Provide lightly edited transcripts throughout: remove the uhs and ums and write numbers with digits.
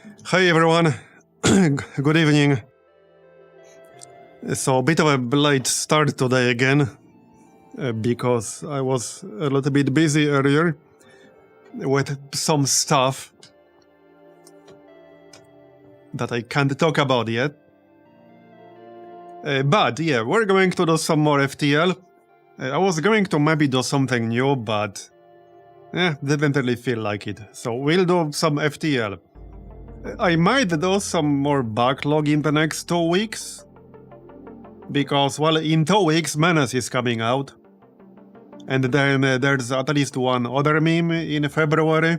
Hey everyone, good evening. So a bit of a late start today again, because I was a little bit busy earlier with some stuff that I can't talk about yet. But yeah, we're going to do some more FTL. I was going to maybe do something new, but didn't really feel like it. So we'll do some FTL. I might do some more backlog in the next 2 weeks. Because, well, in 2 weeks, Menace is coming out. And then there's at least one other meme in February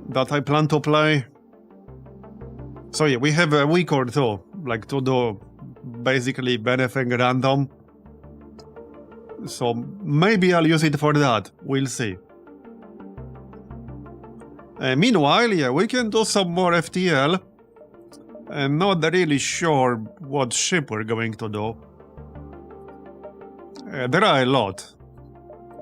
that I plan to play. So yeah, we have a week or two, like, to do basically anything random. So maybe I'll use it for that, we'll see. Meanwhile, yeah, we can do some more FTL. I'm not really sure what ship we're going to do. There are a lot.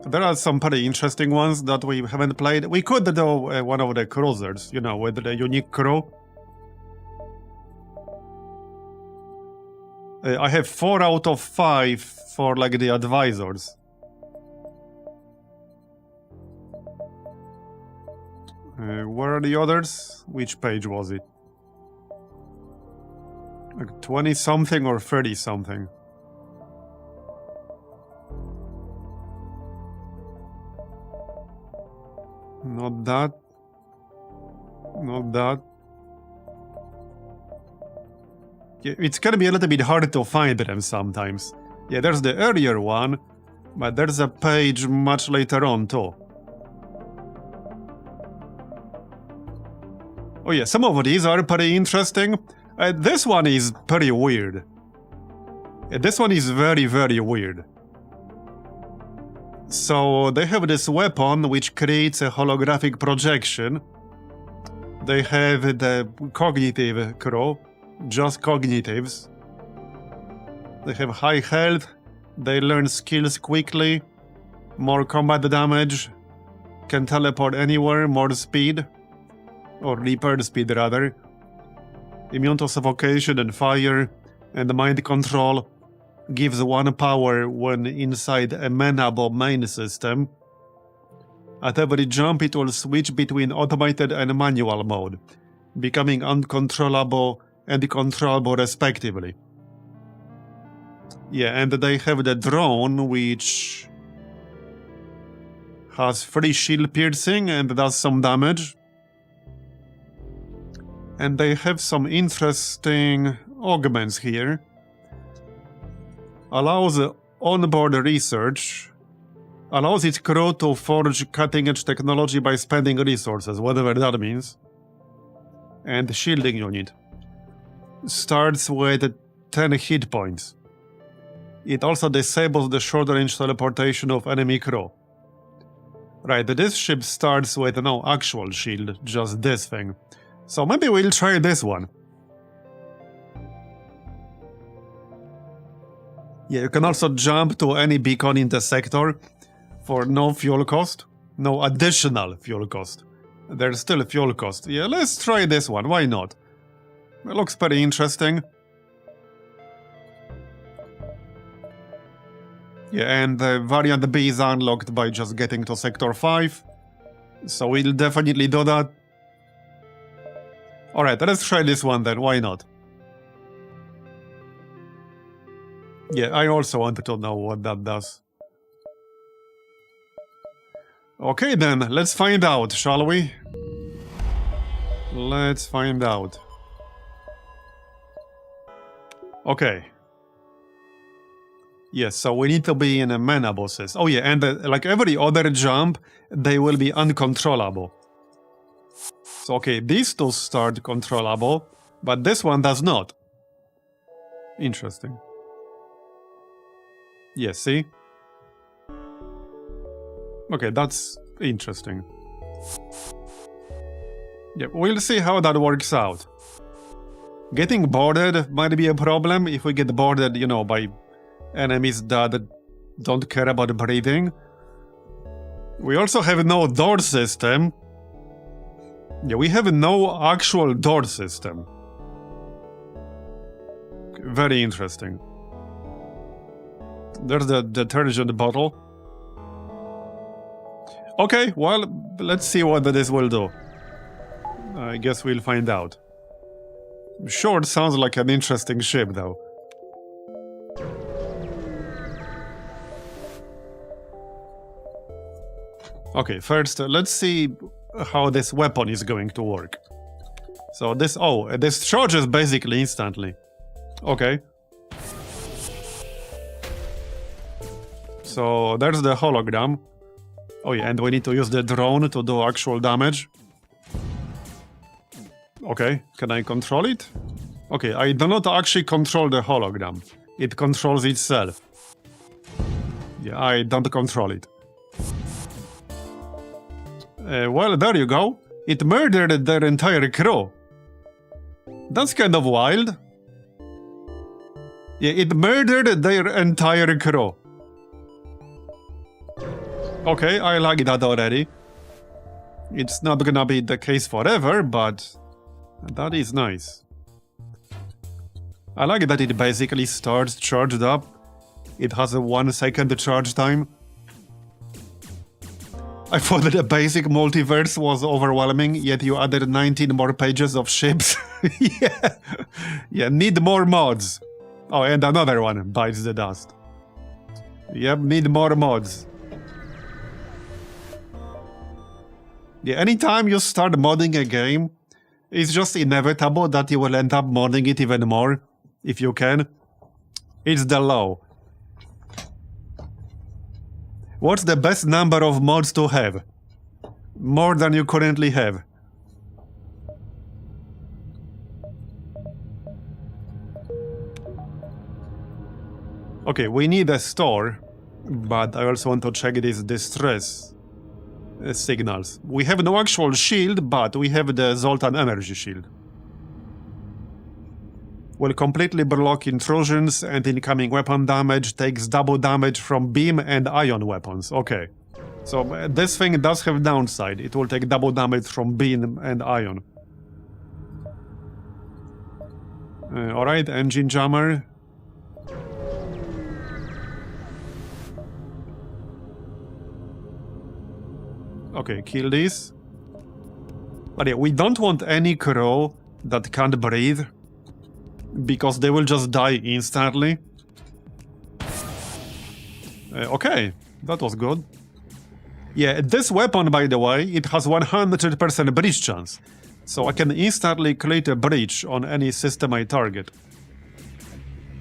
There are some pretty interesting ones that we haven't played. We could do one of the cruisers, you know, with the unique crew. I have 4 out of 5 for, like, the advisors. Where are the others? Which page was it? Like 20-something or 30-something? Not that. Not that. Yeah, it's gonna be a little bit hard to find them sometimes. Yeah, there's the earlier one, but there's a page much later on too. Oh yeah, some of these are pretty interesting. This one is pretty weird. This one is very, very weird. So they have this weapon which creates a holographic projection. They have the cognitive crew, just cognitives. They have high health, they learn skills quickly, more combat damage, can teleport anywhere, more speed. Or repair speed rather. Immune to suffocation and fire, and mind control. Gives 1 power when inside a Menabo main system. At every jump it will switch between automated and manual mode, becoming uncontrollable and controllable respectively. Yeah, and they have the drone which has 3 shield piercing and does some damage. And they have some interesting augments here. Allows onboard research. Allows its crew to forge cutting-edge technology by spending resources, whatever that means. And shielding unit. Starts with 10 hit points. It also disables the short-range teleportation of enemy crew. Right, this ship starts with no actual shield, just this thing. So maybe we'll try this one. Yeah, you can also jump to any beacon in the sector for no fuel cost. No additional fuel cost. There's still fuel cost. Yeah, let's try this one, why not? It looks pretty interesting. Yeah, and the variant B is unlocked by just getting to Sector 5. So we'll definitely do that. Alright, let's try this one then, why not? Yeah, I also wanted to know what that does. Okay then, let's find out, shall we? Let's find out. Okay. Yes, so we need to be in a Menabosses. Oh yeah, and like every other jump, they will be uncontrollable. So okay, these two start controllable, but this one does not. Interesting. Yeah, see? Okay, that's interesting. Yeah, we'll see how that works out. Getting boarded might be a problem if we get boarded, you know, by enemies that don't care about breathing. We also have no door system. Yeah, we have no actual door system. Very interesting. There's the detergent bottle. Okay, well, let's see what this will do. I guess we'll find out. Sure, it sounds like an interesting ship, though. Okay, first, let's see how this weapon is going to work. So this charges basically instantly. Okay. So there's the hologram. Oh yeah, and we need to use the drone to do actual damage. Okay, can I control it? Okay, I do not actually control the hologram. It controls itself. Yeah, I don't control it. Well, there you go. It murdered their entire crew. That's kind of wild. Yeah, it murdered their entire crew. Okay, I like that already. It's not gonna be the case forever, but that is nice. I like that it basically starts charged up. It has a 1 second charge time. I thought that the basic multiverse was overwhelming, yet you added 19 more pages of ships. Yeah, need more mods. Oh, and another one bites the dust. Yep, need more mods. Yeah, anytime you start modding a game, it's just inevitable that you will end up modding it even more, if you can. It's the law. What's the best number of mods to have? More than you currently have. Okay, we need a store, but I also want to check these distress signals. We have no actual shield, but we have the Zoltan energy shield. Will completely block intrusions and incoming weapon damage, takes double damage from beam and ion weapons. Okay. So this thing does have downside. It will take double damage from beam and ion. Alright, engine jammer. Okay, kill this. But yeah, we don't want any crew that can't breathe, because they will just die instantly. Okay, that was good. Yeah, this weapon, by the way, it has 100% breach chance. So I can instantly create a breach on any system I target.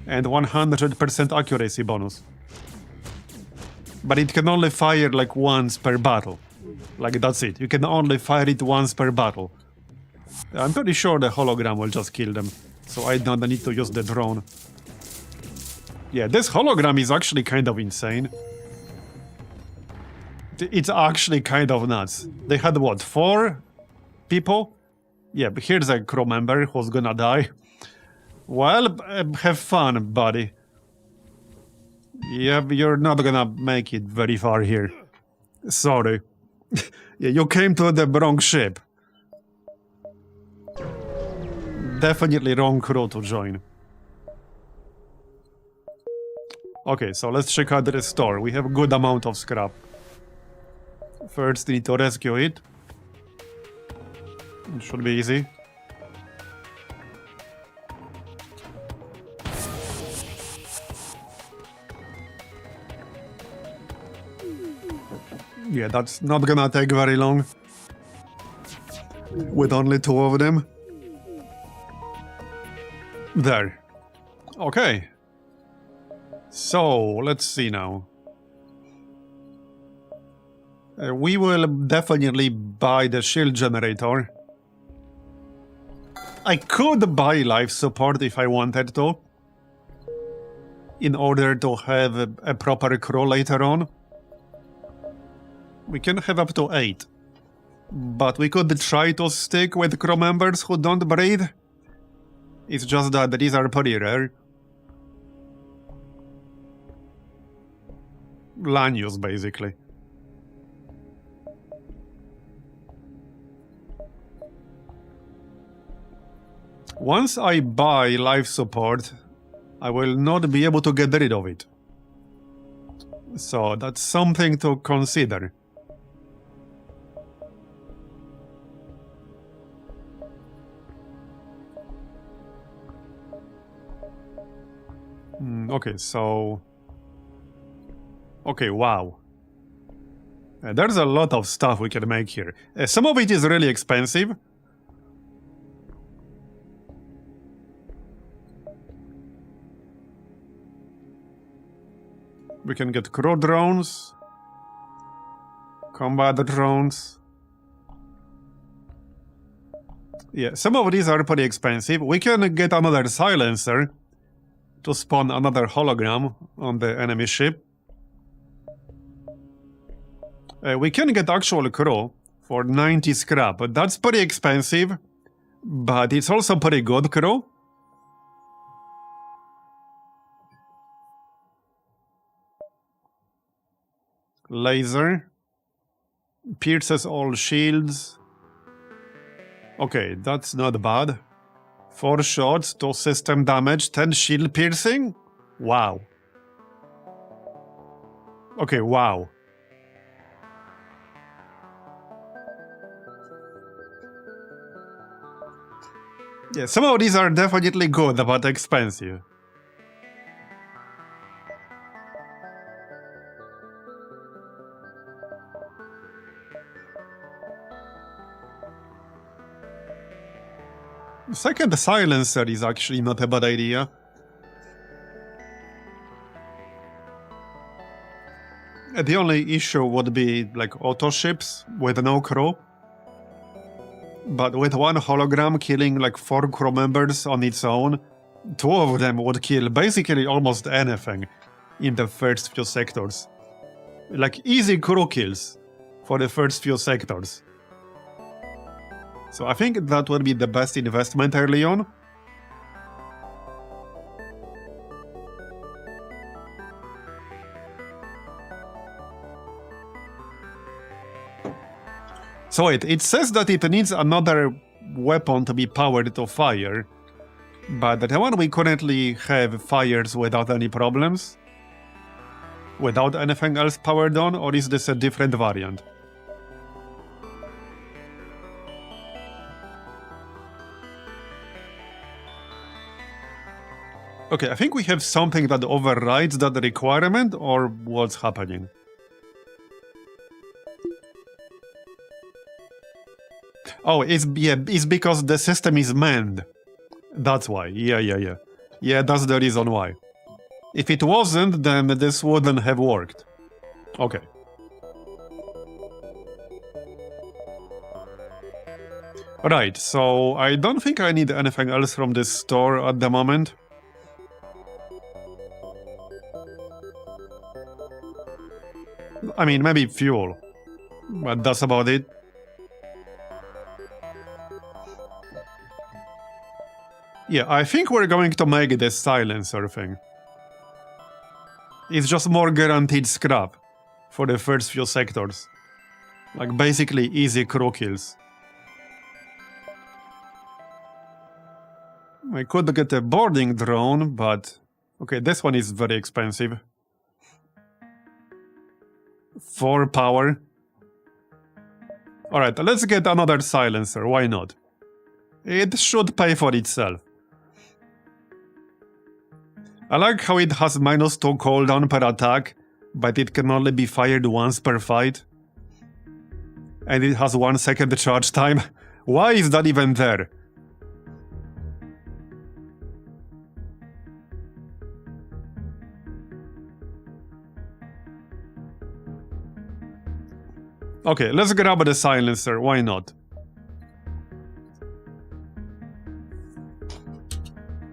And 100% accuracy bonus. But it can only fire like once per battle. Like, that's it. You can only fire it once per battle. I'm pretty sure the hologram will just kill them. So I don't need to use the drone. Yeah, this hologram is actually kind of insane. It's actually kind of nuts. They had, what, 4 people? Yeah, but here's a crew member who's gonna die. Well, have fun, buddy. Yeah, you're not gonna make it very far here. Sorry. Yeah, you came to the wrong ship. Definitely wrong crew to join. Okay, so let's check out the store. We have a good amount of scrap. First, we need to rescue it. It should be easy. Yeah, that's not gonna take very long. With only 2 of them. There. Okay. So, let's see now. We will definitely buy the shield generator. I could buy life support if I wanted to. In order to have a proper crew later on. We can have up to 8. But we could try to stick with crew members who don't breathe. It's just that these are pretty rare. Lanius, basically. Once I buy life support, I will not be able to get rid of it. So that's something to consider. Okay, so... Okay, wow. There's a lot of stuff we can make here. Some of it is really expensive. We can get crew drones, combat drones. Yeah, some of these are pretty expensive. We can get another silencer to spawn another hologram on the enemy ship. We can get actual crew for 90 scrap, but that's pretty expensive. But it's also pretty good crew. Laser. Pierces all shields. Okay, that's not bad. 4 shots, 2 system damage, 10 shield piercing? Wow. Okay, wow. Yeah, some of these are definitely good, but expensive. Second silencer is actually not a bad idea. The only issue would be like auto ships with no crew. But with 1 hologram killing like 4 crew members on its own, 2 of them would kill basically almost anything in the first few sectors. Like easy crew kills for the first few sectors. So I think that would be the best investment early on. So wait, it says that it needs another weapon to be powered to fire. But the one we currently have fires without any problems? Without anything else powered on, or is this a different variant? Okay, I think we have something that overrides that requirement, or what's happening? Oh, it's because the system is manned. That's why. Yeah. Yeah, that's the reason why. If it wasn't, then this wouldn't have worked. Okay. Right, so I don't think I need anything else from this store at the moment. I mean, maybe fuel. But that's about it. Yeah, I think we're going to make this silencer thing. It's just more guaranteed scrap for the first few sectors. Like basically easy crew kills. I could get a boarding drone, but... Okay, this one is very expensive. 4 power. Alright, let's get another silencer, why not? It should pay for itself. I like how it has -2 cooldown per attack, but it can only be fired once per fight. And it has 1 second charge time. Why is that even there? Okay, let's grab the silencer, why not?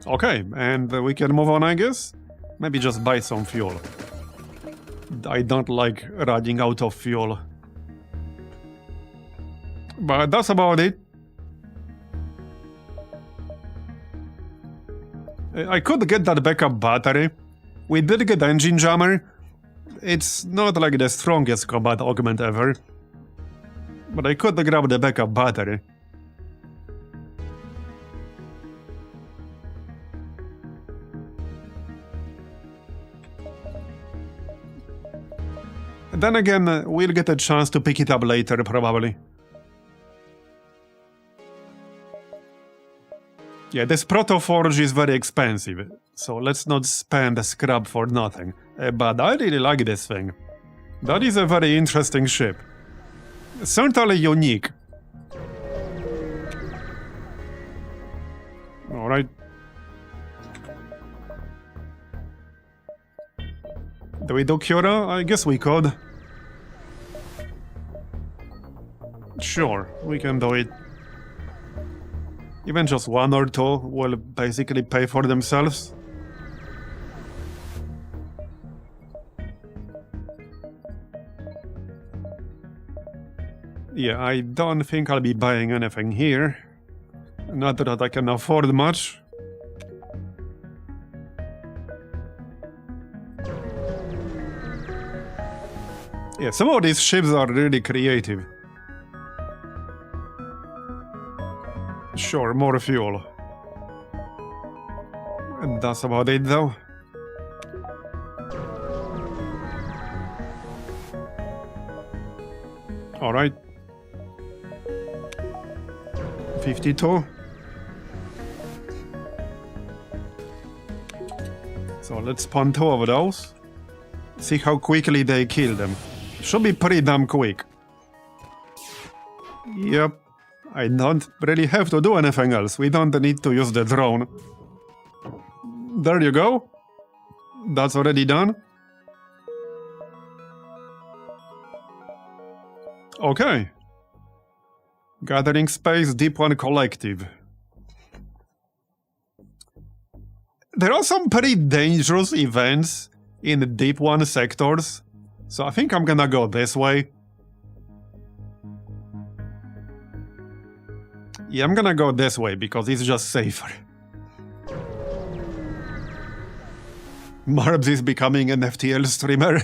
Okay, and we can move on, I guess? Maybe just buy some fuel. I don't like running out of fuel. But that's about it. I could get that backup battery. We did get engine jammer. It's not like the strongest combat augment ever. But I could grab the backup battery. Then again, we'll get a chance to pick it up later, probably. Yeah, this Proto-Forge is very expensive, so let's not spend a scrap for nothing. But I really like this thing. That is a very interesting ship. Certainly unique. Alright. Do we do Cura? I guess we could. Sure, we can do it. Even just one or two will basically pay for themselves. Yeah, I don't think I'll be buying anything here. Not that I can afford much. Yeah, some of these ships are really creative. Sure, more fuel. And that's about it, though. Alright. 52. So let's spawn 2 of those. See how quickly they kill them. Should be pretty damn quick. Yep. I don't really have to do anything else. We don't need to use the drone. There you go. That's already done. Okay. Gathering space, Deep One Collective. There are some pretty dangerous events in the Deep One sectors, so I think I'm gonna go this way. Yeah, I'm gonna go this way because it's just safer. Marbs is becoming an FTL streamer.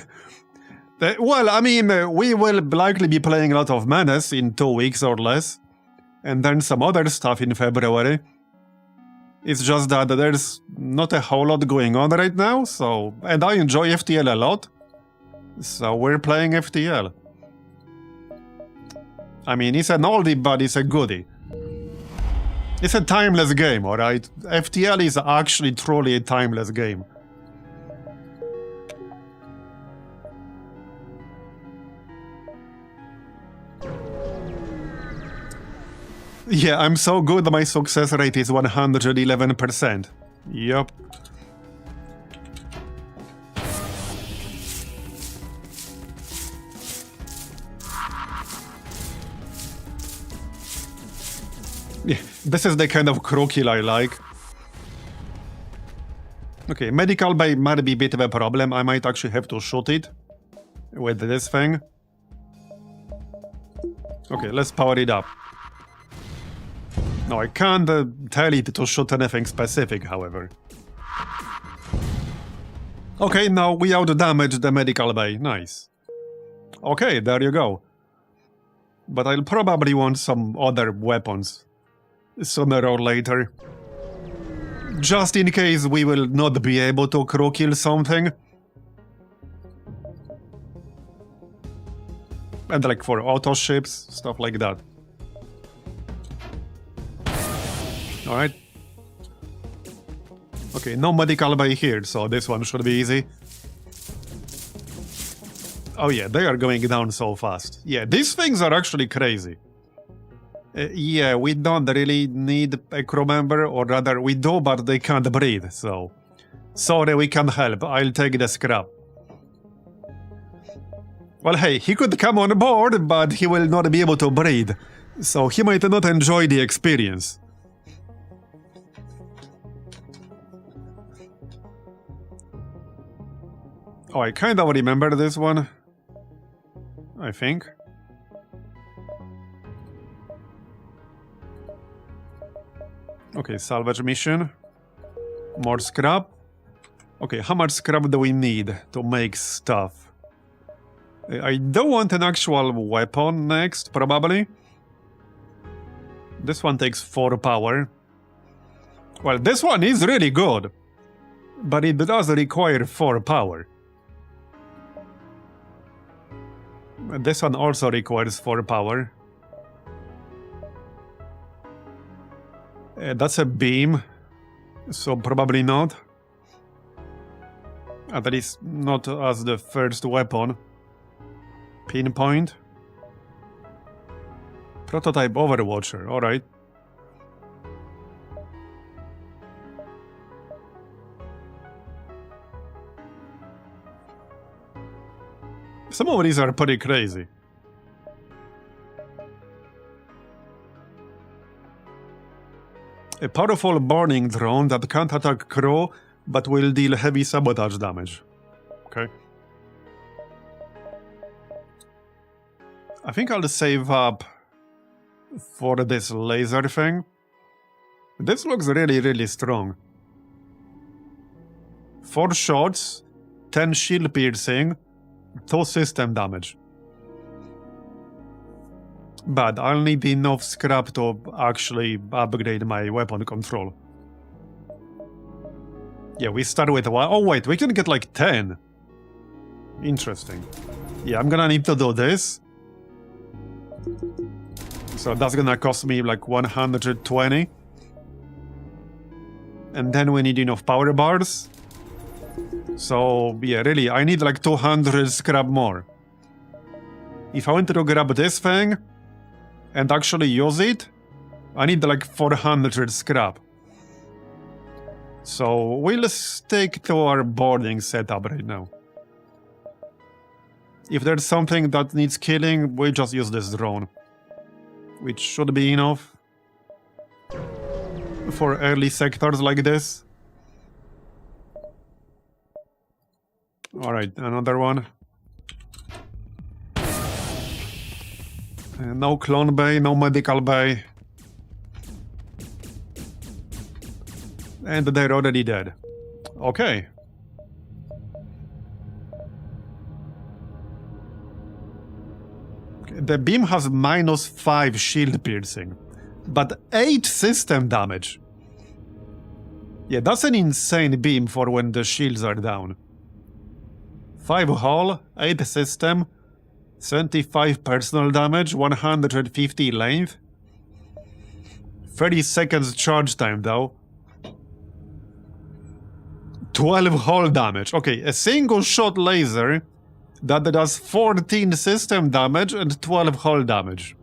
Well, I mean, we will likely be playing a lot of Menace in 2 weeks or less, and then some other stuff in February. It's just that there's not a whole lot going on right now, so... And I enjoy FTL a lot, so we're playing FTL. I mean, it's an oldie, but it's a goodie. It's a timeless game, alright? FTL is actually truly a timeless game. Yeah, I'm so good my success rate is 111%. Yup. Yeah, this is the kind of crew kill I like. Okay, medical bay might be a bit of a problem. I might actually have to shoot it with this thing. Okay, let's power it up. No, I can't tell it to shoot anything specific, however. Okay, now we out-damaged the medical bay. Nice. Okay, there you go. But I'll probably want some other weapons sooner or later. Just in case we will not be able to crew kill something. And like for auto ships, stuff like that. Alright. Okay, no medical bay here, so this one should be easy. Oh yeah, they are going down so fast. Yeah, these things are actually crazy. Yeah, we don't really need a crew member, or rather we do, but they can't breathe, so... Sorry, we can't help. I'll take the scrap. Well, hey, he could come on board, but he will not be able to breathe, so he might not enjoy the experience. Oh, I kind of remember this one. I think. Okay, salvage mission. More scrap. Okay, how much scrap do we need to make stuff? I don't want an actual weapon next, probably. This one takes 4 power. Well, this one is really good. But it does require 4 power. This one also requires 4 power. That's a beam, so probably not. At least not as the first weapon. Pinpoint. Prototype Overwatcher, alright. Some of these are pretty crazy. A powerful burning drone that can't attack crew, but will deal heavy sabotage damage. Okay. I think I'll save up for this laser thing. This looks really, really strong. 4 shots, 10 shield piercing, 2 system damage. But I'll need enough scrap to actually upgrade my weapon control. Yeah, we start with 1. Oh wait, we can get like 10. Interesting. Yeah, I'm gonna need to do this. So that's gonna cost me like 120. And then we need enough power bars. So yeah, really, I need like 200 scrap more. If I wanted to grab this thing and actually use it, I need like 400 scrap. So we'll stick to our boarding setup right now. If there's something that needs killing, we just use this drone. Which should be enough for early sectors like this. Alright, another one. No clone bay, no medical bay. And they're already dead. Okay. The beam has -5 shield piercing, but 8 system damage. Yeah, that's an insane beam for when the shields are down. 5 hull, 8 system, 75 personal damage, 150 length. 30 seconds charge time though. 12 hull damage. Okay, a single shot laser that does 14 system damage and 12 hull damage.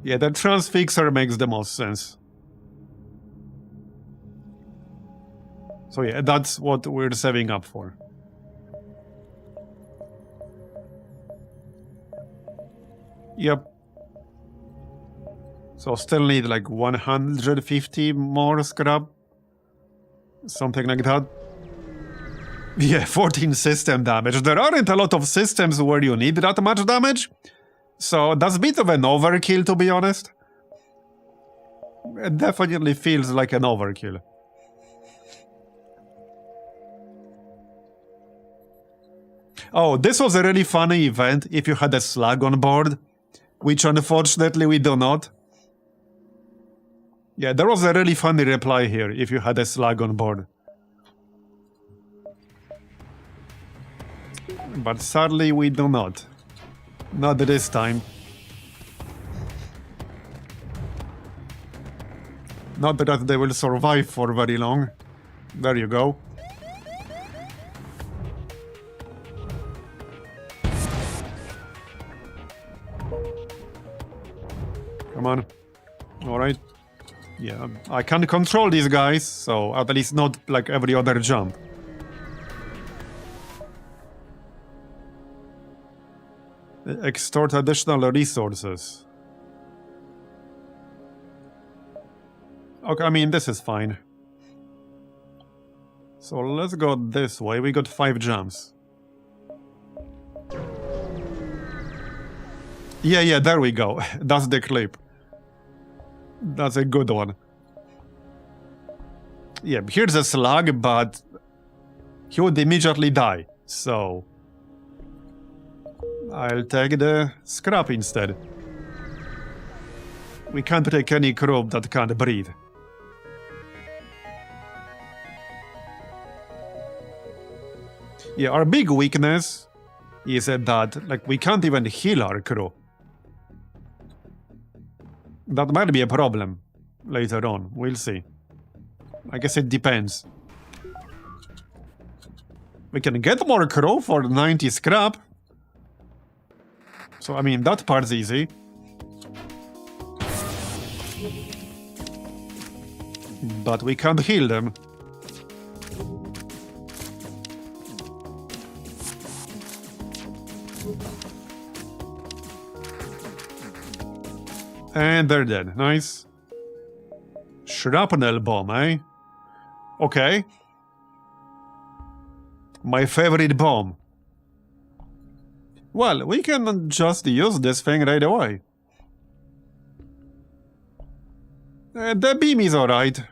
Yeah, the transfixer makes the most sense. So yeah, that's what we're saving up for. Yep. So still need like 150 more scrap. Something like that. Yeah, 14 system damage. There aren't a lot of systems where you need that much damage. So that's a bit of an overkill, to be honest. It definitely feels like an overkill. Oh, this was a really funny event if you had a slug on board, which unfortunately we do not. Yeah, there was a really funny reply here if you had a slug on board. But sadly we do not. Not this time. Not that they will survive for very long. There you go. Come on. Alright. Yeah, I can't control these guys, so at least not like every other jump. Extort additional resources. Okay, I mean, this is fine. So let's go this way. We got 5 jumps. Yeah, there we go. That's the clip. That's a good one. Yeah, here's a slug, but he would immediately die, so I'll take the scrap instead. We can't take any crew that can't breathe. Yeah, our big weakness is that, like, we can't even heal our crew. That might be a problem later on. We'll see. I guess it depends. We can get more crew for 90 scrap. So, I mean, that part's easy. But we can't heal them. And they're dead. Nice. Shrapnel bomb, eh? Okay. My favorite bomb. Well, we can just use this thing right away. The beam is alright.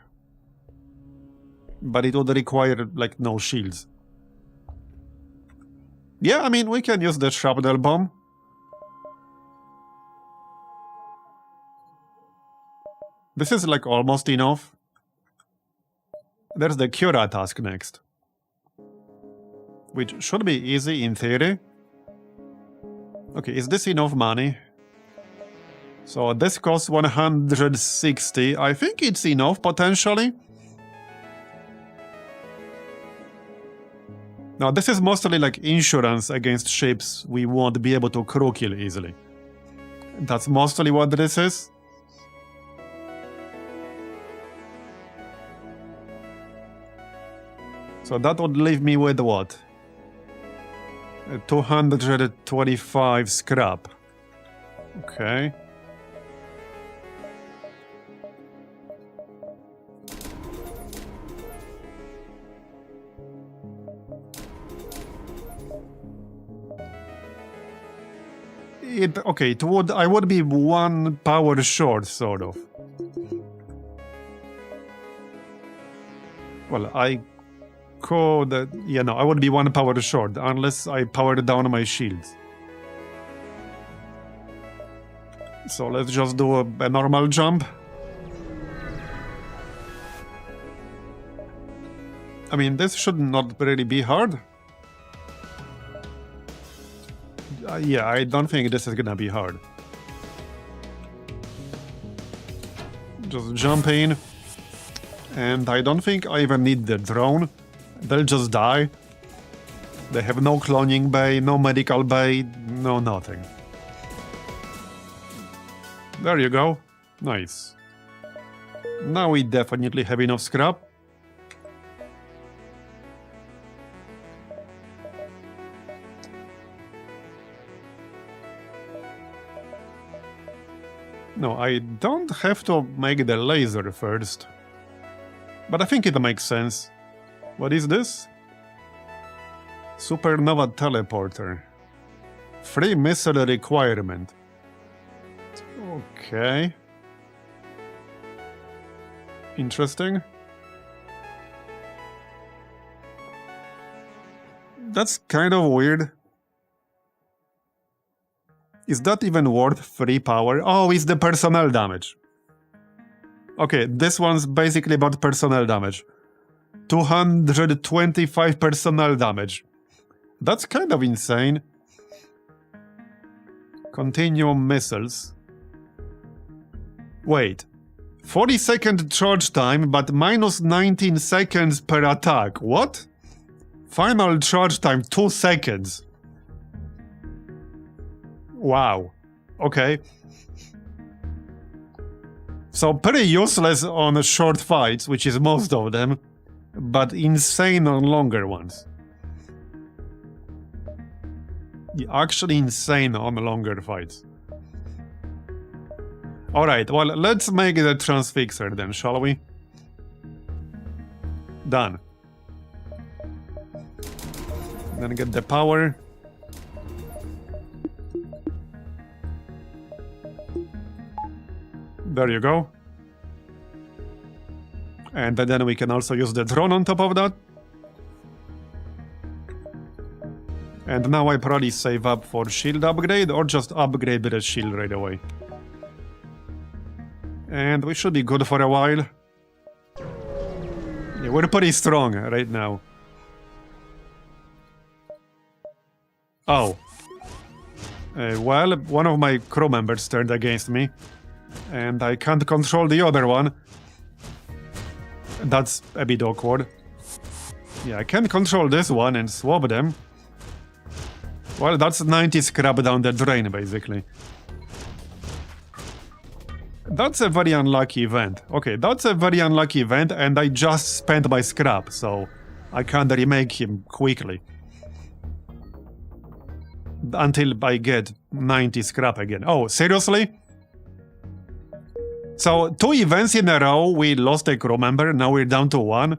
But it would require, like, no shields. Yeah, I mean, we can use the shrapnel bomb. This is, like, almost enough. There's the Cura task next. Which should be easy in theory. Okay, is this enough money? So this costs 160. I think it's enough, potentially. Now, this is mostly like insurance against ships we won't be able to crew kill easily. That's mostly what this is. So that would leave me with what? 225 scrap. Okay. I would be 1 power short, sort of. Well, I could... I would be 1 power short, unless I powered down my shields. So let's just do a normal jump. I mean, this should not really be hard. Yeah, I don't think this is gonna be hard. Just jump in. And I don't think I even need the drone. They'll just die. They have no cloning bay, no medical bay, no nothing. There you go. Nice. Now we definitely have enough scrap. No, I don't have to make the laser first. But I think it makes sense. What is this? Supernova teleporter. Free missile requirement. Okay. Interesting. That's kind of weird. Is that even worth free power? Oh, it's the personnel damage. Okay, this one's basically about personnel damage. 225 personnel damage. That's kind of insane. Continuum missiles. Wait. 40-second charge time, but minus 19 seconds per attack. What? Final charge time, 2 seconds. Wow. Okay. So pretty useless on short fights, which is most of them, but insane on longer ones. Actually insane on longer fights. Alright, well, let's make the transfixer then, shall we? Done. Then get the power. There you go. And then we can also use the drone on top of that. And now I probably save up for shield upgrade or just upgrade the shield right away. And we should be good for a while. Yeah, we're pretty strong right now. Oh. Well, one of my crew members turned against me. And I can't control the other one. That's a bit awkward. Yeah, I can't control this one and swap them. Well, that's 90 scrap down the drain, basically. That's a very unlucky event. Okay, that's a very unlucky event, and I just spent my scrap, so I can't remake him quickly. Until I get 90 scrap again. Oh, seriously? So, 2 events in a row, we lost a crew member, now we're down to 1.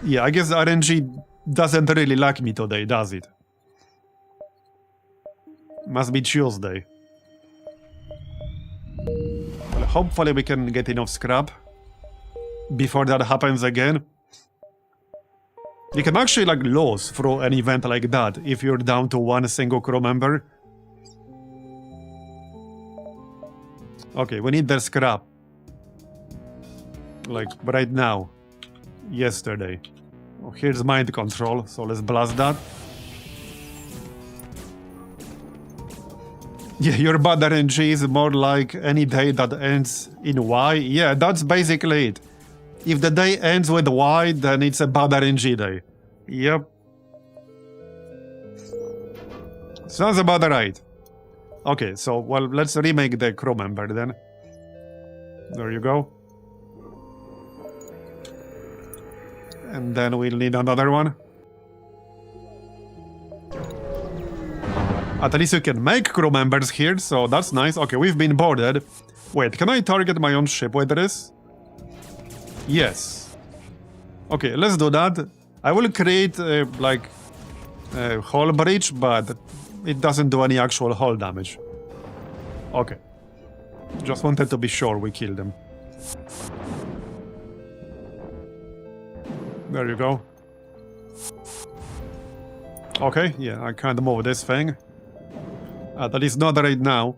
Yeah, I guess RNG doesn't really like me today, does it? Must be Tuesday. Well, hopefully we can get enough scrap before that happens again. You can actually like lose through an event like that if you're down to 1 single crew member. Okay, we need the scrap. Like right now. Yesterday. Oh, here's mind control, so let's blast that. Yeah, your bad RNG is more like any day that ends in Y. Yeah, that's basically it. If the day ends with Y, then it's a bad RNG day. Yep. Sounds about right. Okay, so, well, let's remake the crew member then. There you go. And then we'll need another one. At least you can make crew members here, so that's nice. Okay, we've been boarded. Wait, can I target my own ship with this? Yes. Okay, let's do that. I will create, like, a hull breach, but it doesn't do any actual hull damage. Okay. Just wanted to be sure we killed them. There you go. Okay, yeah, I can't move this thing. At least not right now.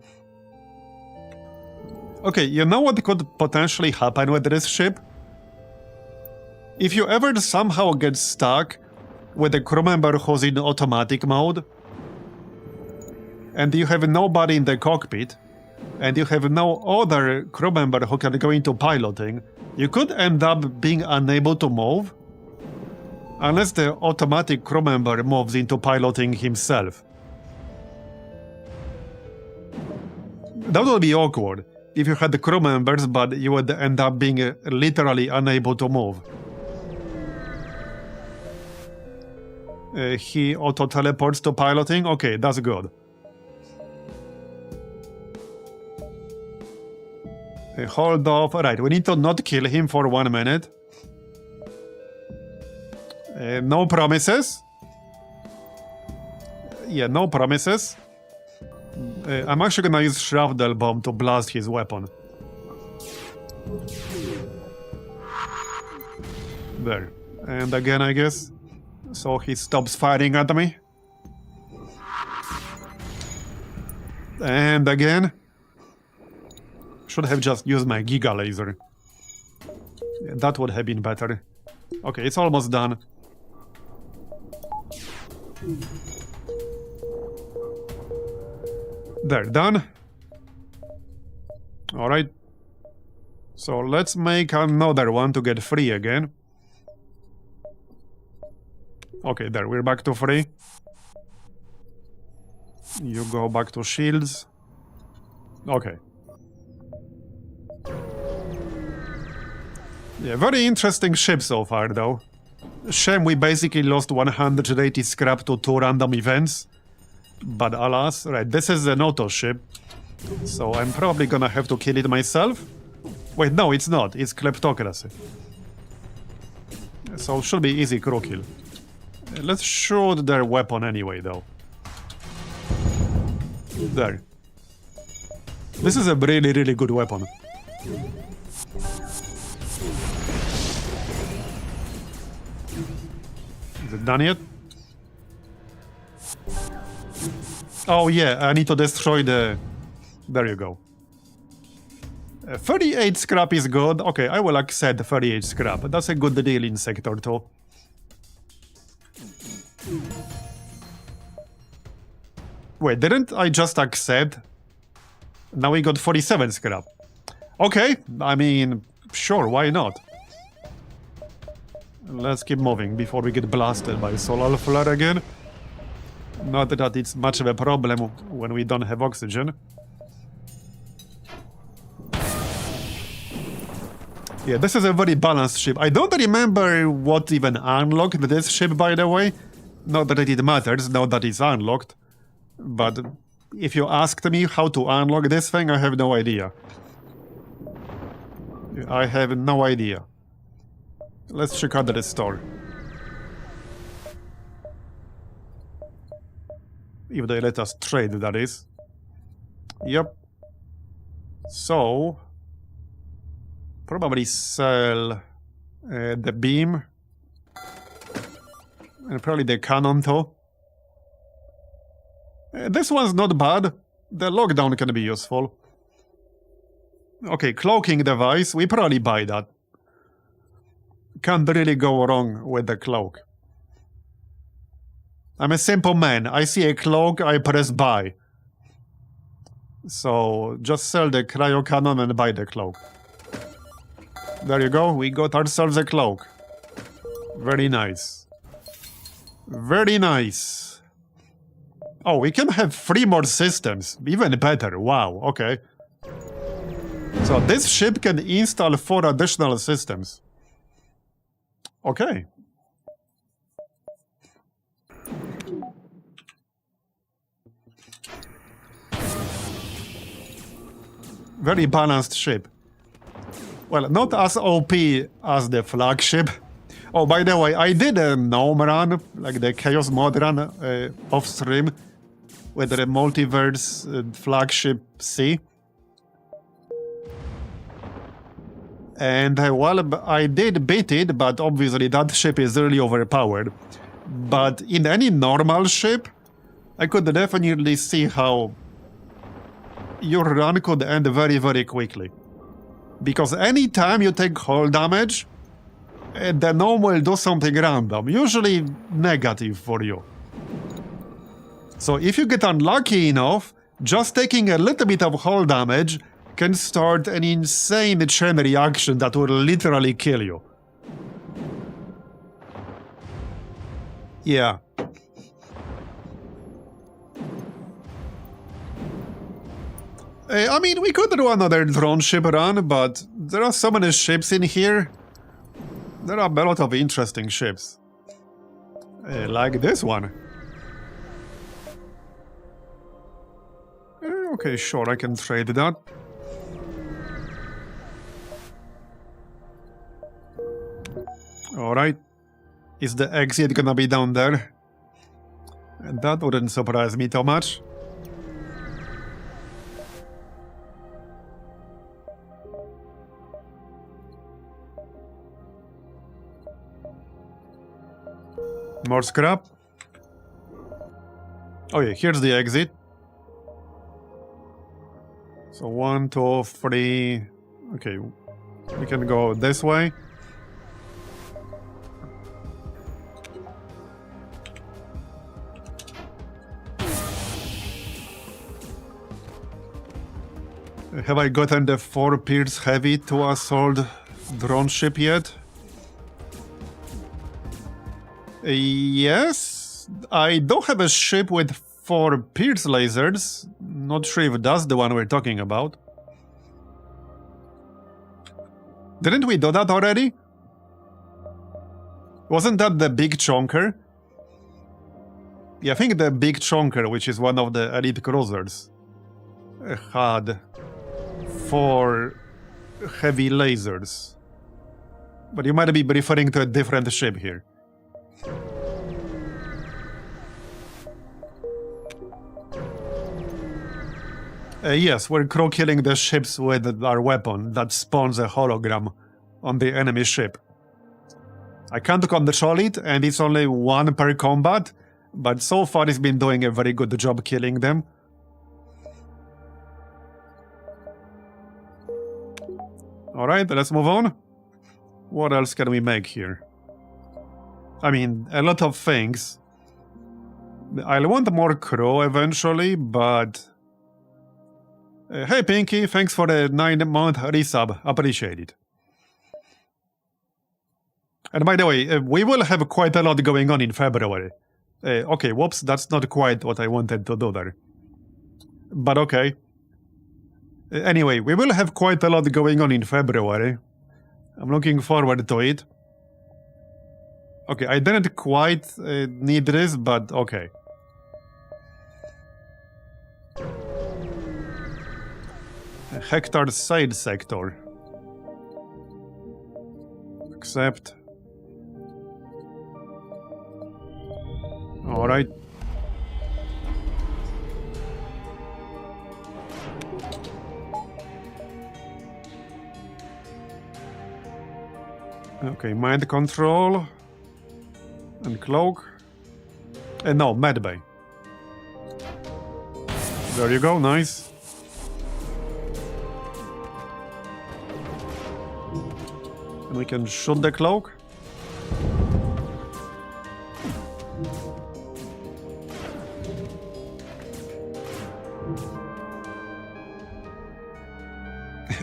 Okay, you know what could potentially happen with this ship? If you ever somehow get stuck with a crew member who's in automatic mode, and you have nobody in the cockpit, and you have no other crew member who can go into piloting, you could end up being unable to move, unless the automatic crew member moves into piloting himself. That would be awkward if you had the crew members, but you would end up being literally unable to move. He auto-teleports to piloting? Okay, that's good. Hold off. Right, we need to not kill him for 1 minute. No promises. Yeah, no promises. I'm actually gonna use Shrapnel Bomb to blast his weapon. There. And again, I guess. So he stops firing at me. And again. Should have just used my Giga Laser. Yeah, that would have been better. Okay, it's almost done. There, done. Alright. So let's make another one to get free again. Okay, there, we're back to free. You go back to shields. Okay. Yeah, very interesting ship so far, though. Shame we basically lost 180 scrap to 2 random events. But alas, right, this is an auto ship. So I'm probably gonna have to kill it myself. Wait, no, it's not. It's kleptocracy. So should be easy crew kill. Let's shoot their weapon anyway, though. There. This is a really, really good weapon. Is it done yet? Oh yeah, I need to destroy the... There you go. 38 scrap is good. Okay, I will accept 38 scrap. That's a good deal in Sector 2. Wait, didn't I just accept? Now we got 47 scrap. Okay, I mean, sure, why not? Let's keep moving before we get blasted by solar flare again. Not that it's much of a problem when we don't have oxygen. Yeah, this is a very balanced ship. I don't remember what even unlocked this ship, by the way. Not that it matters, now that it's unlocked. But if you asked me how to unlock this thing, I have no idea. I have no idea. Let's check out the store. If they let us trade, that is. Yep. So... probably sell the beam. And probably the cannon too. This one's not bad. The lockdown can be useful. Okay, cloaking device. We probably buy that. Can't really go wrong with the cloak. I'm a simple man. I see a cloak, I press buy. So, just sell the cryo cannon and buy the cloak. There you go, we got ourselves a cloak. Very nice. Very nice. Oh, we can have 3 more systems. Even better, wow, okay. So this ship can install 4 additional systems. Okay. Very balanced ship. Well, not as OP as the flagship. Oh, by the way, I did a gnome run, like the Chaos mod run off stream with the Multiverse flagship C. And well, I did beat it, but obviously that ship is really overpowered. But in any normal ship, I could definitely see how your run could end very, very quickly. Because anytime you take hull damage, the gnome will do something random, usually negative for you. So if you get unlucky enough, just taking a little bit of hull damage can start an insane chain reaction that will literally kill you. Yeah. I mean, we could do another drone ship run, but there are so many ships in here. There are a lot of interesting ships. Like this one. Okay, sure, I can trade that. Alright. Is the exit gonna be down there? That wouldn't surprise me too much. More scrap. Oh yeah, here's the exit. So 1, 2, 3. Okay, we can go this way. Have I gotten the 4 Pierce Heavy to assault drone ship yet? Yes, I do have a ship with 4 Pierce lasers. Not sure if that's the one we're talking about. Didn't we do that already? Wasn't that the big chonker? Yeah, I think the big chonker, which is one of the elite cruisers, had 4 heavy lasers. But you might be referring to a different ship here. Yes, we're crow-killing the ships with our weapon that spawns a hologram on the enemy ship. I can't control it, and it's only 1 per combat, but so far it's been doing a very good job killing them. Alright, let's move on. What else can we make here? I mean, a lot of things. I'll want more crew eventually, but... hey Pinky, thanks for the 9-month resub. Appreciate it. And by the way, we will have quite a lot going on in February. Okay, whoops, that's not quite what I wanted to do there. But okay. Anyway, we will have quite a lot going on in February. I'm looking forward to it. Okay, I didn't quite need this, but okay. Hektar side sector. Accept. Alright. Okay, mind control. And cloak. No, medbay. There you go, nice. And we can shoot the cloak.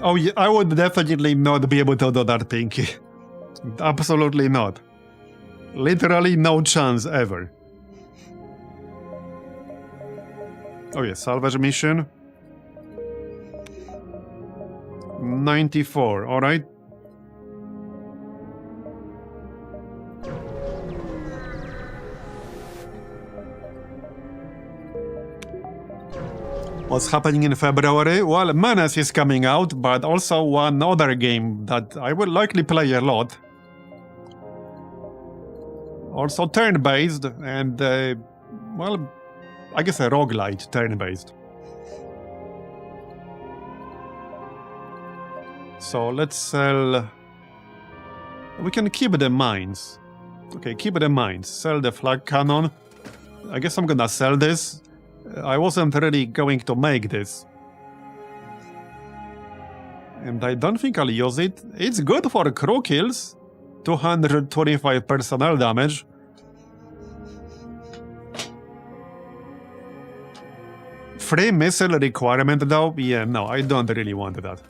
Oh yeah, I would definitely not be able to do that, Pinky. Absolutely not. Literally no chance ever. Oh yeah, salvage mission. 94, alright. What's happening in February? Well, Menace is coming out, but also one other game that I will likely play a lot. Also turn-based, and, well, I guess a roguelite turn-based. So let's sell... We can keep the mines. Okay, keep the mines. Sell the flag cannon. I guess I'm gonna sell this. I wasn't really going to make this. And I don't think I'll use it. It's good for crew kills. 225 personnel damage. Free missile requirement though? Yeah, no, I don't really want that.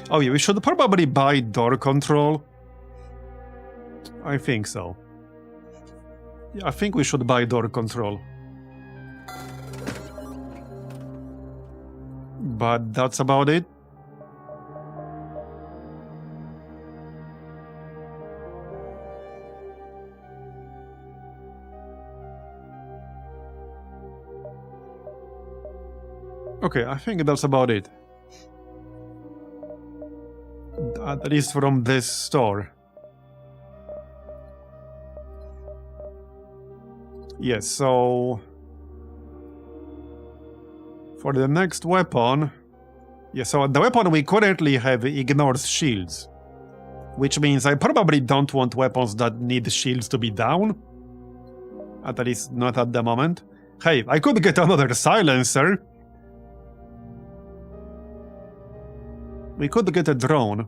Oh yeah, we should probably buy door control. I think so. Yeah, I think we should buy door control. But that's about it. Okay, I think that's about it. At least from this store. Yes, so... For the next weapon... Yeah, so the weapon we currently have ignores shields. Which means I probably don't want weapons that need shields to be down. At least not at the moment. Hey, I could get another silencer. We could get a drone.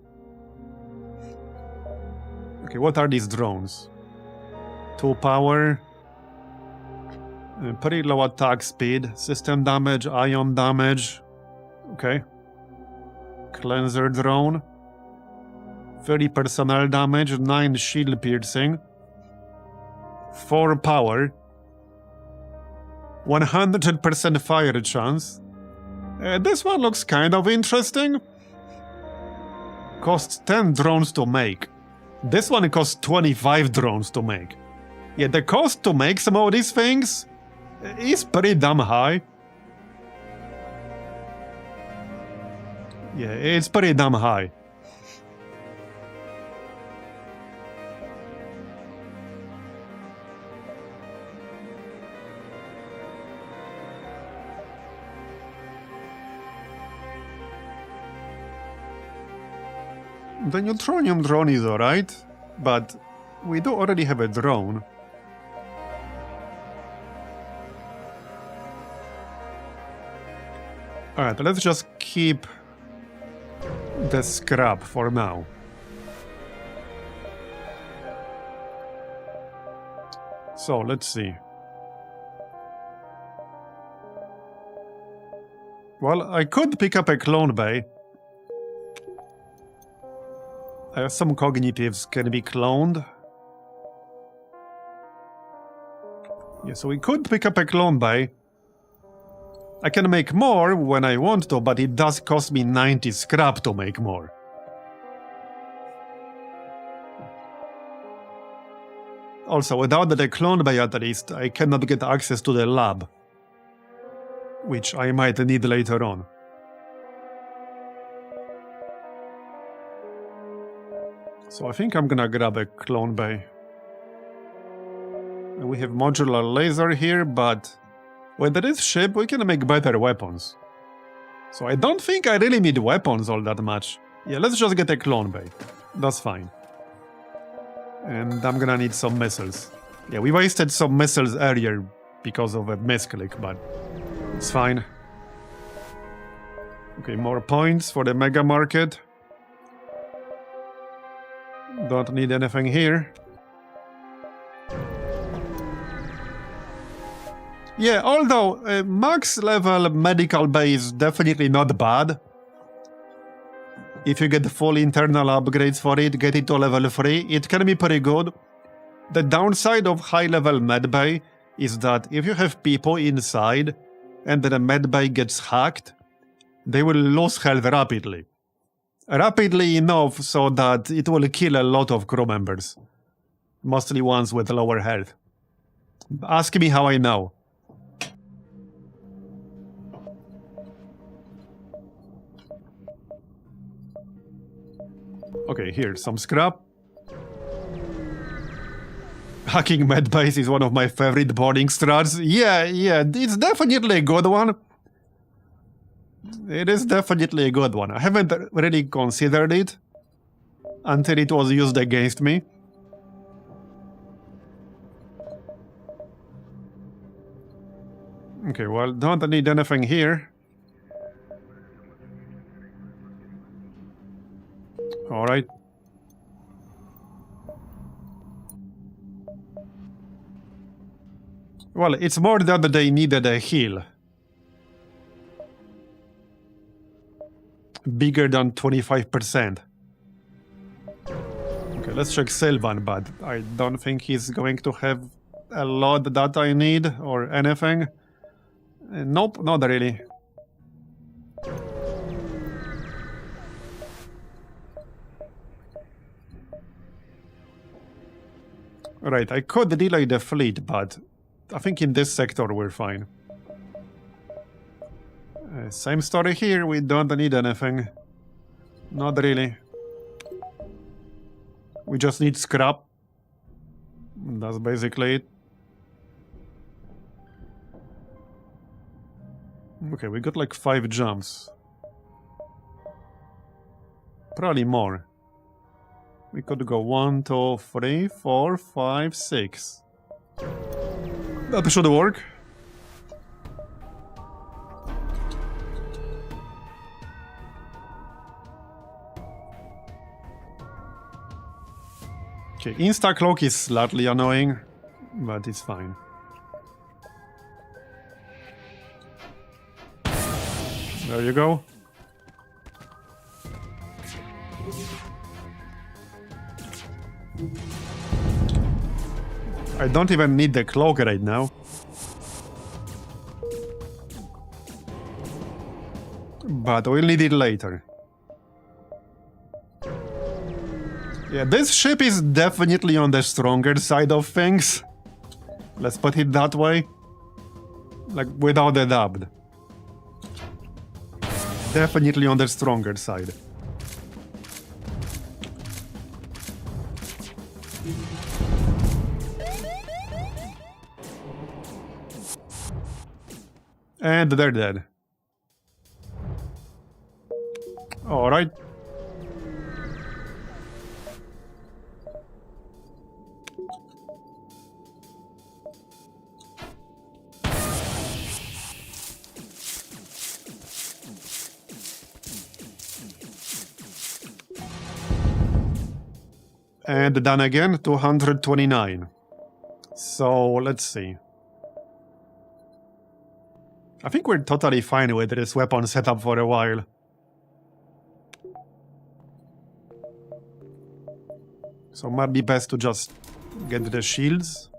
Okay, what are these drones? 2 power... pretty low attack speed, system damage, ion damage. Okay. Cleanser drone. 30 personnel damage, 9 shield piercing. 4 power. 100% fire chance. This one looks kind of interesting. Costs 10 drones to make. This one costs 25 drones to make. Yeah, the cost to make some of these things is pretty damn high. Yeah, it's pretty damn high. The neutronium drone is alright, but we do already have a drone. Alright, let's just keep the scrap for now. So, let's see. Well, I could pick up a clone bay. Some cognitives can be cloned. Yeah, so we could pick up a clone bay. I can make more when I want to, but it does cost me 90 scrap to make more. Also, without the clone bay at least, I cannot get access to the lab, which I might need later on. So I think I'm gonna grab a clone bay. We have modular laser here, but with this ship we can make better weapons. So I don't think I really need weapons all that much. Yeah, let's just get a clone bay. That's fine. And I'm gonna need some missiles. Yeah, we wasted some missiles earlier because of a misclick, but it's fine. Okay, more points for the mega market. Don't need anything here. Yeah, although max level medical bay is definitely not bad. If you get full internal upgrades for it, get it to level 3, it can be pretty good. The downside of high level med bay is that if you have people inside and the med bay gets hacked, they will lose health rapidly. Rapidly enough so that it will kill a lot of crew members. Mostly ones with lower health. Ask me how I know. Okay, here, some scrap. Hacking medbase is one of my favorite boarding strats. Yeah, it's definitely a good one. It is definitely a good one. I haven't really considered it until it was used against me. Okay, well, don't need anything here. Alright. Well, it's more that they needed a heal. Bigger than 25%. Okay, let's check Sylvan, but I don't think he's going to have a lot that I need or anything. Nope, not really. Right, I could delay the fleet, but I think in this sector we're fine. Same story here, we don't need anything. Not really. We just need scrap. That's basically it. Okay, we got like 5 jumps. Probably more. We could go 1, 2, 3, 4, 5, 6. That should work. Okay, insta-cloak is slightly annoying, but it's fine. There you go. I don't even need the cloak right now. But we'll need it later. Yeah, this ship is definitely on the stronger side of things. Let's put it that way. Like, without the dubbed. Definitely on the stronger side. And they're dead. Alright. And then again, 229. So, let's see. I think we're totally fine with this weapon setup for a while. So might be best to just get the shields.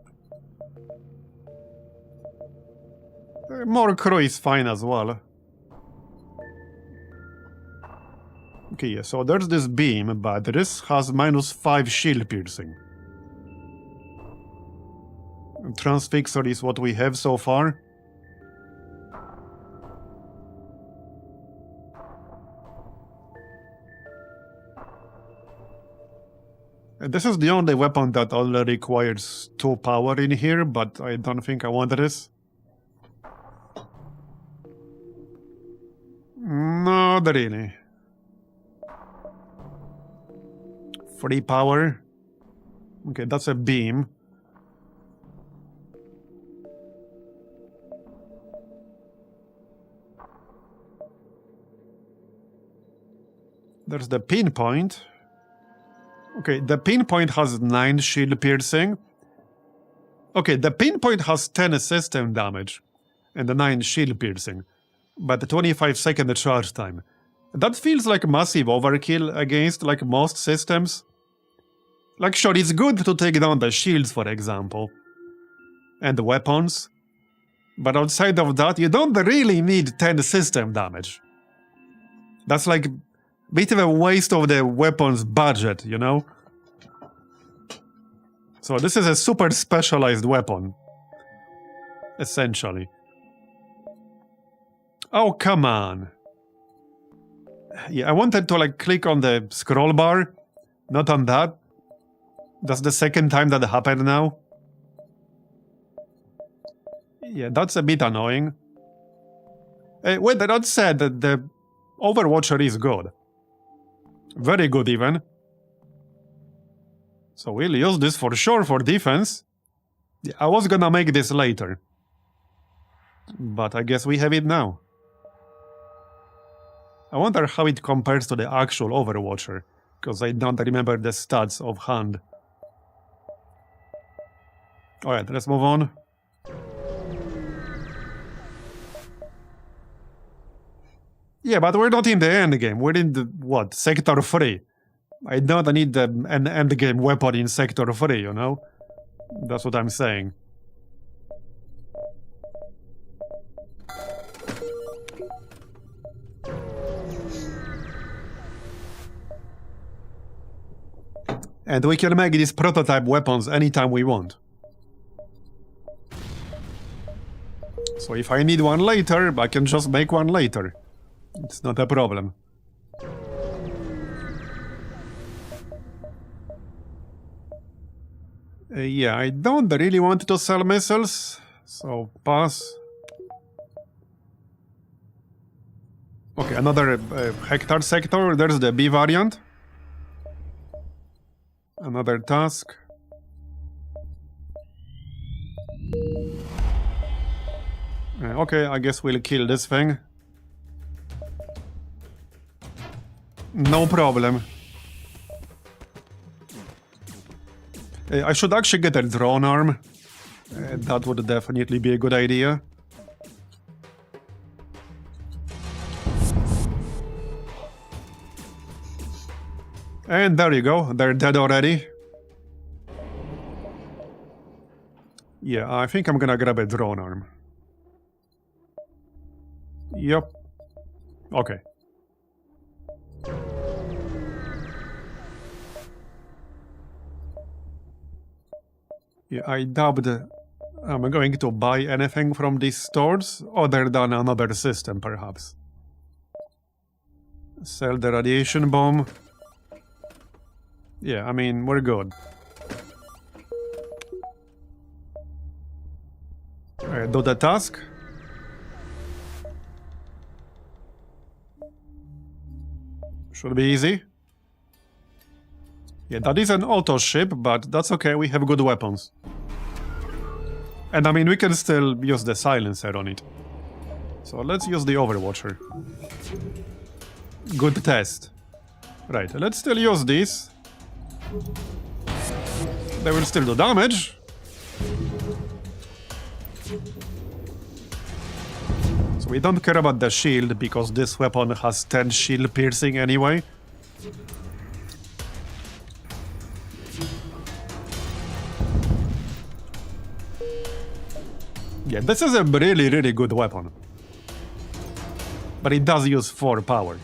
More crew is fine as well. Okay, yeah, so there's this beam, but this has -5 shield piercing. Transfixer is what we have so far. This is the only weapon that only requires 2 power in here, but I don't think I want this. Not really. 3 power. Okay, that's a beam. There's the pinpoint. Okay, the pinpoint has 9 shield piercing. Okay, the pinpoint has 10 system damage and 9 shield piercing, but 25-second charge time. That feels like massive overkill against like most systems. Like sure, it's good to take down the shields, for example, and the weapons, but outside of that, you don't really need 10 system damage. That's like bit of a waste of the weapon's budget, you know? So this is a super specialized weapon. Essentially. Oh, come on. Yeah, I wanted to like click on the scroll bar, not on that. That's the second time that happened now. Yeah, that's a bit annoying. Wait, that said, the Overwatcher is good. Very good even. So we'll use this for sure for defense. Yeah, I was gonna make this later. But I guess we have it now. I wonder how it compares to the actual Overwatcher, because I don't remember the stats offhand. Alright, let's move on. Yeah, but we're not in the end game. We're in the, what, Sector 3. I don't need an end game weapon in Sector 3, you know? That's what I'm saying. And we can make these prototype weapons anytime we want. So if I need one later, I can just make one later. It's not a problem. Yeah, I don't really want to sell missiles, so pass. Okay, another Hektar sector. There's the B variant. Another task. Okay, I guess we'll kill this thing. No problem. I should actually get a drone arm. That would definitely be a good idea. And there you go, they're dead already. Yeah, I think I'm gonna grab a drone arm. Yep. Okay. Yeah, I doubt I'm going to buy anything from these stores other than another system, perhaps. Sell the radiation bomb. Yeah, I mean, we're good. Do the task. Should be easy. Yeah, that is an auto ship, but that's okay, we have good weapons. And I mean, we can still use the silencer on it. So let's use the Overwatcher. Good test. Right, let's still use this. They will still do damage. So we don't care about the shield because this weapon has 10 shield piercing anyway. Yeah, this is a really, really good weapon. But it does use 4 power.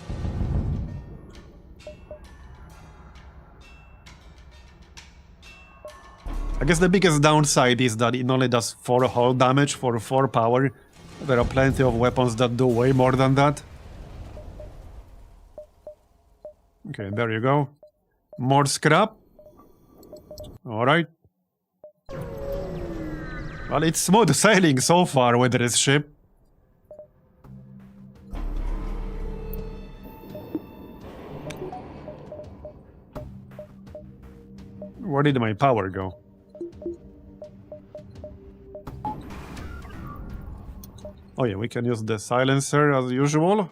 I guess the biggest downside is that it only does 4 hull damage for 4 power. There are plenty of weapons that do way more than that. Okay, there you go. More scrap. Alright. Well, it's smooth sailing so far with this ship. Where did my power go? Oh yeah, we can use the silencer as usual.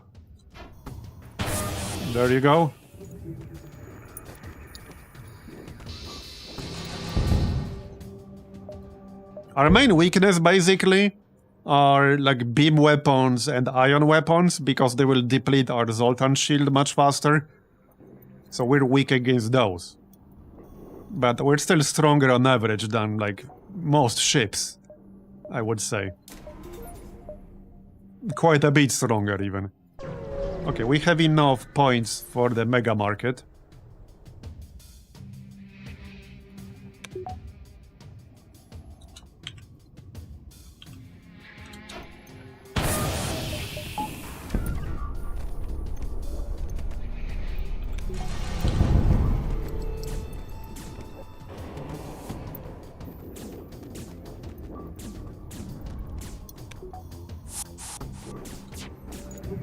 There you go. Our main weakness, basically, are like beam weapons and ion weapons, because they will deplete our Zoltan shield much faster. So we're weak against those. But we're still stronger on average than, like, most ships, I would say. Quite a bit stronger, even. Okay, we have enough points for the mega market.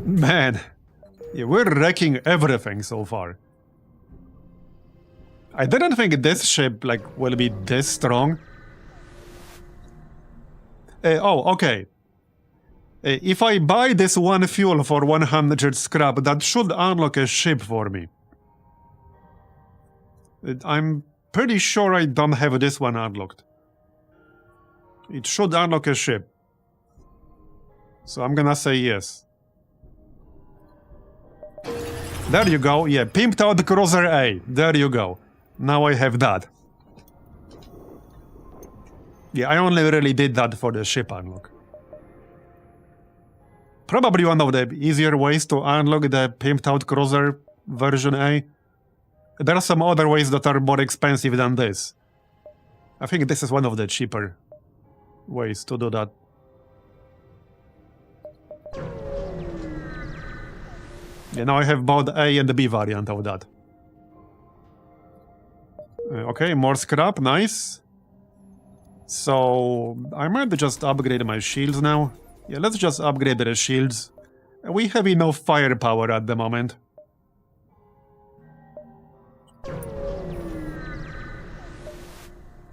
Man, yeah, we're wrecking everything so far. I didn't think this ship, like, will be this strong. Oh, okay. If I buy this one fuel for 100 scrap, that should unlock a ship for me. I'm pretty sure I don't have this one unlocked. It should unlock a ship. So I'm gonna say yes. There you go, yeah, pimped out cruiser A. There you go. Now I have that. Yeah, I only really did that for the ship unlock. Probably one of the easier ways to unlock the pimped out cruiser version A. There are some other ways that are more expensive than this. I think this is one of the cheaper ways to do that. Yeah, now I have both A and B variant of that. Okay, more scrap, nice. So, I might just upgrade my shields now. Yeah, let's just upgrade the shields. We have enough firepower at the moment.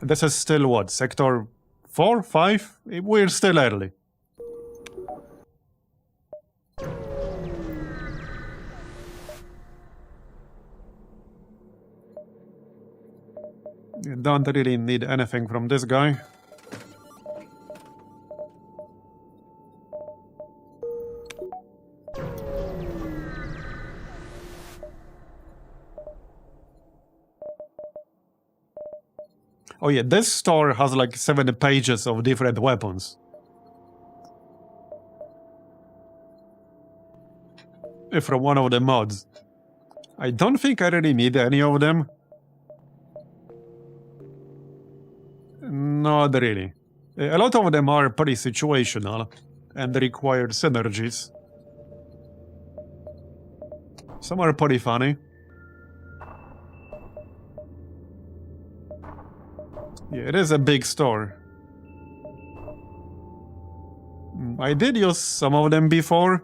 This is still what, sector 4, 5? We're still early. You don't really need anything from this guy. Oh yeah, this store has like 7 pages of different weapons. From one of the mods. I don't think I really need any of them. Not really. A lot of them are pretty situational and require synergies. Some are pretty funny. Yeah, it is a big store. I did use some of them before.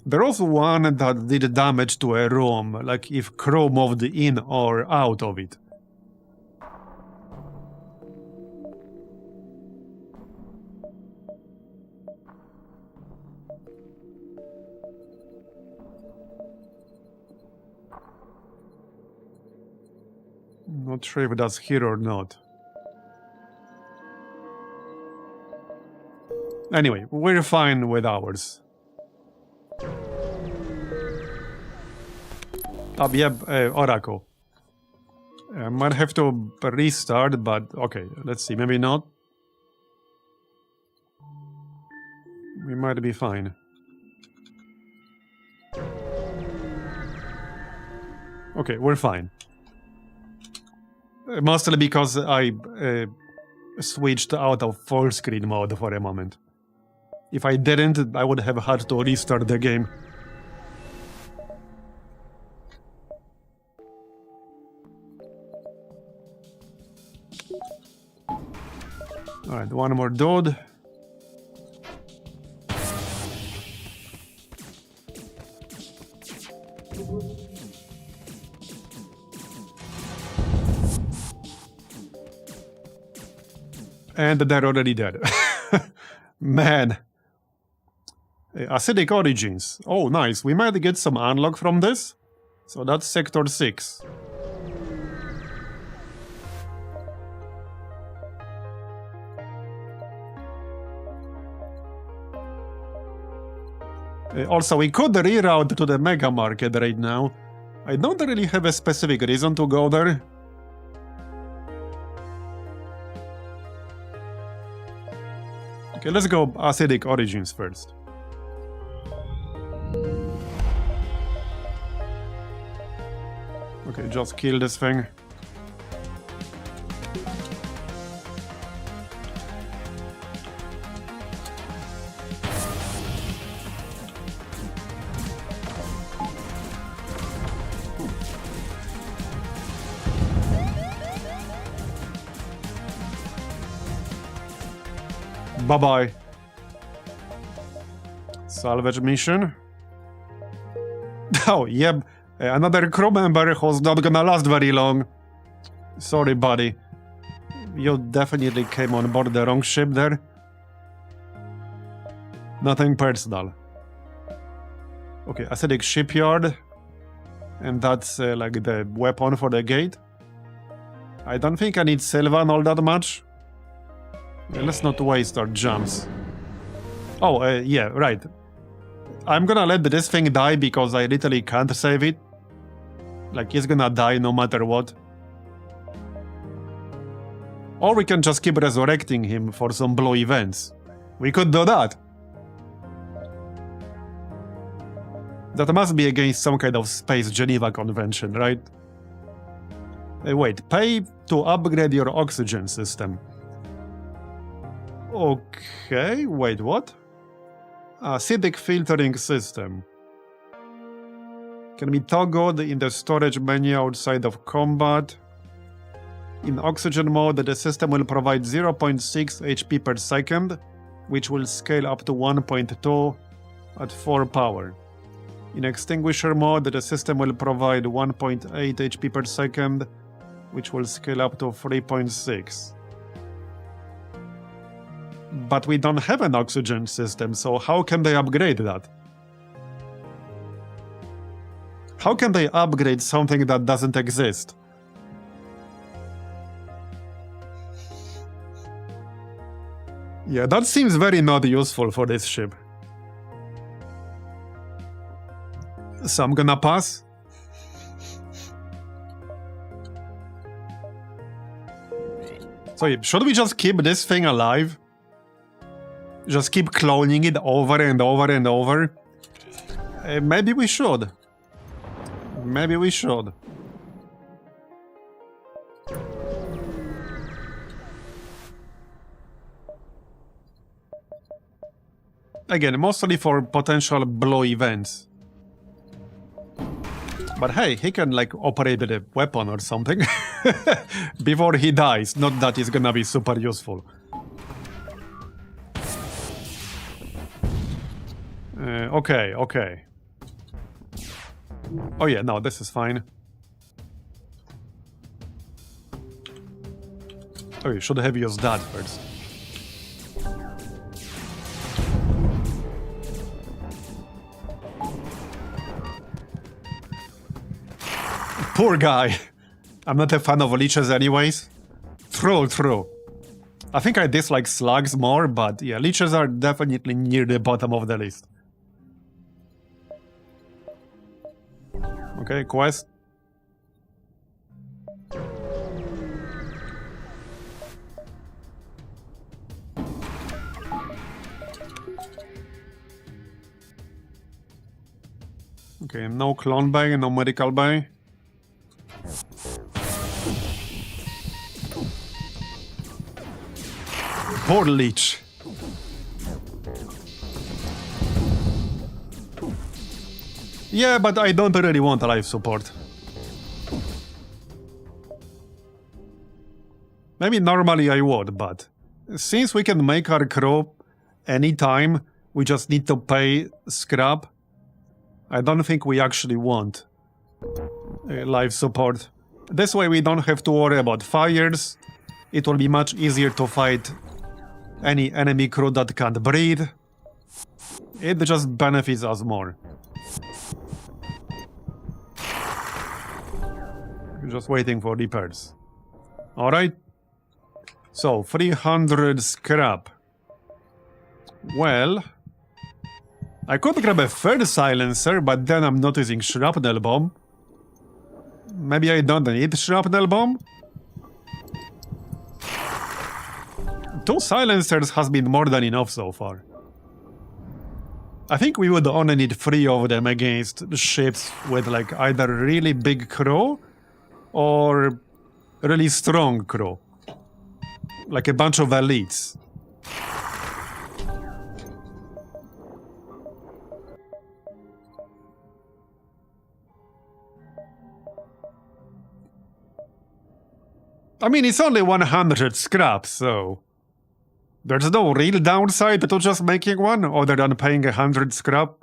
There was one that did damage to a room, like if crew moved in or out of it. Not sure if that's here or not. Anyway, we're fine with ours. Oracle. I might have to restart, but okay, let's see, maybe not. We might be fine. Okay, we're fine. Mostly because I switched out of full screen mode for a moment. If I didn't, I would have had to restart the game. Alright, one more dude. And they're already dead. Man. Acidic Origins. Oh, nice. We might get some unlock from this. So that's Sector 6. Also, we could reroute to the Mega Market right now. I don't really have a specific reason to go there. Okay, let's go Acidic Origins first. Okay, just kill this thing. Bye-bye. Salvage mission. Oh, yep. Another crew member who's not gonna last very long. Sorry, buddy. You definitely came on board the wrong ship there. Nothing personal. Okay, Acidic Shipyard. And that's like the weapon for the gate. I don't think I need Sylvan all that much. Yeah, let's not waste our jumps. Oh, yeah, right. I'm gonna let this thing die because I literally can't save it. Like, he's gonna die no matter what. Or we can just keep resurrecting him for some blue events. We could do that. That must be against some kind of Space Geneva Convention, right? Wait, pay to upgrade your oxygen system. Okay, wait, what? Acidic filtering system. Can be toggled in the storage menu outside of combat. In oxygen mode, the system will provide 0.6 HP per second, which will scale up to 1.2 at 4 power. In extinguisher mode, the system will provide 1.8 HP per second, which will scale up to 3.6. But we don't have an oxygen system, so how can they upgrade that? How can they upgrade something that doesn't exist? Yeah, that seems very not useful for this ship. So I'm gonna pass. So should we just keep this thing alive? Just keep cloning it over and over and over? Maybe we should. Maybe we should. Again, mostly for potential blow events. But hey, he can like operate a weapon or something before he dies. Not that it's gonna be super useful. Okay, okay. Oh yeah, no, this is fine. Oh, you should have used that first. Poor guy. I'm not a fan of leeches anyways. True. I think I dislike slugs more, but yeah, leeches are definitely near the bottom of the list. Okay, quest. Okay, no clone bay, no medical bay. Poor leech. Yeah, but I don't really want life support. Maybe normally I would, but since we can make our crew anytime, we just need to pay scrap. I don't think we actually want life support. This way we don't have to worry about fires. It will be much easier to fight any enemy crew that can't breathe. It just benefits us more. Just waiting for repairs. Alright. So, 300 scrap. Well, I could grab a third silencer, but then I'm not using shrapnel bomb. Maybe I don't need shrapnel bomb? 2 silencers has been more than enough so far. I think we would only need 3 of them against ships with like either really big crew or really strong crew. Like a bunch of elites. I mean, it's only 100 scrap, so... There's no real downside to just making one, other than paying 100 scrap.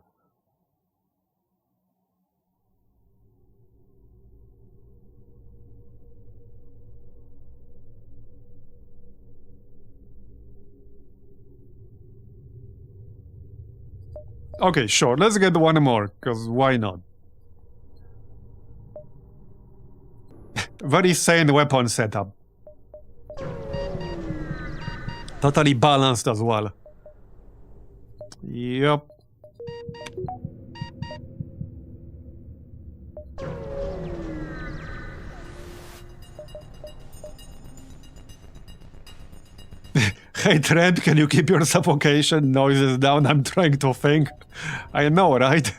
Okay, sure, let's get one more, because why not? Very sane weapon setup. Totally balanced as well. Yup. Hey Trent, can you keep your suffocation noises down? I'm trying to think. I know, right?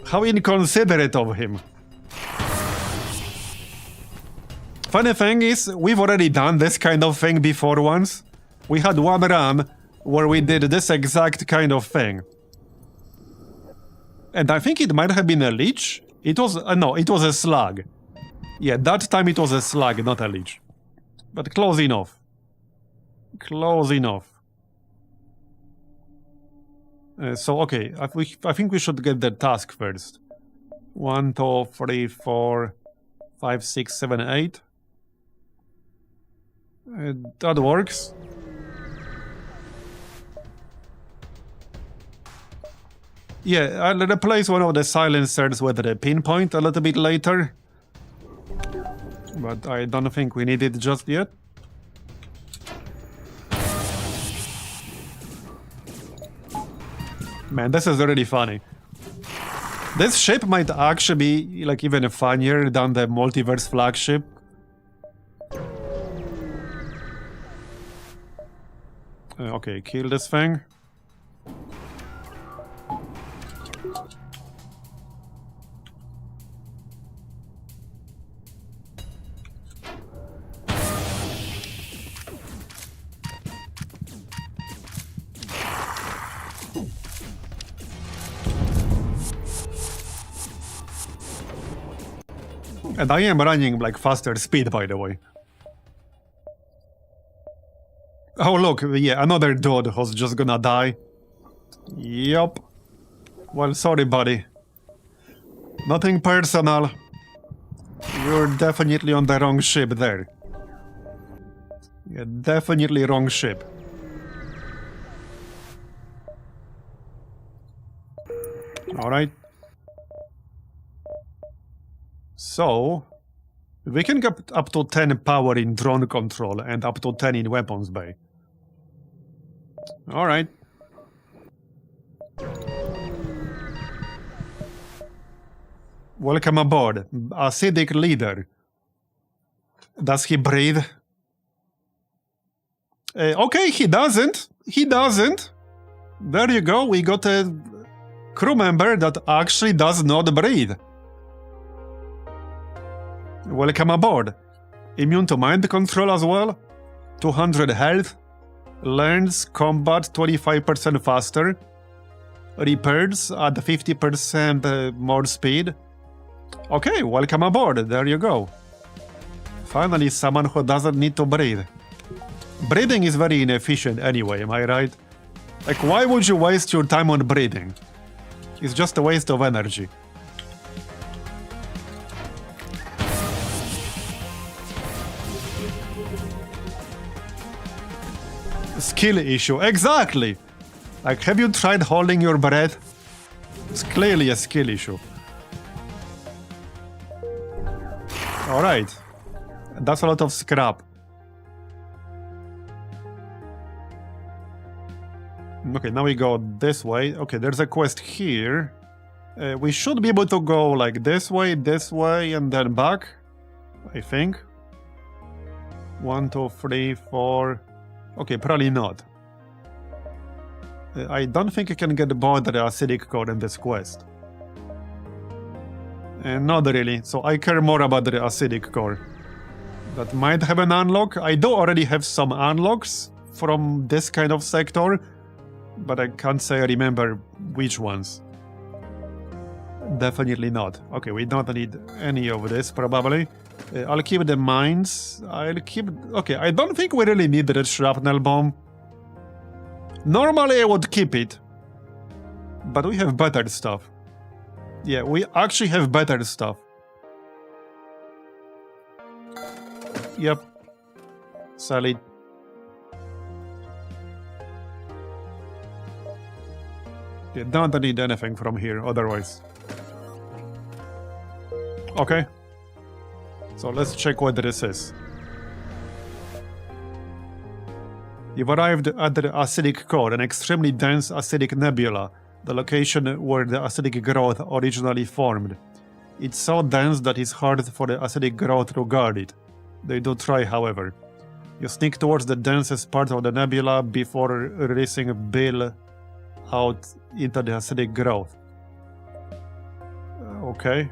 How inconsiderate of him. Funny thing is, we've already done this kind of thing before once. We had one run where we did this exact kind of thing. And I think it might have been a leech. It was, no, it was a slug. Yeah, that time it was a slug, not a leech. But close enough. Close enough. So, okay, I think we should get the task first. 1, 2, 3, 4, 5, 6, 7, 8. That works. Yeah, I'll replace one of the silencers with the pinpoint a little bit later. But I don't think we need it just yet. Man, this is really funny. This ship might actually be like even funnier than the Multiverse flagship. Okay, kill this thing. And I am running like faster speed, by the way. Oh look, yeah, another dude who's just gonna die. Yup. Well, sorry, buddy. Nothing personal. You're definitely on the wrong ship there. Yeah, definitely wrong ship. Alright. So, We can get up to 10 power in drone control and up to 10 in weapons bay. Alright. Welcome aboard. Acidic leader. Does he breathe? Okay, he doesn't. He doesn't. There you go. We got a crew member that actually does not breathe. Welcome aboard. Immune to mind control as well. 200 health. Learns combat 25% faster. Repairs at 50% more speed. Okay, welcome aboard. There you go. Finally, someone who doesn't need to breathe. Breathing is very inefficient anyway, am I right? Like, why would you waste your time on breathing? It's just a waste of energy. Skill issue, exactly! Like, have you tried holding your breath? It's clearly a skill issue. Alright. That's a lot of scrap. Okay, now we go this way. Okay, there's a quest here. We should be able to go like this way, and then back. I think. 1, 2, 3, 4... Okay, probably not. I don't think you can get both the acidic core in this quest. Not really, so I care more about the acidic core. That might have an unlock. I do already have some unlocks from this kind of sector, but I can't say I remember which ones. Definitely not. Okay, we don't need any of this, probably. I'll keep the mines. Okay, I don't think we really need the shrapnel bomb. Normally I would keep it. But we have better stuff. Yeah, we actually have better stuff. Yep. Solid. Yeah, don't need anything from here otherwise. Okay. So let's check what this is. You've arrived at the acidic core, an extremely dense acidic nebula, the location where the acidic growth originally formed. It's so dense that it's hard for the acidic growth to guard it. They do try, however. You sneak towards the densest part of the nebula before releasing Bill out into the acidic growth. Okay.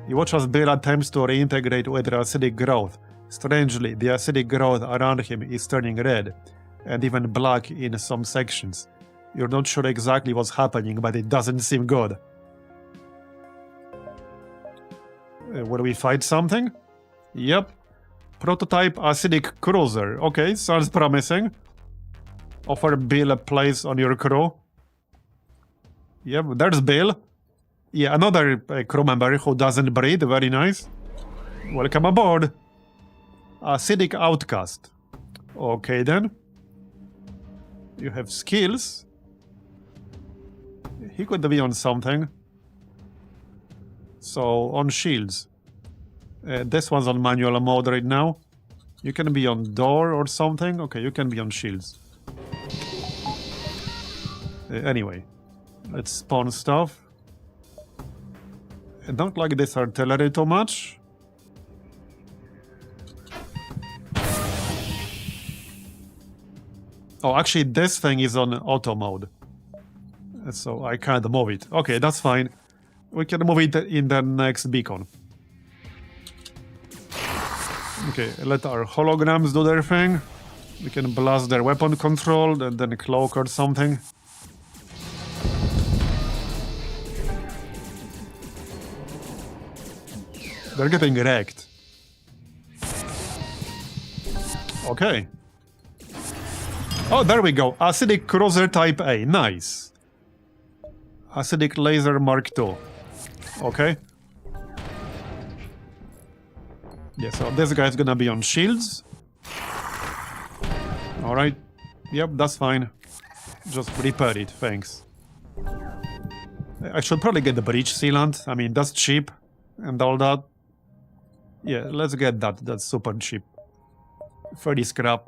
You watch as Bill attempts to reintegrate with the acidic growth. Strangely, the acidic growth around him is turning red, and even black in some sections. You're not sure exactly what's happening, but it doesn't seem good. Will we fight something? Yep. Prototype acidic cruiser. Okay, sounds promising. Offer Bill a place on your crew. Yep, there's Bill. Yeah, another crew member who doesn't breathe. Very nice. Welcome aboard. Acidic outcast. Okay then. You have skills. He could be on something. So, on shields. This one's on manual mode right now. You can be on door or something. Okay, you can be on shields. Anyway. Let's spawn stuff. I don't like this artillery too much. Oh, actually, this thing is on auto mode. So I can't move it. Okay, that's fine. We can move it in the next beacon. Okay, let our holograms do their thing. We can blast their weapon control and then cloak or something. They're getting wrecked. Okay. Oh, there we go. Acidic Cruiser Type A. Nice. Acidic Laser Mark II. Okay. Yeah, so this guy's gonna be on shields. Alright. Yep, that's fine. Just repair it, thanks. I should probably get the breach sealant. I mean, that's cheap and all that. Yeah, let's get that. That's super cheap. 30 scrap.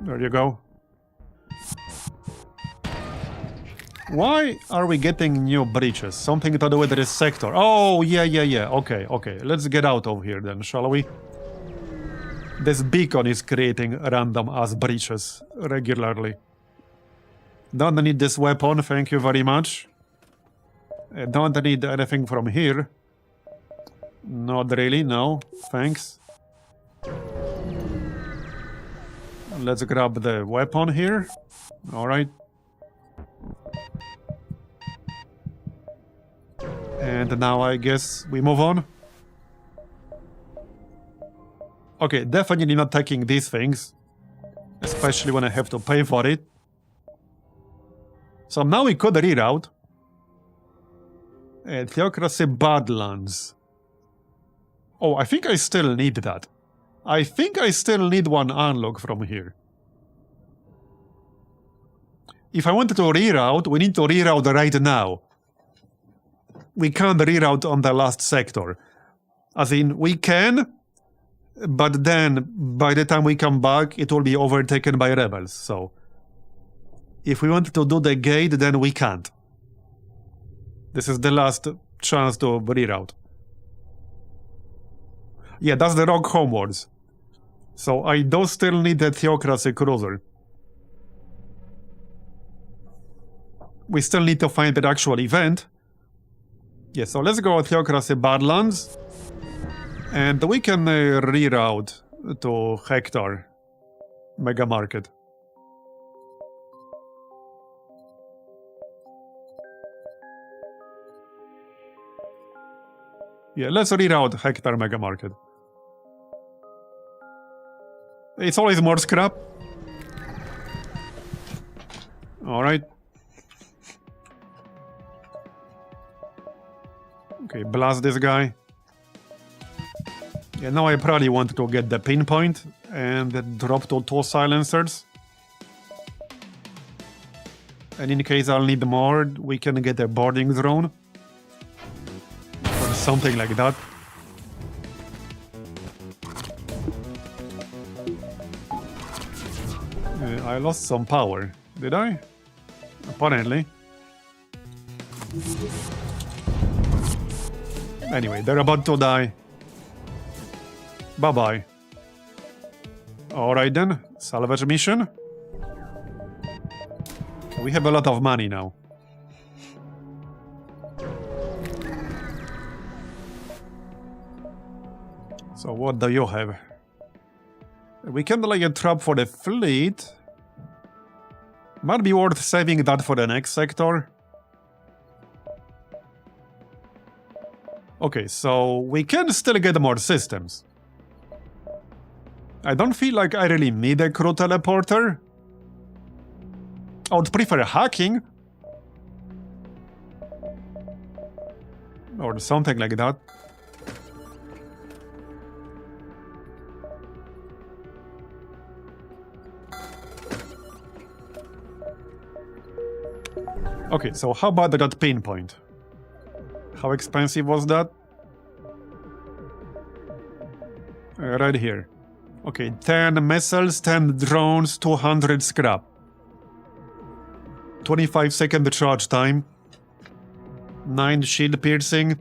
There you go. Why are we getting new breaches? Something to do with this sector. Oh, yeah. Okay. Let's get out of here then, shall we? This beacon is creating random ass breaches regularly. Don't need this weapon, thank you very much. Don't need anything from here. Not really, no. Thanks. Let's grab the weapon here. Alright. And now I guess we move on. Okay, definitely not taking these things. Especially when I have to pay for it. So now we could reroute. Theocracy Badlands. Oh, I think I still need that. I think I still need one unlock from here. If I wanted to reroute, we need to reroute right now. We can't reroute on the last sector. As in, we can, but then, by the time we come back, it will be overtaken by rebels, so... If we want to do the gate, then we can't. This is the last chance to reroute. Yeah, that's the rock homewards. So I do still need the Theocracy Cruiser. We still need to find the actual event. Yeah, so let's go with Theocracy Badlands. And we can reroute to Hektar Mega Market. Yeah, let's reroute Hektar Mega Market. It's always more scrap. Alright. Okay, blast this guy. Yeah, now I probably want to get the pinpoint and drop to 2 silencers. And in case I'll need more, we can get a boarding drone. Or something like that. I lost some power. Did I? Apparently. Anyway, they're about to die. Bye-bye. Alright then, salvage mission. We have a lot of money now. So what do you have? We can lay a trap for the fleet. Might be worth saving that for the next sector. Okay, so we can still get more systems. I don't feel like I really need a crew teleporter. I would prefer hacking. Or something like that. Okay, so how about that pinpoint? How expensive was that? Right here. Okay, 10 missiles, 10 drones, 200 scrap. 25-second charge time. 9 shield piercing,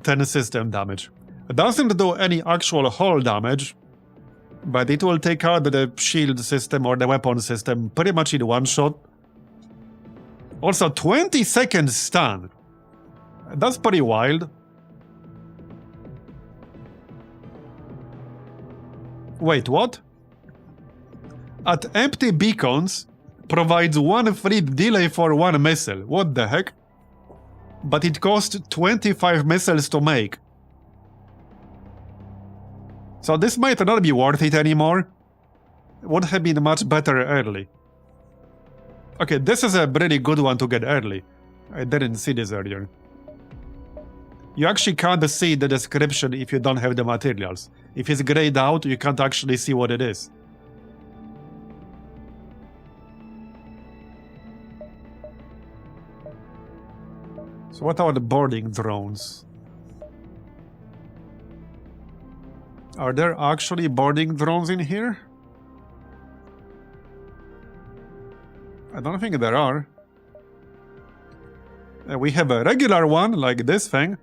10 system damage. It doesn't do any actual hull damage, but it will take out the shield system or the weapon system pretty much in one shot. Also, 20-second stun. That's pretty wild. Wait, what? At empty beacons, provides 1 free delay for 1 missile. What the heck? But it costs 25 missiles to make. So this might not be worth it anymore. Would have been much better early. Okay, this is a pretty good one to get early. I didn't see this earlier. You actually can't see the description if you don't have the materials. If it's grayed out, you can't actually see what it is. So what are the boarding drones? Are there actually boarding drones in here? I don't think there are. We have a regular one, like this thing,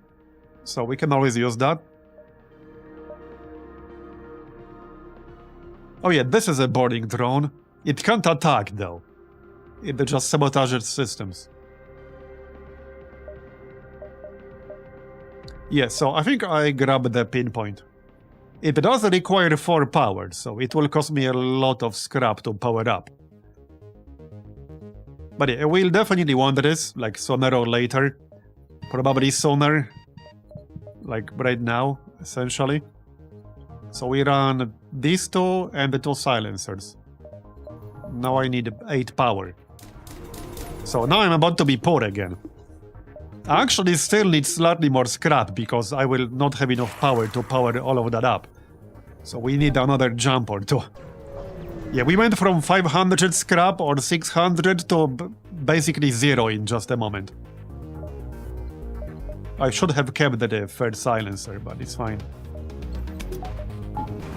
so we can always use that. Oh yeah, this is a boarding drone. It can't attack, though. It just sabotages systems. Yeah, so I think I grabbed the pinpoint. It does require 4 power, so it will cost me a lot of scrap to power up. But yeah, we'll definitely want this, like sooner or later. Probably sooner. Like right now, essentially. So we run these 2 and the 2 silencers. Now I need 8 power. So now I'm about to be poor again. I actually still need slightly more scrap because I will not have enough power to power all of that up. So we need another jump or 2. Yeah, we went from 500 scrap or 600 to basically 0 in just a moment. I should have kept the 3rd silencer, but it's fine.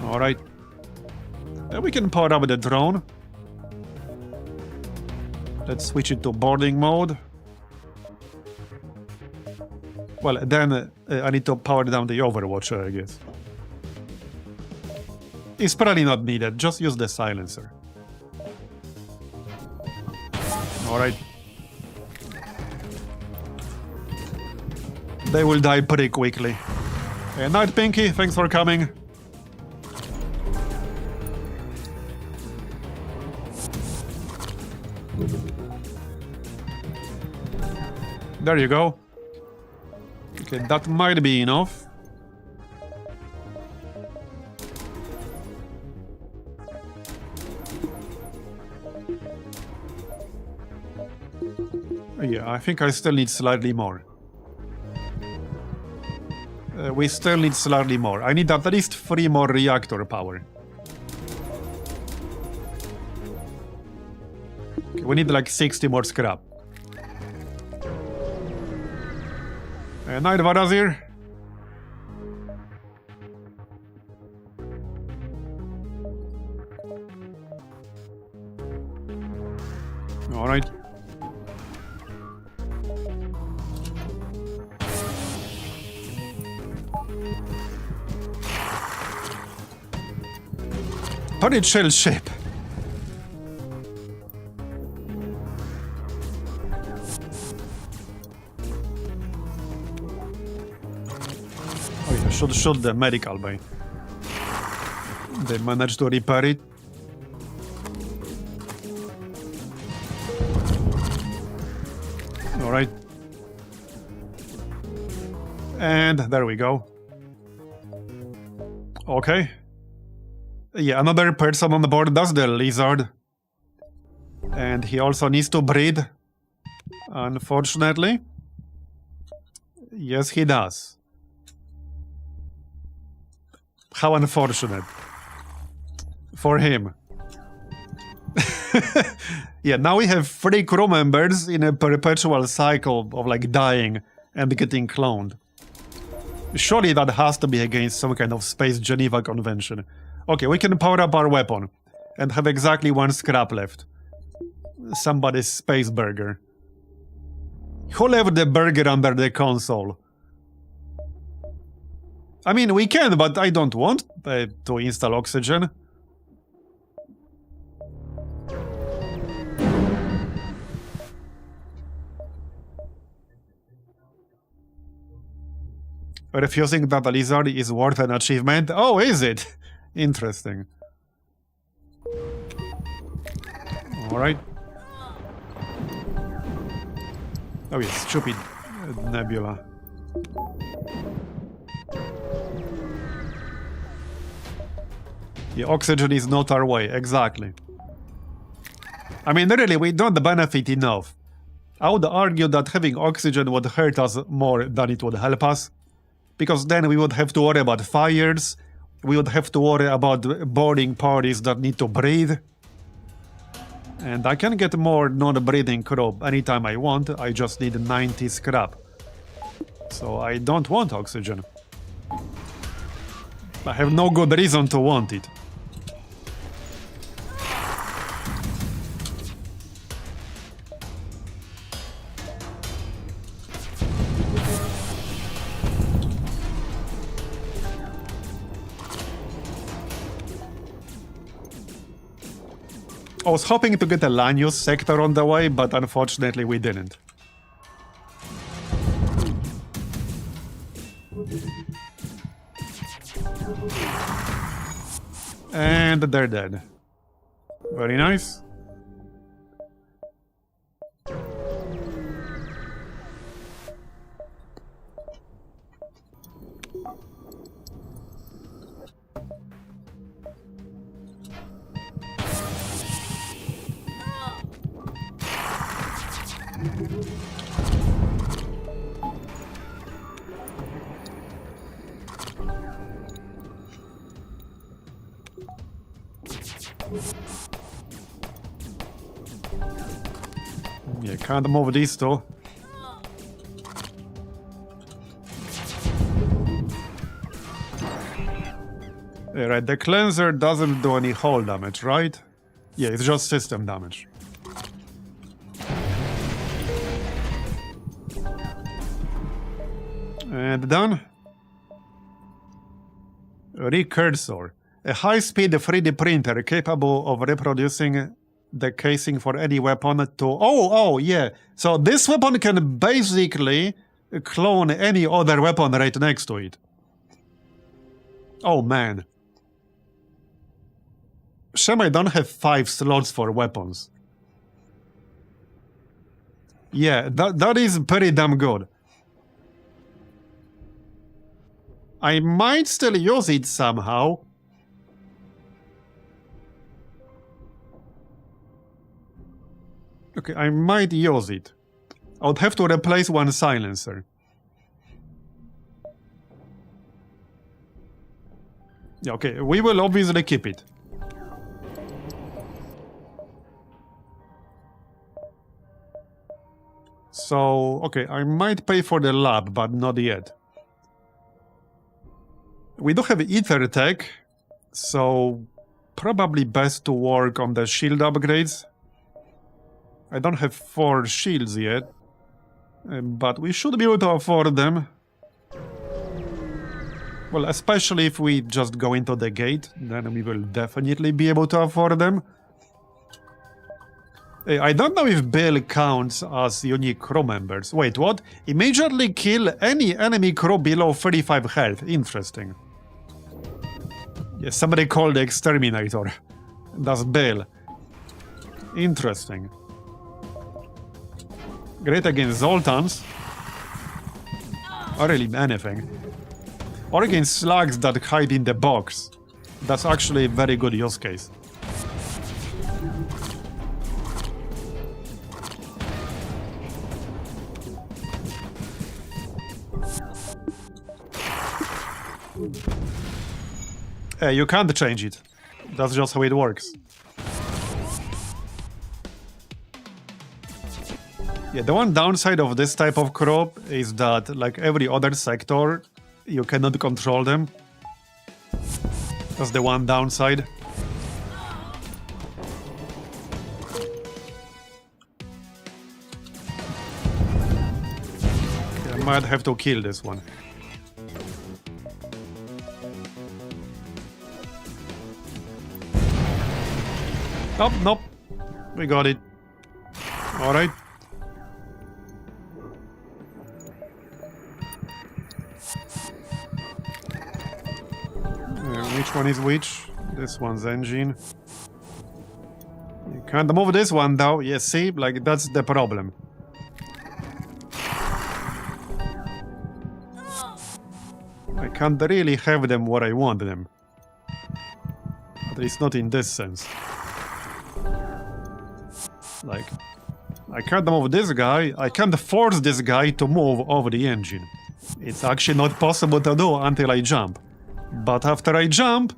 Alright. Then we can power up the drone. Let's switch it to boarding mode. Well, then I need to power down the Overwatcher, I guess. It's probably not needed, just use the silencer. Alright. They will die pretty quickly. Night Pinky, thanks for coming. There you go. Okay, that might be enough. Yeah, I think I still need slightly more. We still need slightly more. I need at least 3 more reactor power. Okay, we need like 60 more scrap. Night Marbozir. Alright. Pretty chill ship. Oh yeah, should shoot the medical bay. They managed to repair it. Alright. And there we go. Okay. Yeah, another person on the board does the Lizzard. And he also needs to breed. Unfortunately. Yes, he does. How unfortunate. For him. Yeah, now we have 3 crew members in a perpetual cycle of like dying and getting cloned. Surely that has to be against some kind of Space Geneva Convention. Okay, we can power up our weapon and have exactly 1 scrap left. Somebody's space burger. Who left the burger under the console? I mean, we can, but I don't want to install oxygen. Refusing that the Lizzard is worth an achievement? Oh, is it? Interesting. Alright. Oh yeah, stupid nebula. Yeah, oxygen is not our way, exactly. I mean, really, we don't benefit enough. I would argue that having oxygen would hurt us more than it would help us. Because then we would have to worry about fires, we would have to worry about boarding parties that need to breathe. And I can get more non-breathing crew anytime I want, I just need 90 scrap. So I don't want oxygen. I have no good reason to want it. I was hoping to get a Lanius sector on the way, but unfortunately we didn't. And they're dead. Very nice. Yeah, can't move these two. Yeah, right, the cleanser doesn't do any hull damage, right? Yeah, it's just system damage. And done. Recursor. A high-speed 3D printer capable of reproducing the casing for any weapon to... Oh, yeah. So this weapon can basically clone any other weapon right next to it. Oh, man. Shame I don't have 5 slots for weapons. Yeah, that is pretty damn good. I might still use it somehow. Okay, I might use it. I would have to replace one silencer. Yeah, okay, we will obviously keep it. So, okay, I might pay for the lab, but not yet. We do have ether tech, so probably best to work on the shield upgrades. I don't have 4 shields yet, but we should be able to afford them. Well, especially if we just go into the gate, then we will definitely be able to afford them. I don't know if Bill counts as unique crew members. Wait, what? Immediately kill any enemy crew below 35 health. Interesting. Yeah, somebody called the exterminator. That's Bill. Interesting. Great against Zoltans. Or really anything. Or against slugs that hide in the box. That's actually a very good use case. You can't change it. That's just how it works. Yeah, the one downside of this type of crop is that, like every other sector, you cannot control them. That's the one downside. Okay, I might have to kill this one. Oh, nope. We got it. Alright. Which one is which? This one's engine. You can't move this one though. Yeah, see? Like, that's the problem. I can't really have them where I want them. At least not in this sense. Like, I can't move this guy, I can't force this guy to move over the engine. It's actually not possible to do until I jump. But after I jump,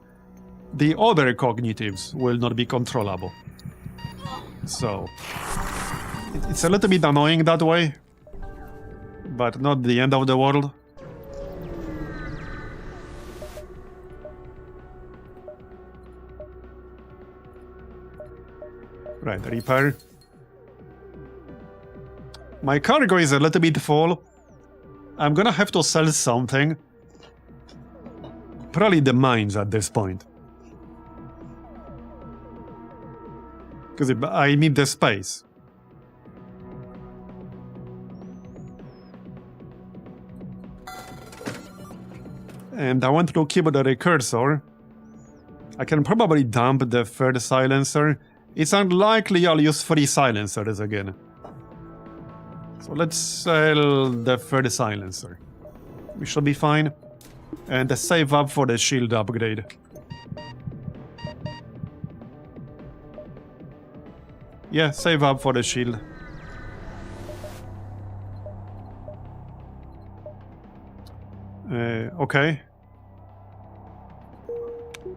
the other cognitives will not be controllable. So, it's a little bit annoying that way, but not the end of the world. Right, repair. My cargo is a little bit full. I'm gonna have to sell something. Probably the mines at this point. Because I need the space. And I want to keep the recursor. I can probably dump the third silencer. It's unlikely I'll use 3 silencers again. So let's sell the third silencer. We should be fine. And save up for the shield upgrade. Yeah, save up for the shield. Okay.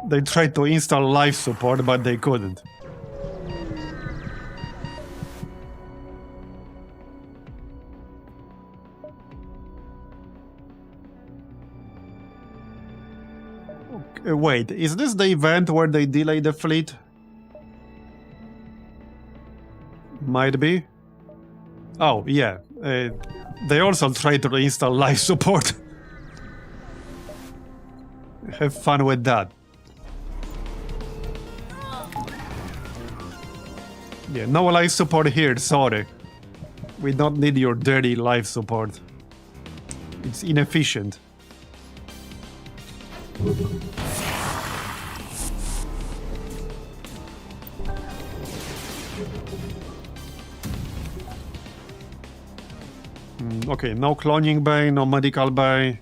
They tried to install life support, but they couldn't. Okay, wait, is this the event where they delay the fleet? Might be. Oh, yeah. They also tried to install life support. Have fun with that. Yeah, no life support here, sorry. We don't need your dirty life support. It's inefficient. Okay, no cloning bay, no medical bay.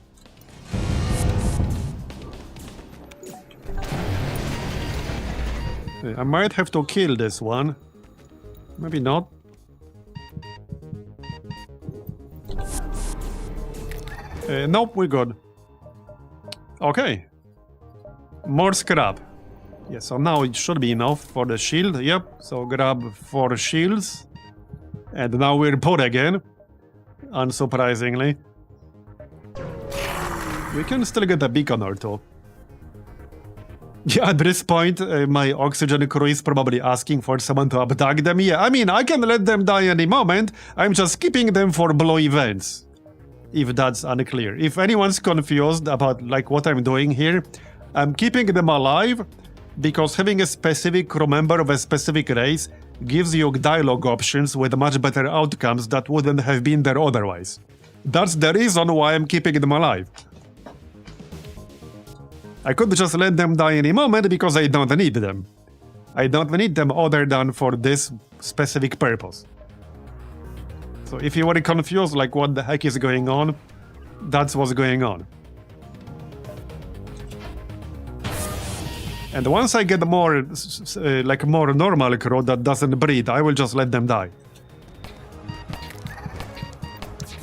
I might have to kill this one. Maybe not. Nope, we're good. Okay. More scrap. Yeah, so now it should be enough for the shield. Yep, so grab 4 shields. And now we're put again. Unsurprisingly. We can still get a beacon or 2. Yeah, at this point, my oxygen crew is probably asking for someone to abduct them. Yeah, I mean, I can let them die any moment. I'm just keeping them for blow events. If that's unclear. If anyone's confused about like what I'm doing here, I'm keeping them alive because having a specific crew member of a specific race gives you dialogue options with much better outcomes that wouldn't have been there otherwise. That's the reason why I'm keeping them alive. I could just let them die any moment because I don't need them. I don't need them other than for this specific purpose. So if you were confused like what the heck is going on, that's what's going on. And once I get more, like more normal crew that doesn't breathe, I will just let them die.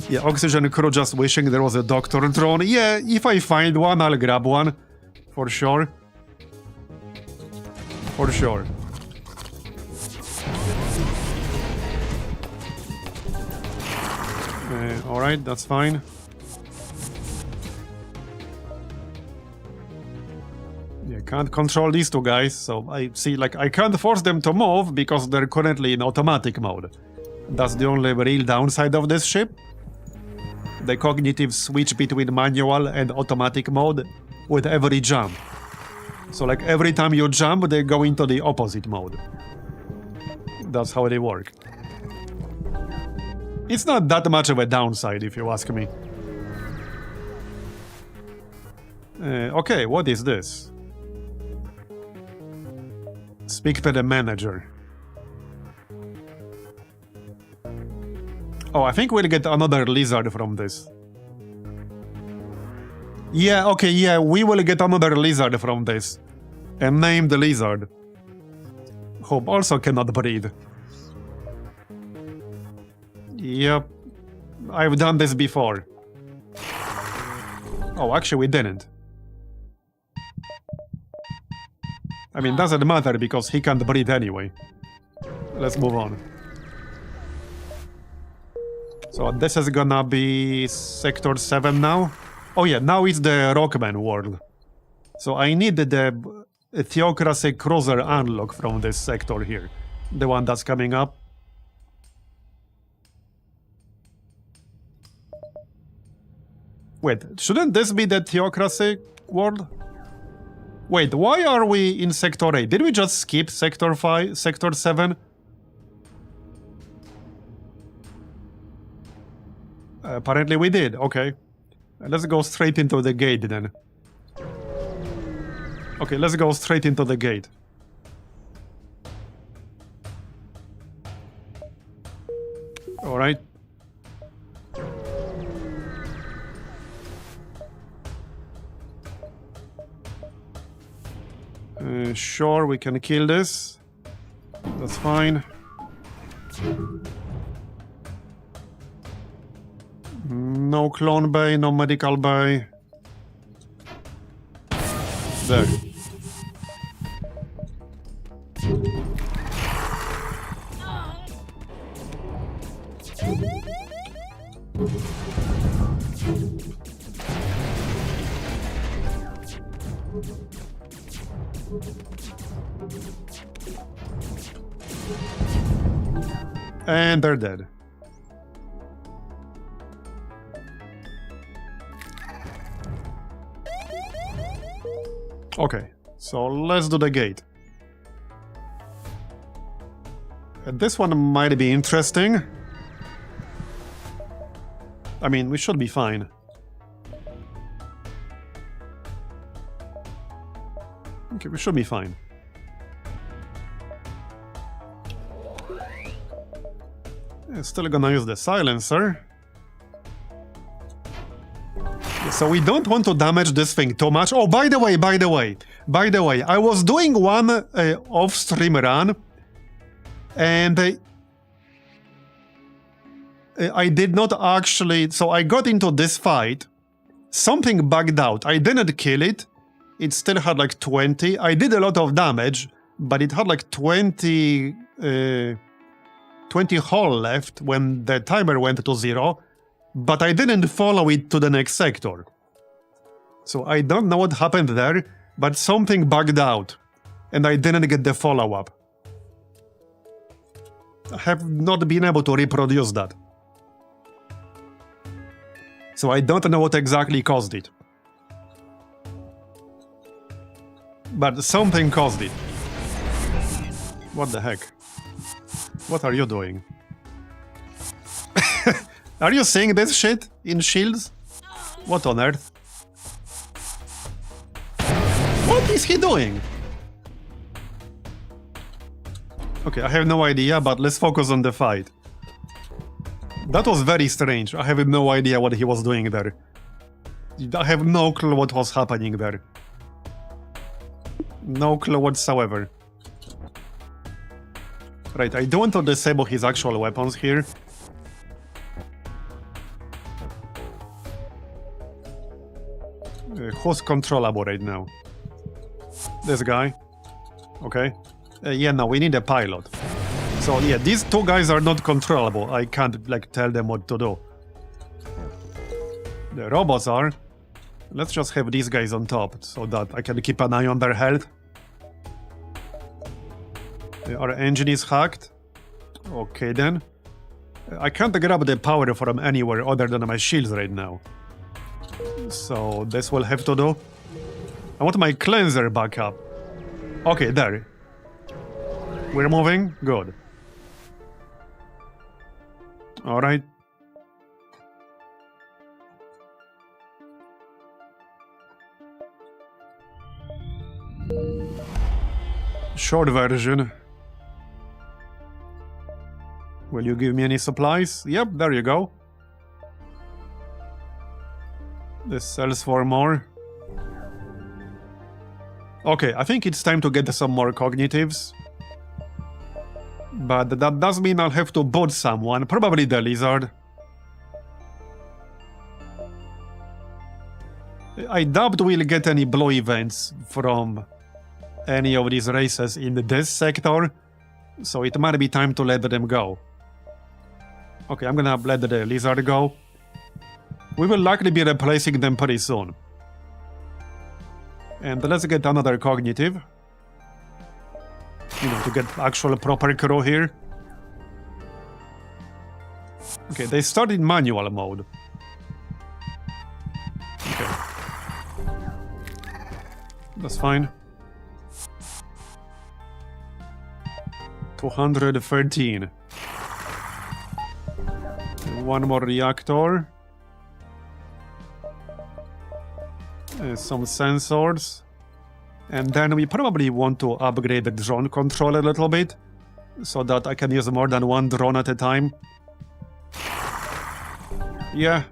Yeah, oxygen crew just wishing there was a doctor drone. Yeah, if I find one, I'll grab one. For sure. For sure. Alright, that's fine. Yeah, can't control these 2 guys, so I see, like, I can't force them to move because they're currently in automatic mode. That's the only real downside of this ship. The cognitive switch between manual and automatic mode with every jump. So like every time you jump, they go into the opposite mode. That's how they work. It's not that much of a downside, if you ask me. Okay, what is this? Speak to the manager. Oh, I think we'll get another Lizzard from this. Yeah, okay, yeah, we will get another Lizzard from this. A named Lizzard. Who also cannot breathe. Yep. I've done this before. Oh, actually we didn't. I mean, doesn't matter because he can't breathe anyway. Let's move on. So this is gonna be Sector 7 now. Oh yeah, now it's the Rockman world. So I need the Theocracy Cruiser unlock from this sector here. The one that's coming up. Wait, shouldn't this be the theocracy world? Wait, why are we in Sector 8? Did we just skip Sector 5, Sector 7? Apparently we did, okay. Let's go straight into the gate then. Okay, let's go straight into the gate. Alright. Sure, we can kill this. That's fine. No clone bay, no medical bay. There. And they're dead. Okay, so let's do the gate. And this one might be interesting. I mean, we should be fine. Okay, we should be fine. Still gonna use the silencer. So we don't want to damage this thing too much. Oh, by the way, I was doing one off-stream run, and I did not actually... So I got into this fight, something bugged out. I didn't kill it. It still had like 20. I did a lot of damage, but it had like 20 hull left when the timer went to 0, but I didn't follow it to the next sector. So I don't know what happened there, but something bugged out, and I didn't get the follow-up. I have not been able to reproduce that. So I don't know what exactly caused it. But something caused it. What the heck? What are you doing? Are you seeing this shit in shields? What on earth? What is he doing? Okay, I have no idea, but let's focus on the fight. That was very strange. I have no idea what he was doing there. I have no clue what was happening there. No clue whatsoever. Right, I don't want to disable his actual weapons here. Who's controllable right now? This guy. Okay. Yeah, no, we need a pilot. So yeah, these two guys are not controllable. I can't, like, tell them what to do. The robots are. Let's just have these guys on top, so that I can keep an eye on their health. Our engine is hacked. Okay then. I can't grab the power from anywhere other than my shields right now. So this will have to do. I want my cleanser back up. Okay, there. We're moving? Good. Alright. Short version. Will you give me any supplies? Yep, there you go. This sells for more. Okay, I think it's time to get some more cognitives. But that does mean I'll have to boot someone, probably the Lizzard. I doubt we'll get any blow events from any of these races in this sector, so it might be time to let them go. Okay, I'm gonna let the Lizzard go. We will likely be replacing them pretty soon. And let's get another cognitive. You know, to get actual proper crew here. Okay, they start in manual mode. Okay. That's fine. 213. One more reactor. Some sensors. And then we probably want to upgrade the drone control a little bit, so that I can use more than one drone at a time. Yeah.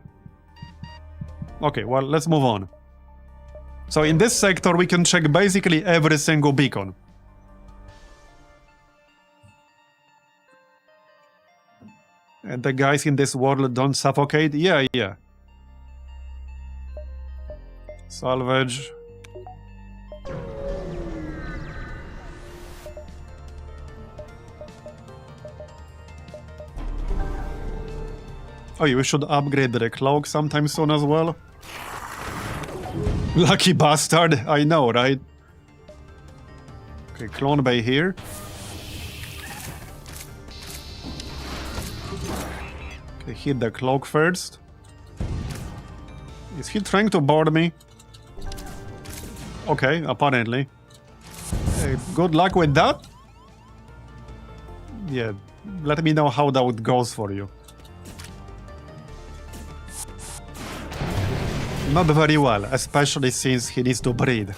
Okay, well, let's move on. So in this sector, we can check basically every single beacon. And the guys in this world don't suffocate? Yeah, yeah. Salvage. Oh, you should upgrade the cloak sometime soon as well. Lucky bastard, I know, right? Okay, clone bay here. Okay, hit the cloak first. Is he trying to board me? Okay, apparently. Good luck with that. Yeah, let me know how that goes for you. Not very well, especially since he needs to breathe.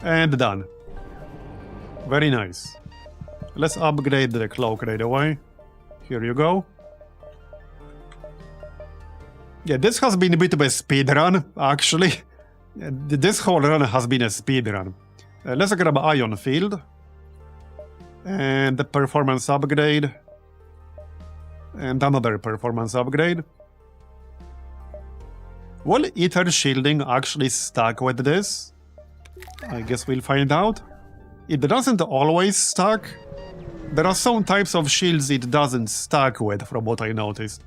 And done. Very nice. Let's upgrade the cloak right away. Here you go. Yeah, this has been a bit of a speed run, actually. This whole run has been a speed run. Let's grab Ion Field. And the performance upgrade. And another performance upgrade. Will Ether Shielding actually stack with this? I guess we'll find out. It doesn't always stack. There are some types of shields it doesn't stack with, from what I noticed.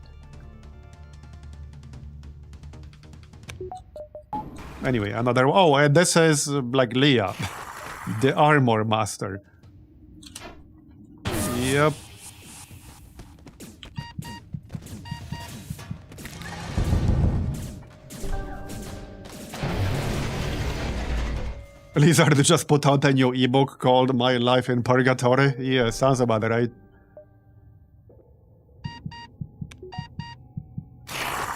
Anyway, another... Oh, and this is like Leah, the Armor Master. Yep. Lizzard just put out a new ebook called My Life in Purgatory. Yeah, sounds about right.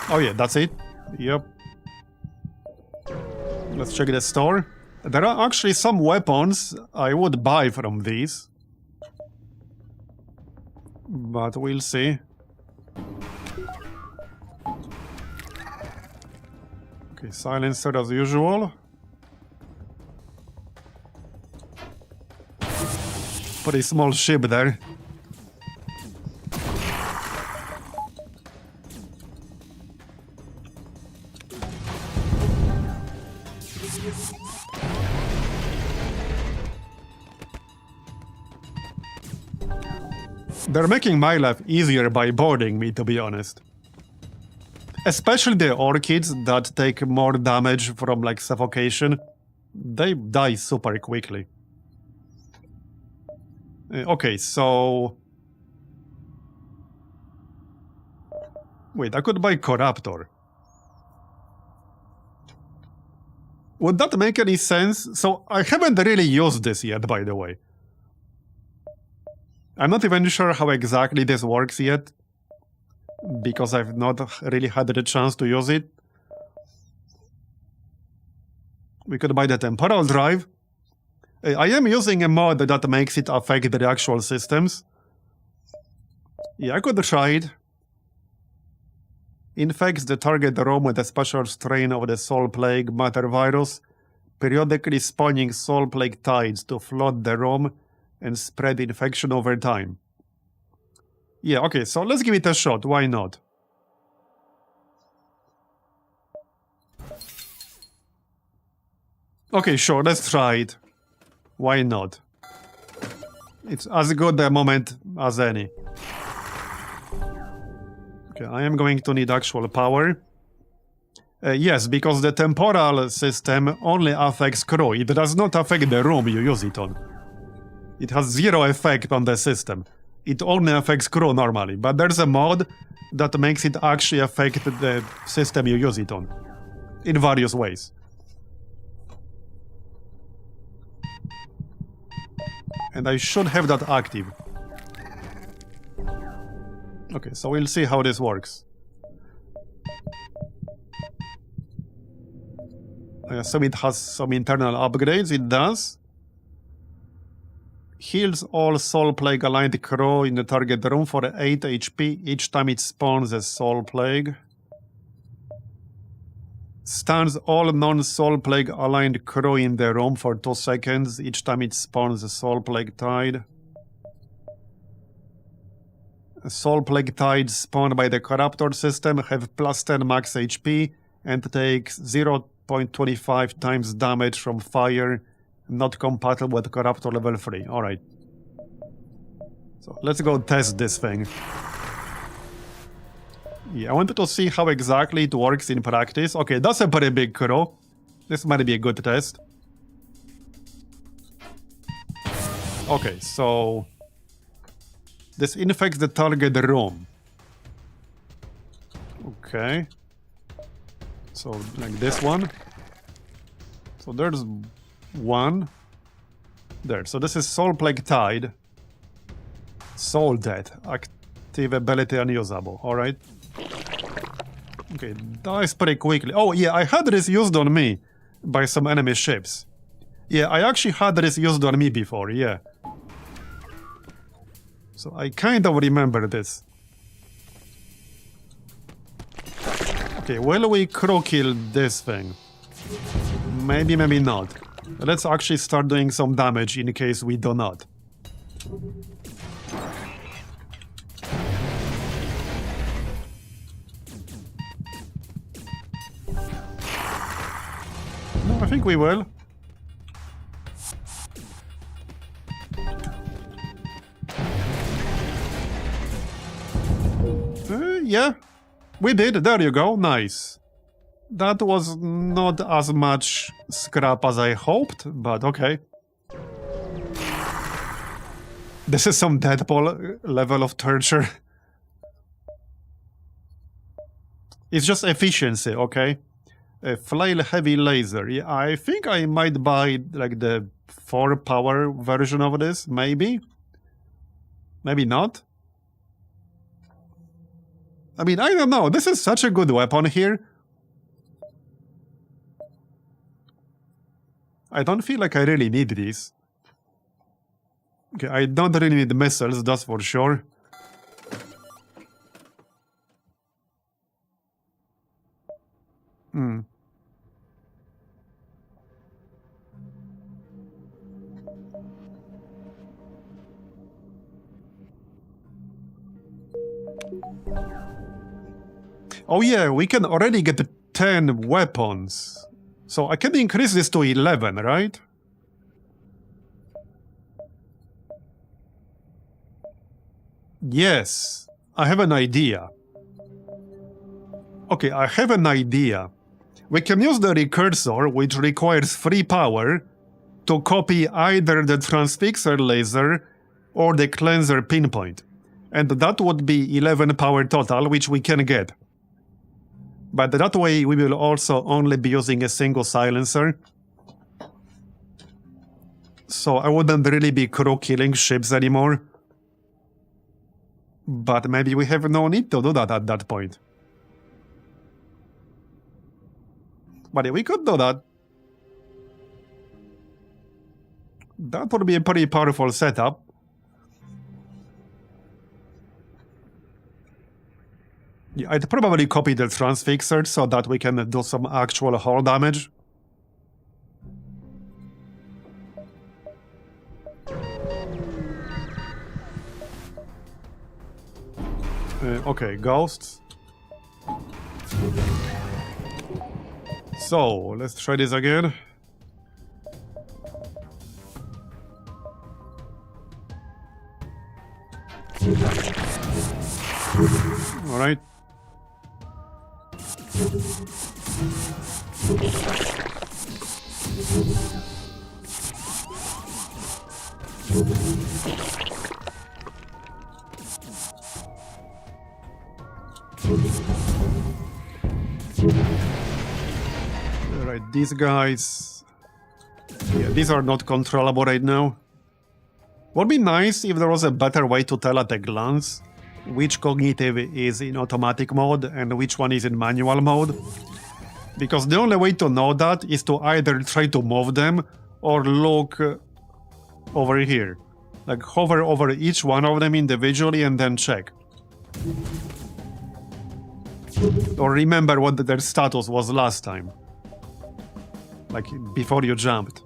Oh yeah, that's it. Yep. Let's check the store. There are actually some weapons I would buy from these. But we'll see. Okay, silencer as usual. Pretty small ship there. They're making my life easier by boarding me, to be honest. Especially the orchids that take more damage from like suffocation. They die super quickly. Okay, so... Wait, I could buy Corruptor. Would that make any sense? So, I haven't really used this yet, by the way. I'm not even sure how exactly this works yet, because I've not really had the chance to use it. We could buy the Temporal Drive. I am using a mod that makes it affect the actual systems. Yeah, I could try it. Infects the target room with a special strain of the Soul Plague matter virus, periodically spawning Soul Plague tides to flood the room and spread infection over time. Yeah, okay, so let's give it a shot, why not? Okay, sure, let's try it. Why not? It's as good a moment as any. Okay, I am going to need actual power. Yes, because the temporal system only affects crew. It does not affect the room you use it on. It has zero effect on the system. It only affects crew normally, but there's a mod that makes it actually affect the system you use it on. In various ways. And I should have that active. Okay, so we'll see how this works. I assume it has some internal upgrades. It does. Heals all Soul Plague aligned crew in the target room for 8 HP each time it spawns a Soul Plague. Stuns all non-Soul Plague aligned crew in the room for 2 seconds each time it spawns a Soul Plague Tide. Soul Plague Tides spawned by the Corruptor system have plus 10 max HP and take 0.25 times damage from fire, not compatible with Corruptor level 3. Alright. So let's go test this thing. Yeah, I wanted to see how exactly it works in practice. Okay, that's a pretty big crew. This might be a good test. Okay, so this infects the target room. Okay. So, like this one. So there's one. There. So this is Soul Plague Tide. Soul Death. Active ability unusable. Alright. Okay, dies pretty quickly. Oh yeah, I had this used on me by some enemy ships. Yeah, I actually had this used on me before, yeah. So I kind of remember this. Okay, will we crew kill this thing? Maybe, maybe not. Let's actually start doing some damage in case we do not. No, I think we will. Yeah, we did. There you go. Nice. That was not as much scrap as I hoped, but okay. This is some Deadpool level of torture. It's just efficiency, okay? A flail heavy laser. Yeah, I think I might buy like the 4-power version of this, maybe? Maybe not? I mean, I don't know. This is such a good weapon here. I don't feel like I really need these. Okay, I don't really need missiles, that's for sure. Oh yeah, we can already get 10 weapons. So I can increase this to 11, right? Yes, I have an idea. Okay, I have an idea. We can use the recursor, which requires 3 power, to copy either the transfixer laser or the cleanser pinpoint. And that would be 11 power total, which we can get. But that way we will also only be using a single silencer. So I wouldn't really be crew killing ships anymore. But maybe we have no need to do that at that point. But yeah, we could do that. That would be a pretty powerful setup. Yeah, I'd probably copy the transfixer so that we can do some actual hull damage. Okay, ghosts. So, let's try this again. Alright. Alright, these guys... Yeah, these are not controllable right now. Would be nice if there was a better way to tell at a glance which cognitive is in automatic mode and which one is in manual mode. Because the only way to know that is to either try to move them or look over here. Like hover over each one of them individually and then check. Or remember what their status was last time. Like before you jumped.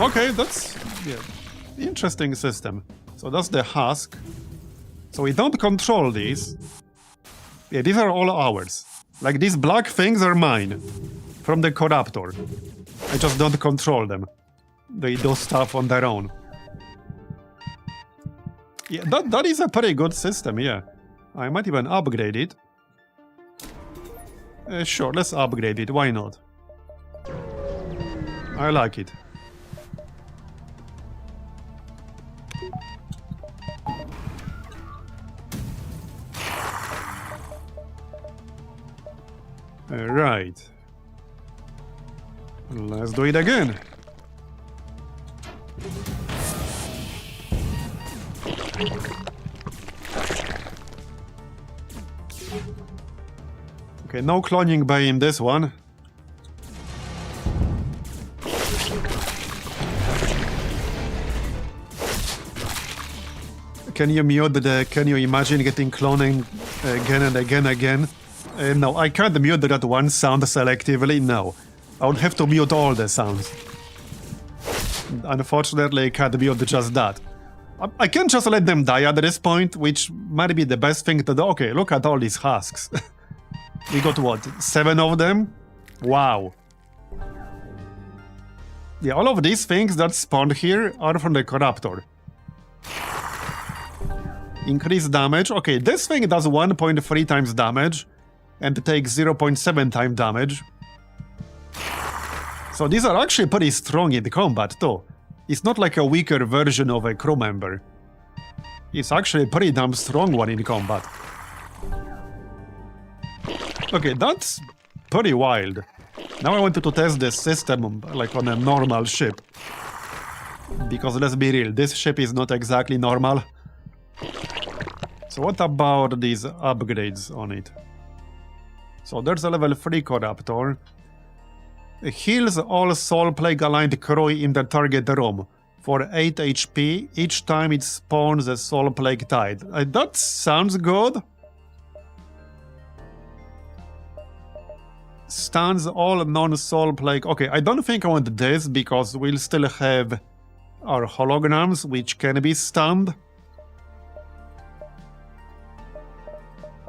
Okay, that's interesting system. So that's the husk. So we don't control these. Yeah, these are all ours. Like these black things are mine. From the Corruptor. I just don't control them. They do stuff on their own. Yeah, that is a pretty good system, yeah. I might even upgrade it. Sure, let's upgrade it, why not? I like it. Right. Let's do it again. Okay, no cloning bay in this one. Can you mute the... Can you imagine getting cloning again and again and again? No, I can't mute that one sound selectively, no. I would have to mute all the sounds. Unfortunately, I can't mute just that. I can just let them die at this point, which might be the best thing to do. Okay, look at all these husks. We got what, 7 of them? Wow. Yeah, all of these things that spawned here are from the Corruptor. Increased damage. Okay, this thing does 1.3 times damage and takes 0.7 times damage. So these are actually pretty strong in combat too. It's not like a weaker version of a crew member. It's actually a pretty damn strong one in combat. Okay, that's pretty wild. Now I wanted to test this system like on a normal ship. Because let's be real, this ship is not exactly normal. So what about these upgrades on it? So there's a level 3 Corruptor. It heals all Soul Plague aligned crew in the target room for 8 HP each time it spawns a Soul Plague Tide. That sounds good. Stuns all non-Soul Plague. Okay, I don't think I want this because we'll still have our holograms which can be stunned.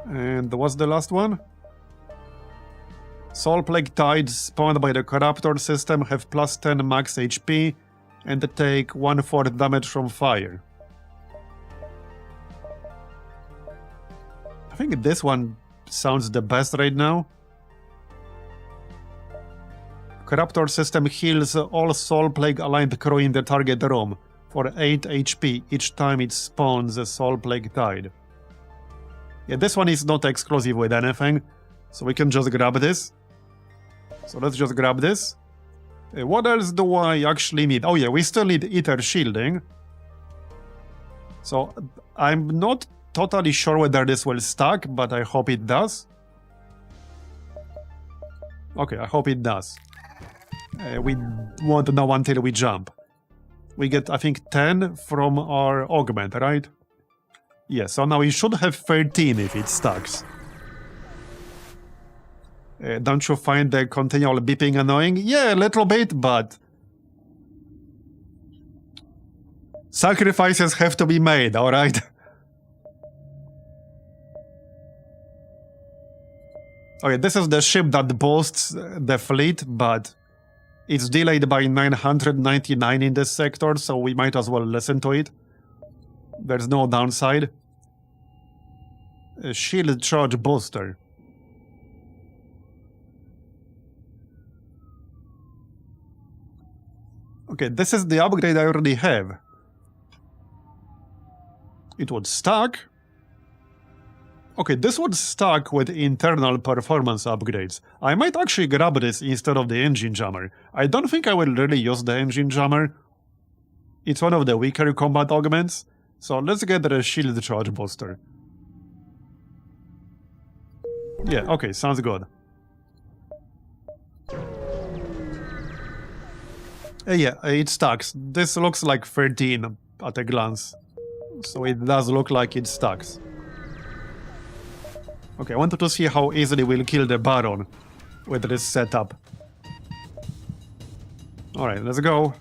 And what's the last one? Soul Plague Tides spawned by the Corruptor system have plus 10 max HP and take 1/4 damage from fire. I think this one sounds the best right now. Corruptor system heals all Soul Plague aligned crew in the target room for 8 HP each time it spawns a Soul Plague Tide. Yeah, this one is not exclusive with anything, so we can just grab this. So let's just grab this. What else do I actually need? Oh yeah, we still need Ether Shielding. So I'm not totally sure whether this will stack, but I hope it does. Okay, I hope it does. We won't know until we jump. We get, I think, 10 from our augment, right? Yeah, so now we should have 13 if it stacks. Don't you find the continual beeping annoying? Yeah, a little bit, but... sacrifices have to be made, alright? Okay, this is the ship that boasts the fleet, but... it's delayed by 999 in this sector, so we might as well listen to it. There's no downside. A shield charge booster. Okay, this is the upgrade I already have. It was stuck. Okay, this was stuck with internal performance upgrades. I might actually grab this instead of the engine jammer. I don't think I will really use the engine jammer. It's one of the weaker combat augments. So let's get the shield charge booster. Yeah, okay, sounds good. Yeah, it stacks. This looks like 13 at a glance. So it does look like it stacks. Okay, I wanted to see how easily we'll kill the Baron with this setup. Alright, let's go.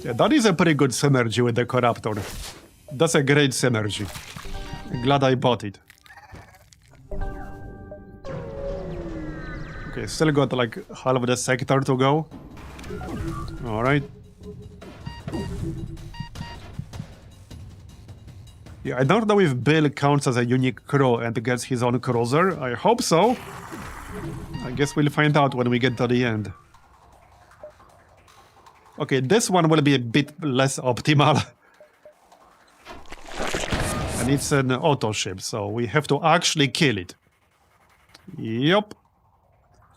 Yeah, that is a pretty good synergy with the Corruptor. That's a great synergy. Glad I bought it. Okay, still got like half of the sector to go. Alright. Yeah, I don't know if Bill counts as a unique crew and gets his own cruiser. I hope so. I guess we'll find out when we get to the end. Okay, this one will be a bit less optimal. And it's an auto ship, so we have to actually kill it. Yup.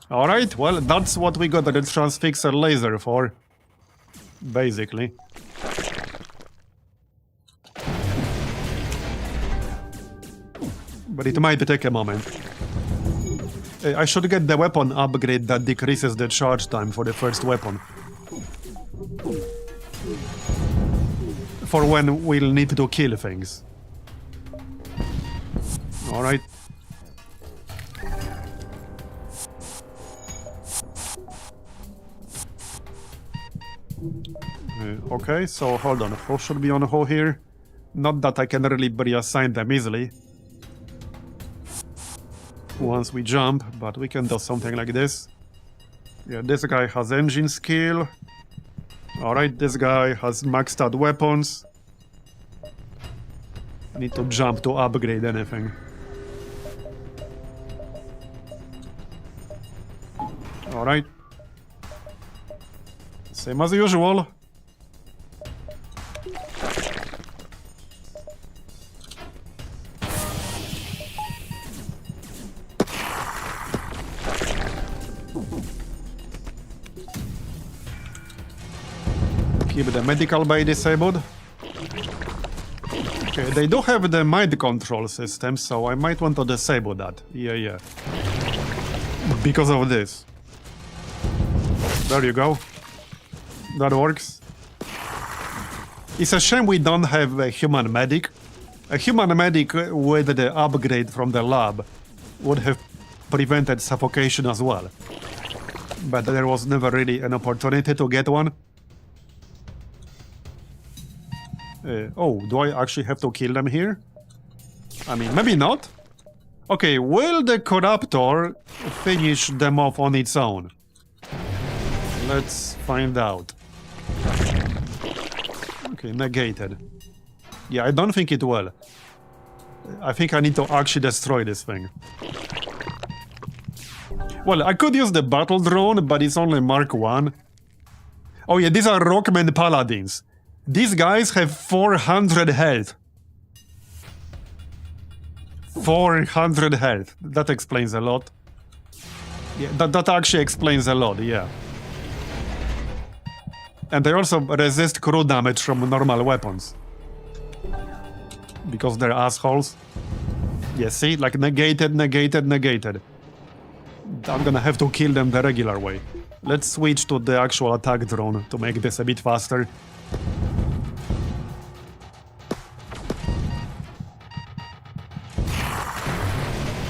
Alright, well, that's what we got the transfixer laser for. Basically. But it might take a moment. I should get the weapon upgrade that decreases the charge time for the first weapon. For when we'll need to kill things. Alright. Okay, so hold on. Who should be on who here? Not that I can really reassign them easily. Once we jump, but we can do something like this. Yeah, this guy has engine skill. Alright, this guy has maxed out weapons. I need to jump to upgrade anything. Alright. Same as usual. Keep the medical bay disabled. Okay, they do have the mind control system, so I might want to disable that. Yeah. Because of this. There you go. That works. It's a shame we don't have a human medic. A human medic with the upgrade from the lab would have prevented suffocation as well. But there was never really an opportunity to get one. Oh, do I actually have to kill them here? I mean, maybe not. Okay, will the Corruptor finish them off on its own? Let's find out. Okay, negated. Yeah, I don't think it will. I think I need to actually destroy this thing. Well, I could use the battle drone, but it's only Mark 1. Oh yeah, these are Rockman Paladins. These guys have 400 health. 400 health. That explains a lot. Yeah, that actually explains a lot, yeah. And they also resist crew damage from normal weapons. Because they're assholes. Yeah, see? Like negated. I'm gonna have to kill them the regular way. Let's switch to the actual attack drone to make this a bit faster.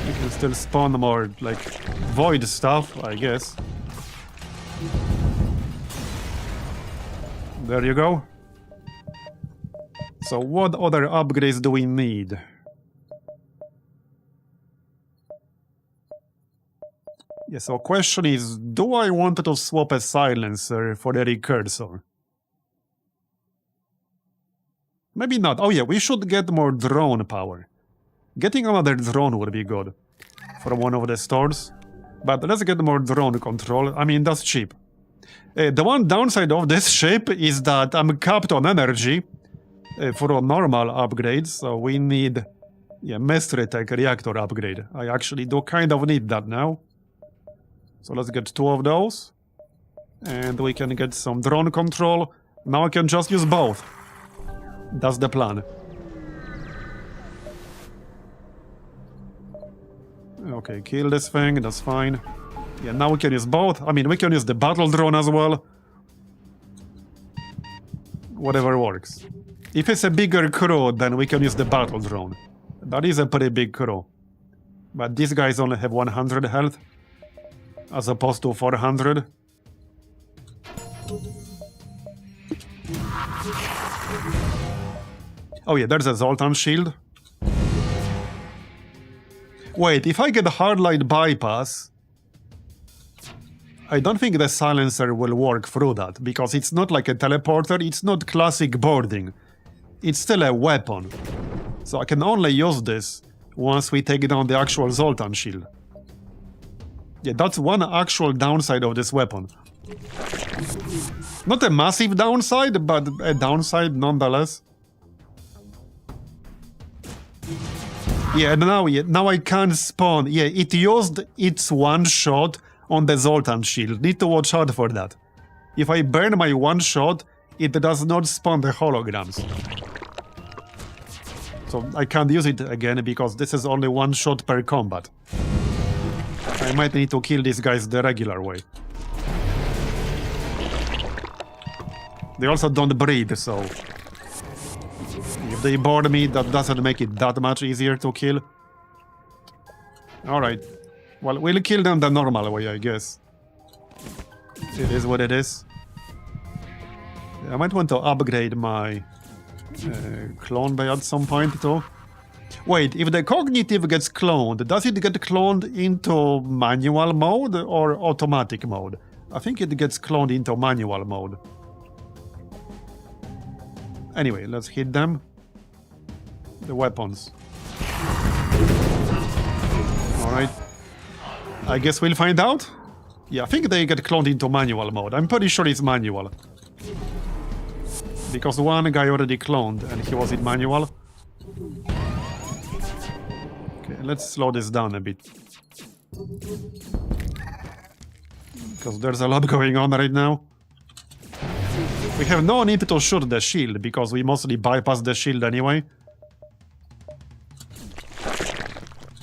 You can still spawn more, like, void stuff, I guess. There you go. So what other upgrades do we need? Yeah, so question is, do I want to swap a silencer for the recursor? Maybe not. Oh yeah, we should get more drone power. Getting another drone would be good from one of the stores. But let's get more drone control. I mean, that's cheap. The one downside of this ship is that I'm capped on energy for a normal upgrades, so we need mystery tech reactor upgrade. I actually do kind of need that now. So let's get 2 of those. And we can get some drone control. Now I can just use both. That's the plan. Okay, kill this thing, that's fine. Yeah, now we can use both. I mean, we can use the battle drone as well. Whatever works. If it's a bigger crew, then we can use the battle drone. That is a pretty big crew. But these guys only have 100 health, as opposed to 400. Oh yeah, there's a Zoltan shield. Wait, if I get hardline bypass, I don't think the silencer will work through that, because it's not like a teleporter, it's not classic boarding. It's still a weapon. So I can only use this once we take down the actual Zoltan shield. Yeah, that's one actual downside of this weapon. Not a massive downside, but a downside nonetheless. Yeah, now I can't spawn. Yeah, it used its one shot on the Zoltan shield. Need to watch out for that. If I burn my one shot, it does not spawn the holograms. So I can't use it again because this is only one shot per combat. I might need to kill these guys the regular way. They also don't breathe, so if they board me, that doesn't make it that much easier to kill. Alright. Well, we'll kill them the normal way, I guess. It is what it is. I might want to upgrade my clone bay at some point too. Wait, if the cognitive gets cloned, does it get cloned into manual mode or automatic mode? I think it gets cloned into manual mode. Anyway, let's hit them. The weapons. Alright. I guess we'll find out. Yeah, I think they get cloned into manual mode. I'm pretty sure it's manual. Because one guy already cloned and he was in manual. Okay, let's slow this down a bit. Because there's a lot going on right now. We have no need to shoot the shield because we mostly bypass the shield anyway.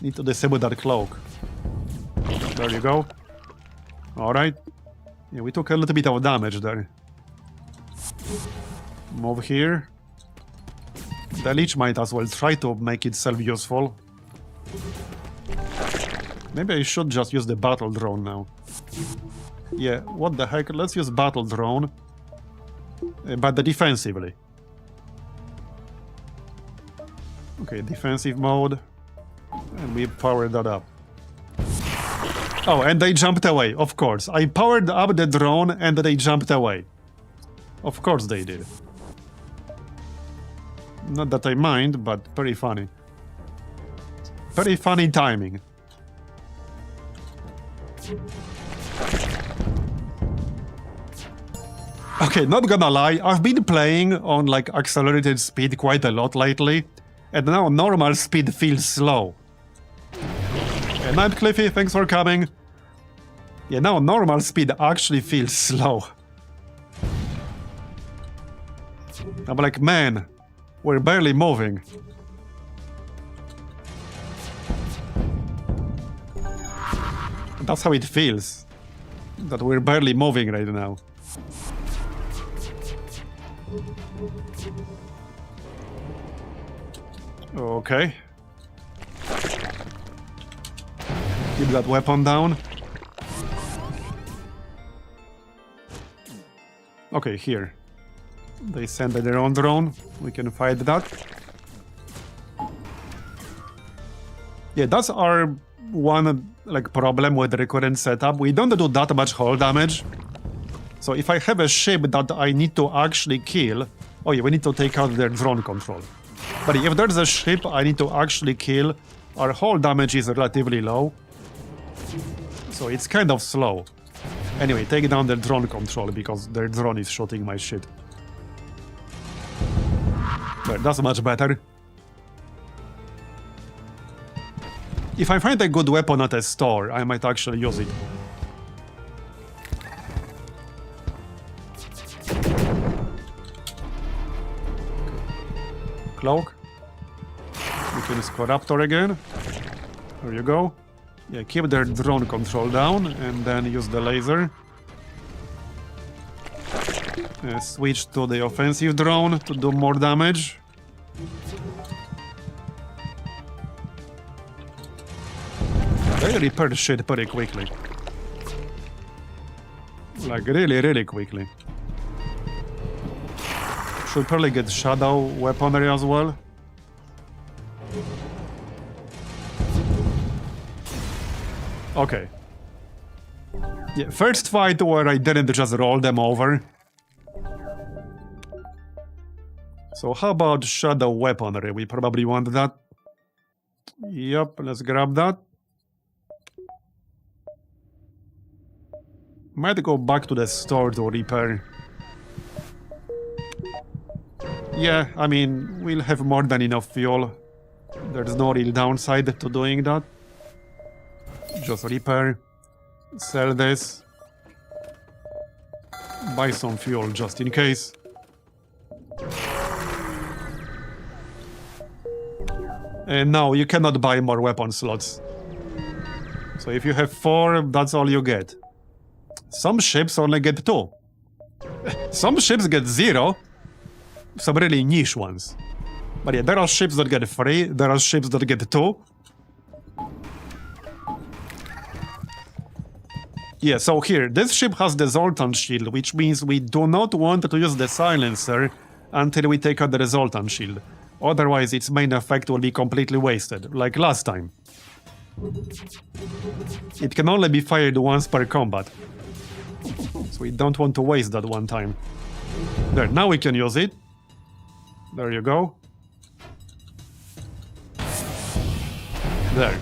Need to disable that cloak. There you go. Alright. Yeah, we took a little bit of damage there. Move here. The leech might as well try to make itself useful. Maybe I should just use the battle drone now. Yeah, what the heck? Let's use battle drone. But defensively. Okay, defensive mode. And we powered that up. Oh, and they jumped away, of course. I powered up the drone and they jumped away. Of course they did. Not that I mind, but very funny. Very funny timing. Okay, not gonna lie, I've been playing on like accelerated speed quite a lot lately, and now normal speed feels slow. Good night, Cliffy, thanks for coming. Yeah, now normal speed actually feels slow. I'm like, man, we're barely moving. That's how it feels. That we're barely moving right now. Okay. Keep that weapon down. Okay, here. They send their own drone. We can fight that. Yeah, that's our one like problem with the recurrent setup. We don't do that much hull damage. So if I have a ship that I need to actually kill... Oh yeah, we need to take out their drone control. But if there's a ship I need to actually kill, our hull damage is relatively low. So it's kind of slow. Anyway, take down their drone control because their drone is shooting my shit. But that's much better. If I find a good weapon at a store, I might actually use it. Cloak. We can use Corruptor again. There you go. Yeah, keep their drone control down and then use the laser. Switch to the offensive drone to do more damage. They repair shit pretty quickly. Like really quickly. Should probably get shadow weaponry as well. Okay. Yeah, first fight where I didn't just roll them over. So how about shadow weaponry? We probably want that. Yep, let's grab that. Might go back to the store to repair. Yeah, I mean, we'll have more than enough fuel. There's no real downside to doing that. Just repair, sell this, buy some fuel just in case. And now you cannot buy more weapon slots. So if you have 4, that's all you get. Some ships only get 2. Some ships get 0. Some really niche ones. But yeah, there are ships that get 3, there are ships that get 2. Yeah, so here, this ship has the Zoltan shield, which means we do not want to use the silencer until we take out the Zoltan shield. Otherwise, its main effect will be completely wasted, like last time. It can only be fired once per combat. So we don't want to waste that one time. There, now we can use it. There you go. There.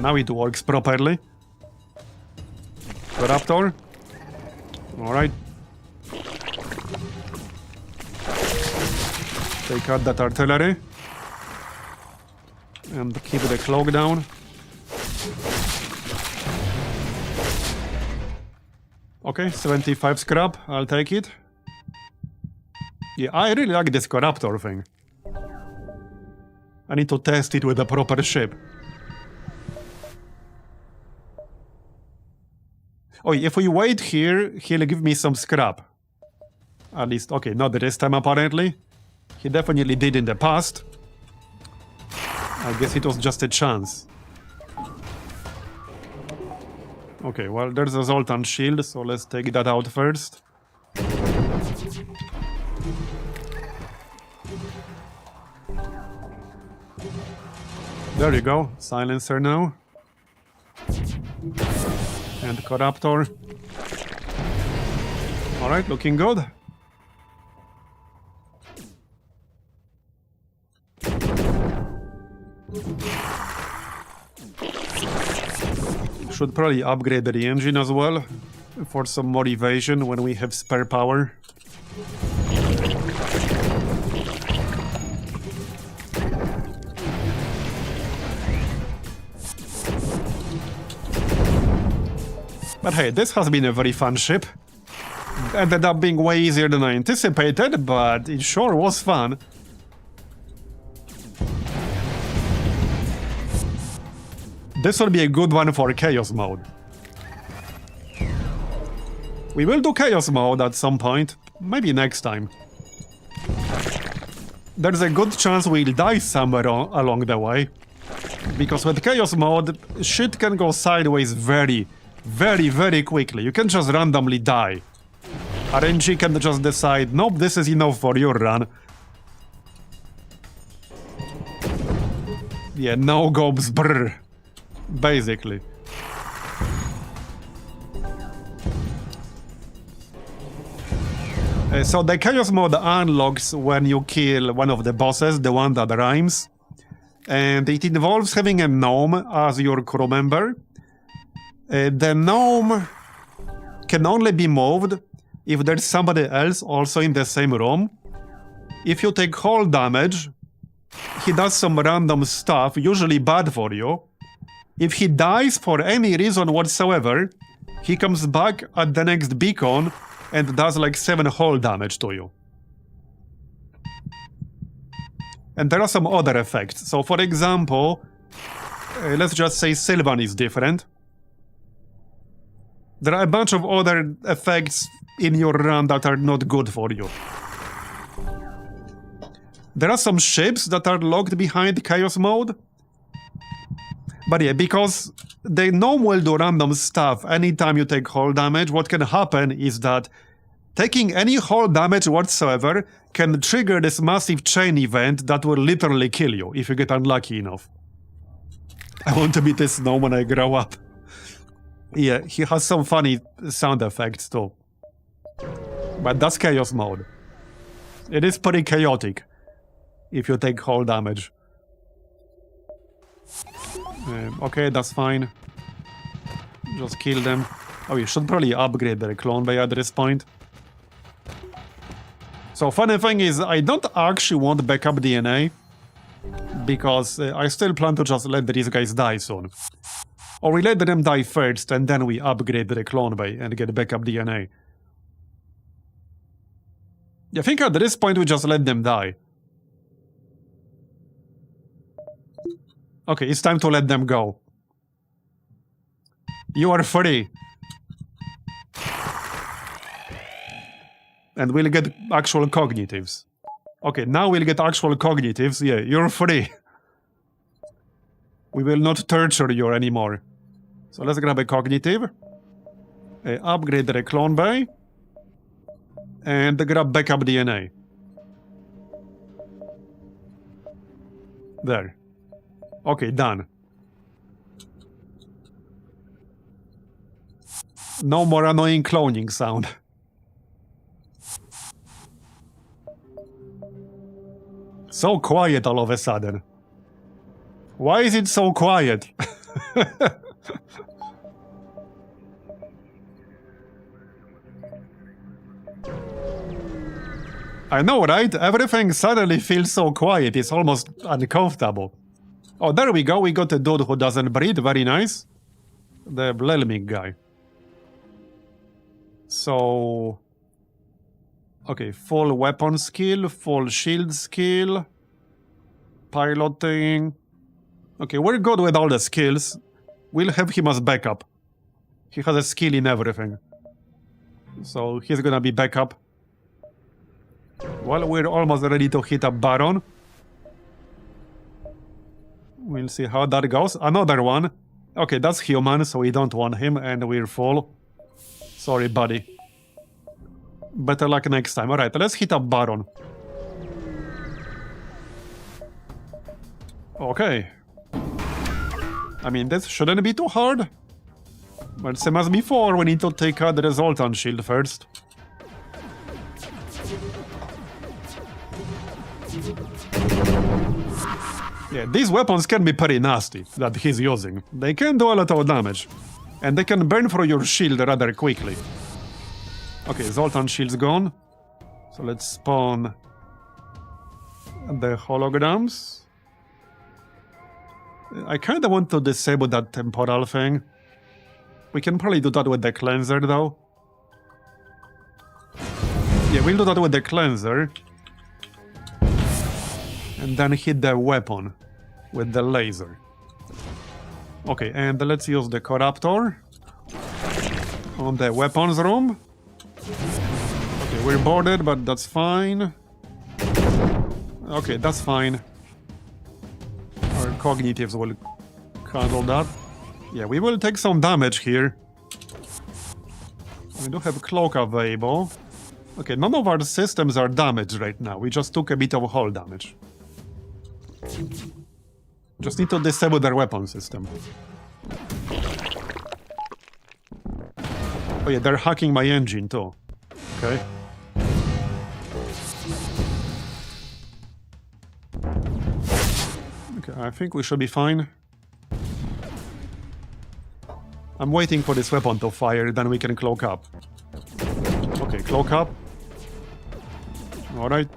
Now it works properly. Raptor. Alright. Take out that artillery. And keep the cloak down. Okay, 75 scrap. I'll take it. Yeah, I really like this Corruptor thing. I need to test it with a proper ship. Oh, if we wait here, he'll give me some scrap. At least, okay, not this time apparently. He definitely did in the past. I guess it was just a chance. Okay, well, there's a Zoltan shield, so let's take that out first. There you go, silencer now. And Corruptor. Alright, looking good. Should probably upgrade the engine as well for some more evasion when we have spare power. But hey, this has been a very fun ship. Ended up being way easier than I anticipated, but it sure was fun. This will be a good one for Chaos Mode. We will do Chaos Mode at some point, maybe next time. There's a good chance we'll die somewhere along the way. Because with Chaos Mode, shit can go sideways very quickly. You can just randomly die. RNG can just decide, nope, this is enough for your run. Yeah, no gobs, brr. Basically. So the Chaos mode unlocks when you kill one of the bosses, the one that rhymes. And it involves having a gnome as your crew member. The gnome can only be moved if there's somebody else also in the same room. If you take whole damage, he does some random stuff, usually bad for you. If he dies for any reason whatsoever, he comes back at the next beacon and does like 7 whole damage to you. And there are some other effects. So for example, let's just say Sylvan is different. There are a bunch of other effects in your run that are not good for you. There are some ships that are locked behind Chaos mode. But yeah, because the gnome will do random stuff anytime you take whole damage, what can happen is that taking any whole damage whatsoever can trigger this massive chain event that will literally kill you if you get unlucky enough. I want to be this gnome when I grow up. Yeah, he has some funny sound effects too. But that's Chaos mode. It is pretty chaotic if you take whole damage. Okay, that's fine. Just kill them. Oh, you should probably upgrade their clone bay at this point. So funny thing is, I don't actually want backup DNA. Because I still plan to just let these guys die soon. Or we let them die first and then we upgrade the clone bay and get backup DNA. I think at this point we just let them die. Okay, it's time to let them go. You are free. And we'll get actual cognitives. Okay, now we'll get actual cognitives. Yeah, you're free. We will not torture you anymore. So let's grab a cognitive. Upgrade the clone bay. And grab backup DNA. There. Okay, done. No more annoying cloning sound. So quiet all of a sudden. Why is it so quiet? I know, right? Everything suddenly feels so quiet, it's almost uncomfortable. Oh, there we go, we got a dude who doesn't breathe, very nice. The Blelming guy. So... okay, full weapon skill, full shield skill, piloting. Okay, we're good with all the skills. We'll have him as backup. He has a skill in everything. So he's gonna be backup. Well, we're almost ready to hit a Baron. We'll see how that goes. Another one. Okay, that's human, so we don't want him, and we're full. Sorry, buddy. Better luck next time. Alright, let's hit up Baron. Okay. I mean, this shouldn't be too hard. But same as before, we need to take out the resultant shield first. Yeah, these weapons can be pretty nasty that he's using. They can do a lot of damage. And they can burn through your shield rather quickly. Okay, Zoltan shield's gone. So let's spawn the holograms. I kinda want to disable that temporal thing. We can probably do that with the cleanser though. Yeah, we'll do that with the cleanser. And then hit the weapon with the laser. Okay, and let's use the Corruptor on the weapons room. Okay, we're boarded, but that's fine. Okay, that's fine. Our cognitives will handle that. Yeah, we will take some damage here. We do have cloak available. Okay, none of our systems are damaged right now. We just took a bit of hull damage. Just need to disable their weapon system. Oh yeah, they're hacking my engine too. Okay. Okay, I think we should be fine. I'm waiting for this weapon to fire, then we can cloak up. Okay, cloak up. Alright.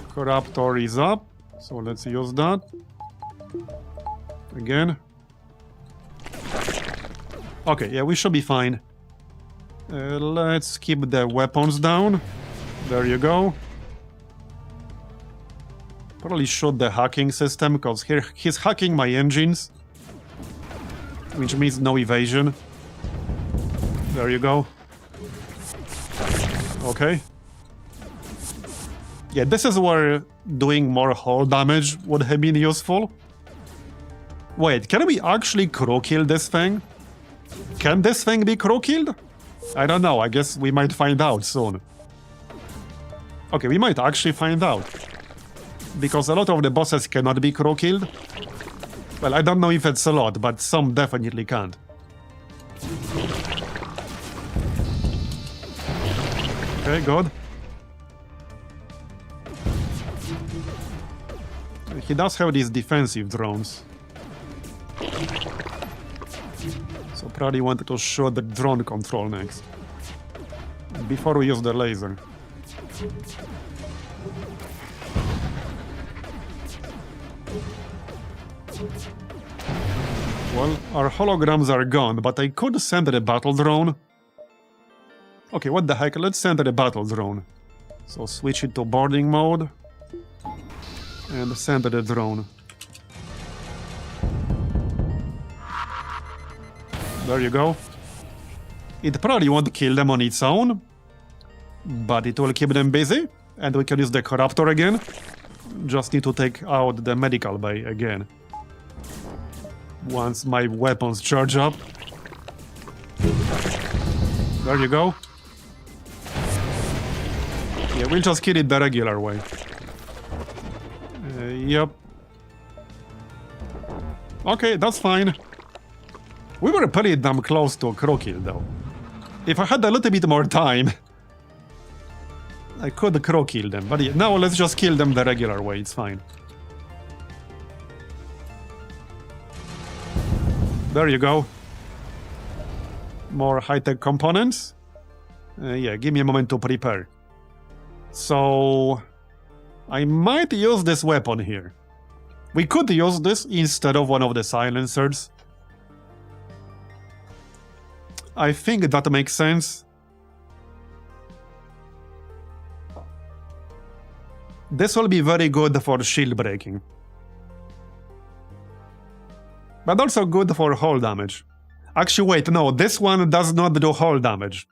Corruptor is up, so let's use that. Again. Okay, yeah, we should be fine. Let's keep the weapons down. There you go. Probably shoot the hacking system, because here he's hacking my engines. Which means no evasion. There you go. Okay. Yeah, this is where doing more hull damage would have been useful. Wait, can we actually crew kill this thing? Can this thing be crew killed? I don't know, I guess we might find out soon. Okay, we might actually find out. Because a lot of the bosses cannot be crew killed. Well, I don't know if it's a lot, but some definitely can't. Okay, good. He does have these defensive drones. So probably wanted to shoot the drone control next. Before we use the laser. Well, our holograms are gone, but I could send a battle drone. Okay, what the heck, let's send a battle drone. So switch it to boarding mode. And send the drone. There you go. It probably won't kill them on its own, but it will keep them busy, and we can use the Corruptor again. Just need to take out the medical bay again. Once my weapons charge up. There you go. Yeah, we'll just kill it the regular way. Yep. Okay, that's fine. We were pretty damn close to a crew kill, though. If I had a little bit more time, I could crew kill them. But yeah, now let's just kill them the regular way, it's fine. There you go. More high-tech components. Yeah, give me a moment to prepare. So I might use this weapon here. We could use this instead of one of the silencers. I think that makes sense. This will be very good for shield breaking. But also good for hull damage. Actually, wait, no, this one does not do hull damage.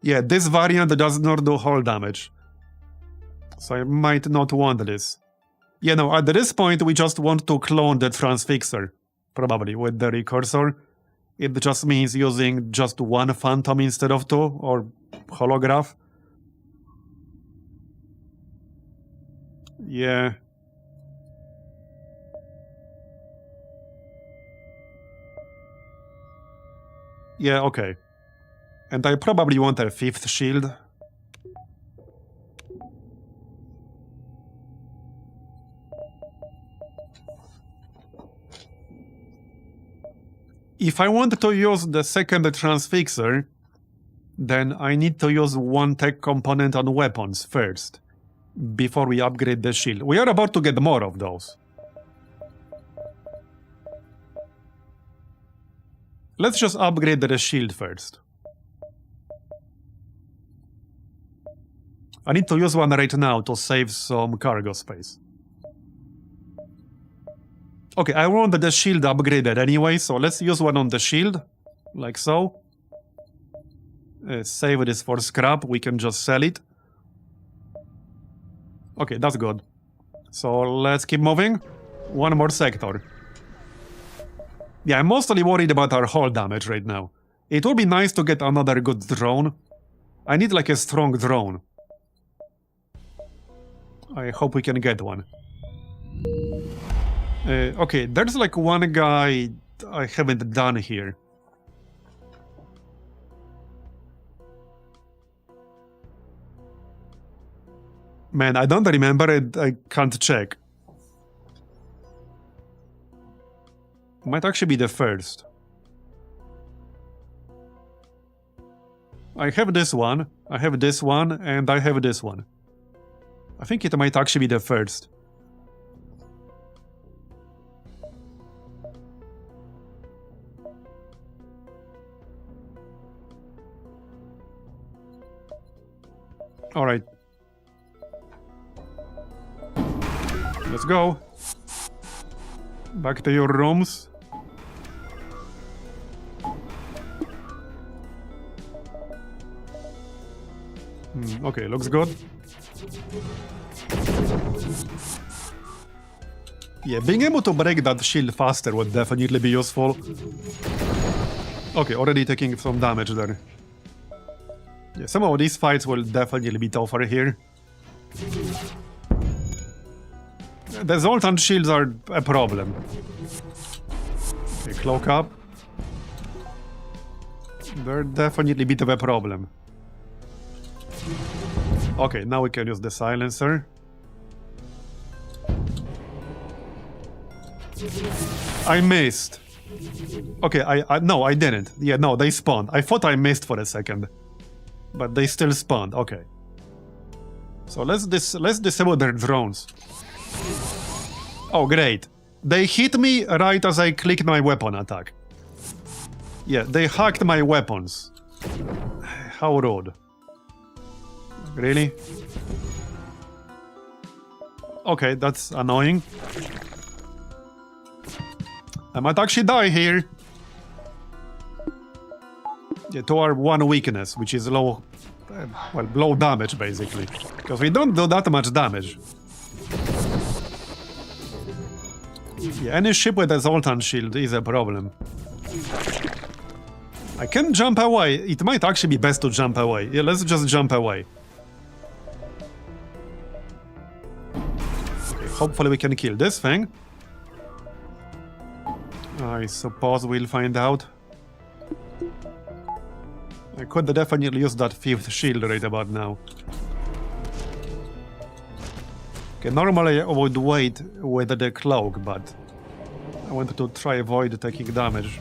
Yeah, this variant does not do hull damage. So I might not want this. You know, at this point we just want to clone the transfixer. Probably with the recursor. It just means using just one phantom instead of two, or holograph. Yeah. Yeah, okay. And I probably want a fifth shield. If I want to use the second transfixer, then I need to use one tech component on weapons first, before we upgrade the shield. We are about to get more of those. Let's just upgrade the shield first. I need to use one right now to save some cargo space. Okay, I want the shield upgraded anyway, so let's use one on the shield, like so. Save this for scrap, we can just sell it. Okay, that's good. So let's keep moving. One more sector. Yeah, I'm mostly worried about our hull damage right now. It would be nice to get another good drone. I need like a strong drone. I hope we can get one. Okay, there's like one guy I haven't done here. Man, I don't remember it. I can't check. Might actually be the first. I have this one, I have this one, and I have this one. I think it might actually be the first. Alright. Let's go. Back to your rooms. Okay, looks good. Yeah, being able to break that shield faster would definitely be useful. Okay, already taking some damage there. Yeah, some of these fights will definitely be tougher here. The Zoltan shields are a problem. Okay, cloak up. They're definitely a bit of a problem. Okay, now we can use the silencer. I missed. Okay, no, I didn't. Yeah, no, they spawned. I thought I missed for a second. But they still spawned, okay. So let's disable their drones. Oh, great. They hit me right as I clicked my weapon attack. Yeah, they hacked my weapons. How rude. Really? Okay, that's annoying. I might actually die here. Yeah, to our one weakness, which is low... well, low damage, basically. Because we don't do that much damage. Yeah, any ship with a Zoltan shield is a problem. I can jump away. It might actually be best to jump away. Yeah, let's just jump away. Okay, hopefully we can kill this thing. I suppose we'll find out. I could definitely use that 5th shield right about now. Okay, normally I would wait with the cloak, but I wanted to try avoid taking damage.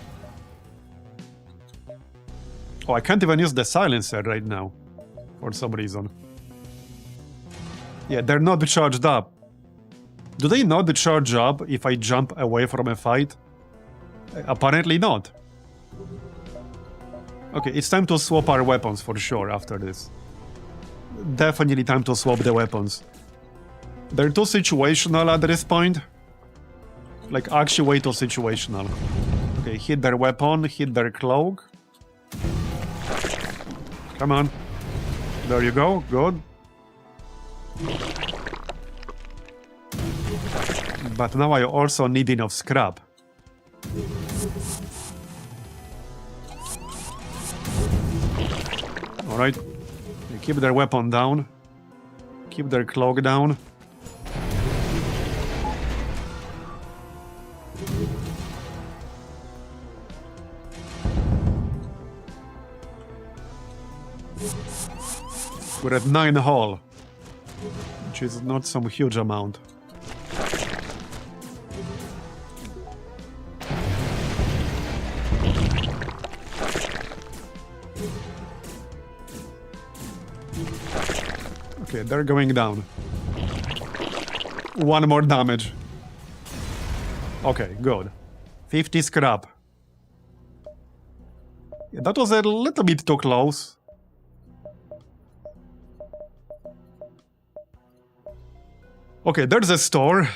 Oh, I can't even use the silencer right now, for some reason. Yeah, they're not charged up. Do they not charge up if I jump away from a fight? Apparently not. Okay, it's time to swap our weapons for sure after this. Definitely time to swap the weapons. They're too situational at this point. Like, actually way too situational. Okay, hit their weapon, hit their cloak. Come on. There you go, good. But now I also need enough scrap. Alright. Keep their weapon down. Keep their cloak down. We're at 9 hull, which is not some huge amount. Okay, they're going down. One more damage. Okay, good. 50 scrap. Yeah, that was a little bit too close. Okay, there's a store.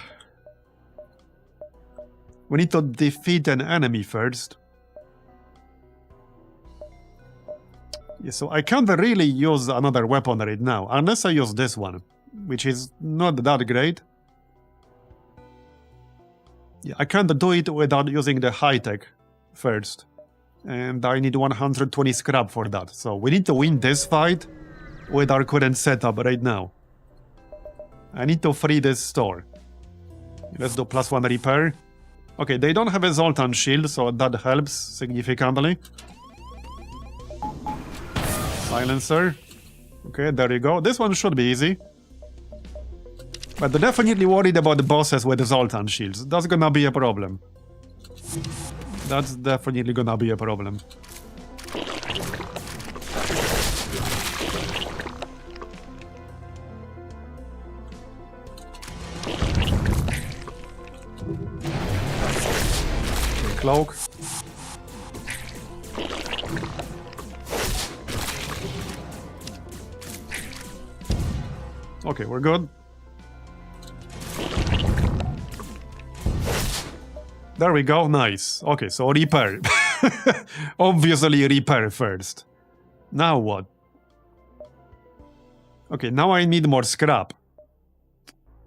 We need to defeat an enemy first. Yeah, so I can't really use another weapon right now, unless I use this one, which is not that great. Yeah, I can't do it without using the high-tech first. And I need 120 scrap for that, so we need to win this fight. with our current setup right now. I need to free this store. Let's do +1 repair. Okay, they don't have a Zoltan shield, so that helps significantly. Silencer. Okay, there you go. This one should be easy. But they're definitely worried about the bosses with the Zoltan shields. That's gonna be a problem. That's definitely gonna be a problem. Cloak. Okay, we're good. There we go, nice. Okay, so repair. Obviously repair first. Now what? Okay, now I need more scrap.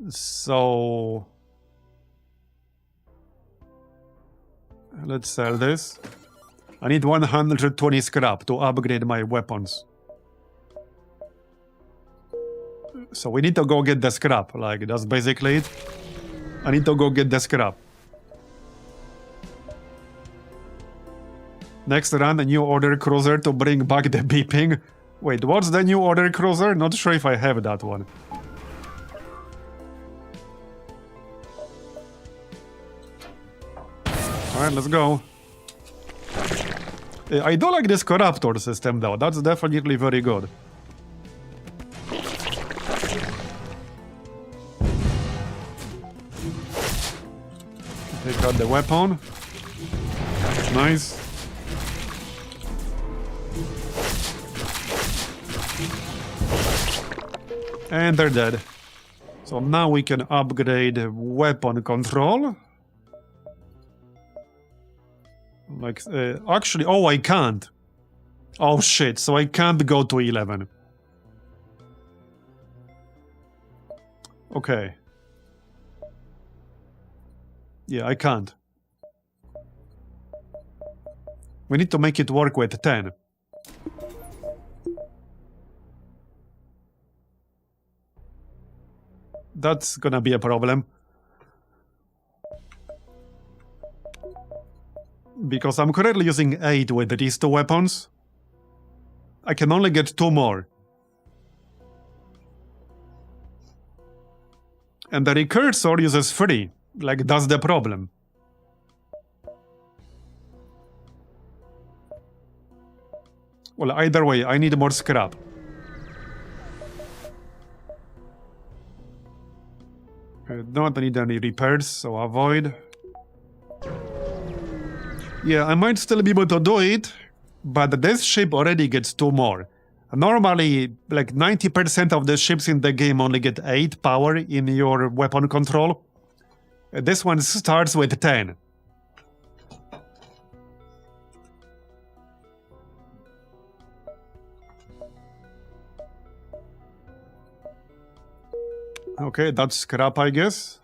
So... let's sell this. I need 120 scrap to upgrade my weapons. So we need to go get the scrap, like, that's basically it. I need to go get the scrap. Next run, a new order cruiser to bring back the beeping. Wait, what's the new order cruiser? Not sure if I have that one. Alright, let's go. I do like this corruptor system though, that's definitely very good. Take out the weapon. Nice. And they're dead. So now we can upgrade weapon control. Like, actually, oh, I can't. Oh shit, so I can't go to 11. Okay. Yeah, I can't. We need to make it work with 10. That's gonna be a problem. Because I'm currently using 8 with these 2 weapons. I can only get 2 more. And the recursor uses 3. Like, that's the problem. Well, either way, I need more scrap. I don't need any repairs, so avoid. Yeah, I might still be able to do it, but this ship already gets 2 more. Normally, like 90% of the ships in the game only get 8 power in your weapon control. This one starts with 10. Okay, that's scrap, I guess.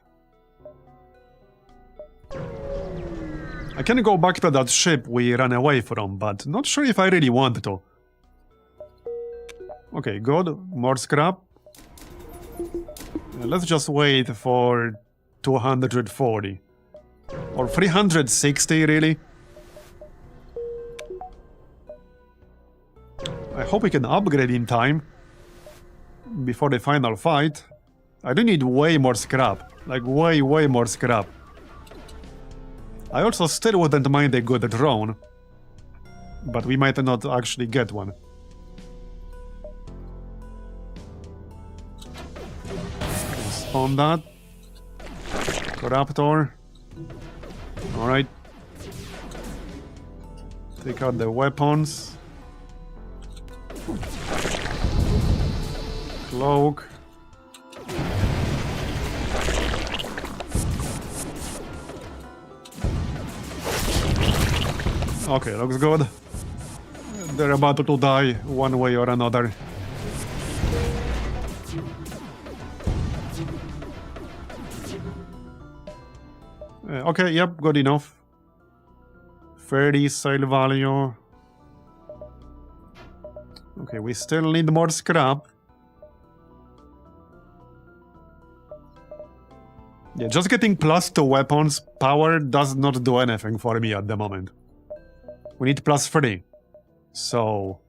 I can go back to that ship we ran away from, but not sure if I really want to. Okay, good. More scrap. Let's just wait for 240. Or 360, really. I hope we can upgrade in time. Before the final fight. I do need way more scrap. Like, way more scrap. I also still wouldn't mind a good drone. But we might not actually get one. Spawn that. Corruptor. Alright. Take out the weapons. Cloak. Okay, looks good. They're about to die one way or another. Okay, yep, good enough. 30 sale value. Okay, we still need more scrap. Yeah, just getting +2 weapons power does not do anything for me at the moment. We need +3. So...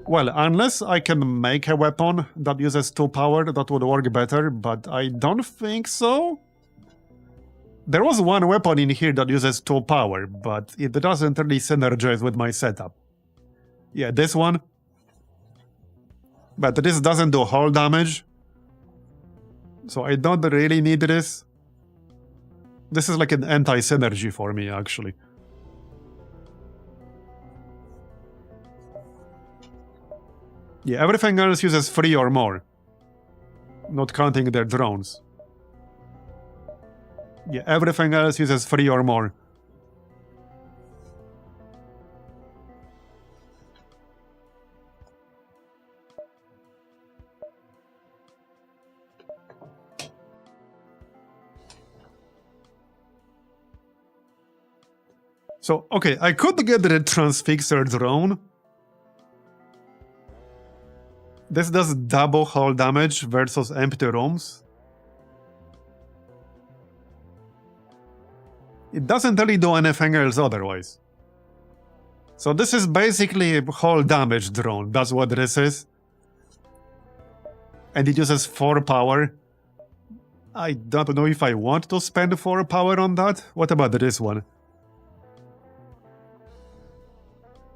Well, unless I can make a weapon that uses 2 power, that would work better, but I don't think so. There was one weapon in here that uses 2 power, but it doesn't really synergize with my setup. Yeah, this one. But this doesn't do hull damage. So I don't really need this. This is like an anti-synergy for me, actually. Yeah, everything else uses 3 or more. Not counting their drones. Yeah, everything else uses 3 or more. So, okay, I could get the transfixer drone. This does double hull damage versus empty rooms. It doesn't really do anything else otherwise. So this is basically a hull damage drone, that's what this is. And it uses 4 power. I don't know if I want to spend 4 power on that. What about this one?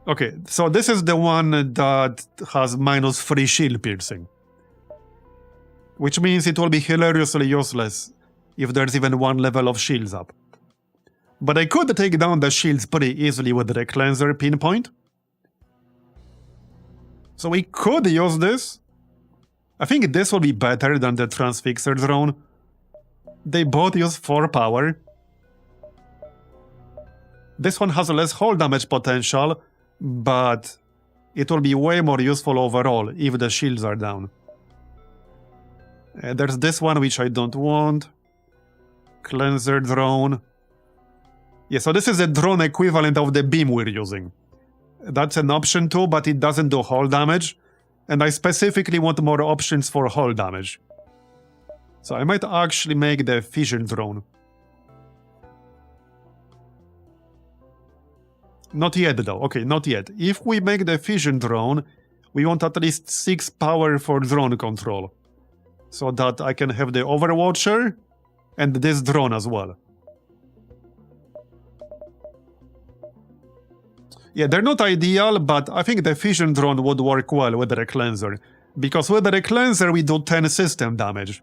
Okay, so this is the one that has -3 shield piercing. Which means it will be hilariously useless if there's even 1 level of shields up. But I could take down the shields pretty easily with the cleanser pinpoint. So we could use this. I think this will be better than the transfixer drone. They both use 4 power. This one has less hull damage potential, but it will be way more useful overall if the shields are down. There's this one which I don't want. Cleanser drone. Yeah, so this is the drone equivalent of the beam we're using. That's an option too, but it doesn't do hull damage. And I specifically want more options for hull damage. So I might actually make the fission drone. Not yet though, okay, not yet. If we make the fission drone, we want at least 6 power for drone control. So that I can have the Overwatcher and this drone as well. Yeah, they're not ideal, but I think the fission drone would work well with the cleanser. Because with the cleanser we do 10 system damage.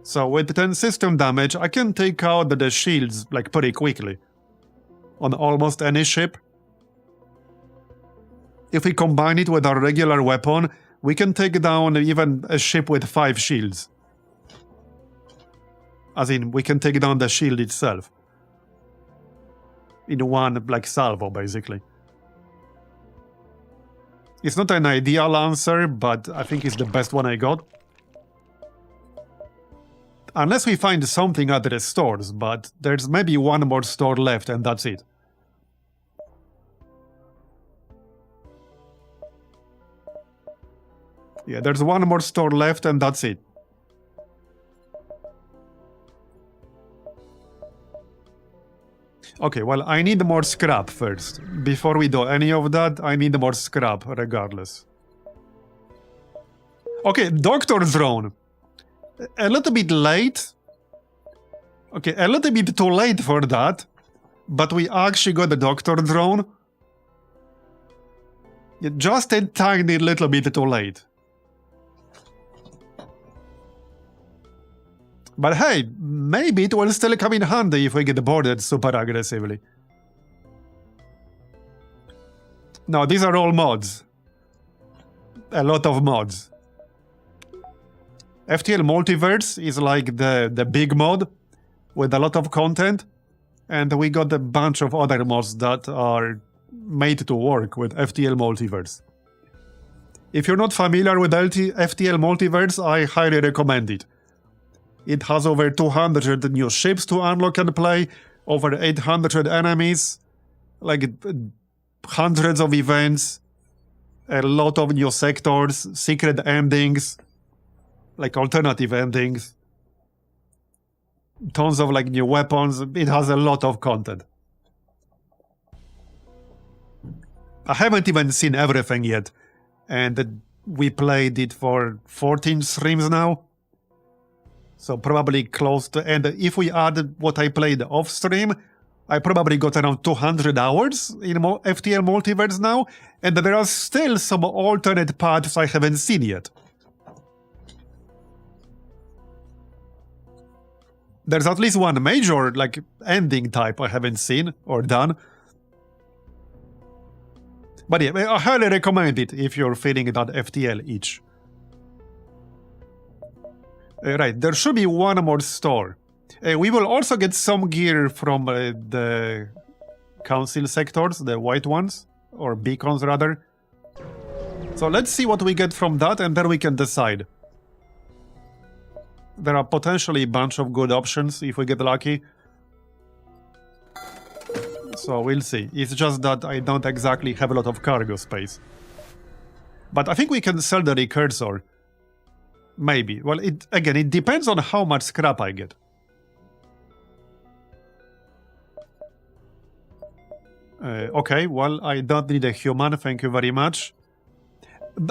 So with 10 system damage, I can take out the shields like pretty quickly. On almost any ship. If we combine it with our regular weapon, we can take down even a ship with 5 shields. As in, we can take down the shield itself. In one, like, salvo, basically. It's not an ideal answer, but I think it's the best one I got. Unless we find something at the stores, but there's maybe 1 more store left and that's it. Yeah, there's 1 more store left and that's it. Okay, well, I need more scrap first. Before we do any of that, I need more scrap, regardless. Okay, Doctor Drone. A little bit late. Okay, a little bit too late for that. But we actually got the Doctor Drone. Just a tiny little bit too late. But hey, maybe it will still come in handy if we get boarded super aggressively. No, these are all mods. A lot of mods. FTL Multiverse is like the big mod with a lot of content. And we got a bunch of other mods that are made to work with FTL Multiverse. If you're not familiar with FTL Multiverse, I highly recommend it. It has over 200 new ships to unlock and play, over 800 enemies, like hundreds of events. a lot of new sectors, secret endings, like alternative endings, tons of like new weapons. It has a lot of content. I haven't even seen everything yet, and we played it for 14 streams now. So probably close to, and if we add what I played off stream, I probably got around 200 hours in FTL Multiverse now, and there are still some alternate paths I haven't seen yet. There's at least one major, like, ending type I haven't seen or done. But yeah, I highly recommend it if you're feeling that FTL itch. Right, there should be one more store. We will also get some gear from the council sectors, the white ones, or beacons rather. So let's see what we get from that, and then we can decide. There are potentially a bunch of good options if we get lucky. So we'll see. It's just that I don't exactly have a lot of cargo space. But I think we can sell the recursor. Maybe. Well, it depends on how much scrap I get. Okay, well, I don't need a human, thank you very much.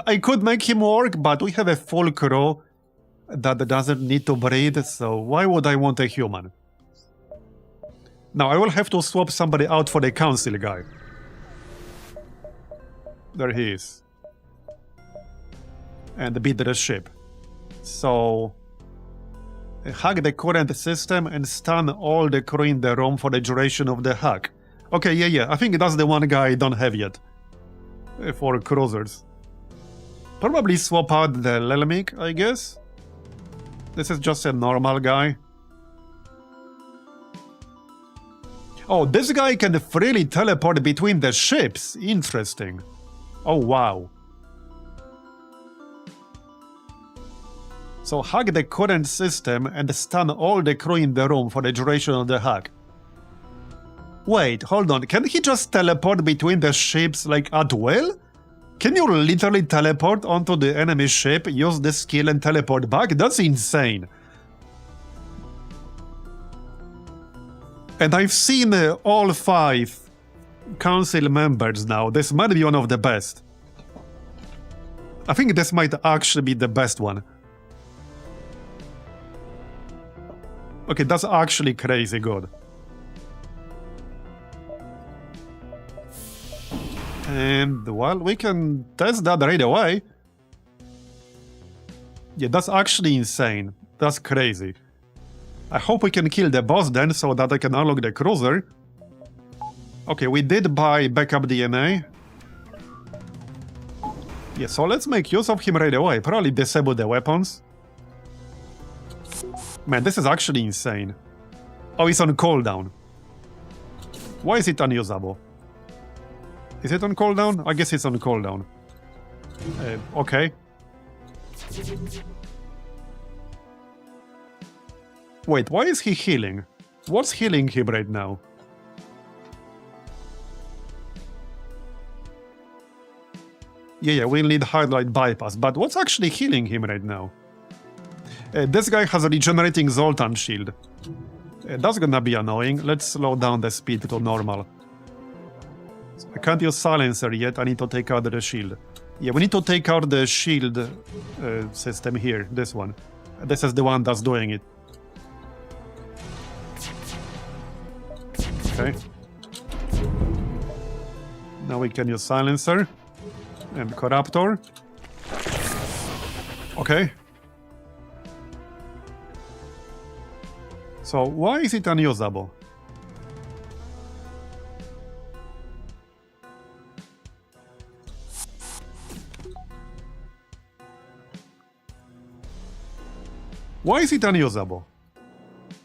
I could make him work, but we have a full crew that doesn't need to breed, so why would I want a human? Now, I will have to swap somebody out for the council guy. There he is. And beat the ship. So, hack the current system and stun all the crew in the room for the duration of the hack. Okay, yeah, I think that's the one guy I don't have yet. For cruisers. Probably swap out the Lelmik, I guess. This is just a normal guy. Oh, this guy can freely teleport between the ships. Interesting. Oh, wow. So hack the current system and stun all the crew in the room for the duration of the hack. Wait, hold on. Can he just teleport between the ships like at will? Can you literally teleport onto the enemy ship, use the skill and teleport back? That's insane. And I've seen all 5 council members now. This might be one of the best. I think this might actually be the best one. Okay, that's actually crazy good. And, well, we can test that right away. Yeah, that's actually insane. That's crazy. I hope we can kill the boss then, so that I can unlock the cruiser. Okay, we did buy backup DNA. Yeah, so let's make use of him right away. Probably disable the weapons. Man, this is actually insane. Oh, it's on cooldown. Why is it unusable? Is it on cooldown? I guess it's on cooldown. Okay. Wait, why is he healing? What's healing him right now? Yeah, we'll need highlight bypass, but what's actually healing him right now? This guy has a regenerating Zoltan shield. That's gonna be annoying. Let's slow down the speed to normal. So I can't use silencer yet, I need to take out the shield. Yeah, we need to take out the shield system here, this one. This is the one that's doing it. Okay. Now we can use silencer and corruptor. Okay. So why is it unusable? Why is it unusable?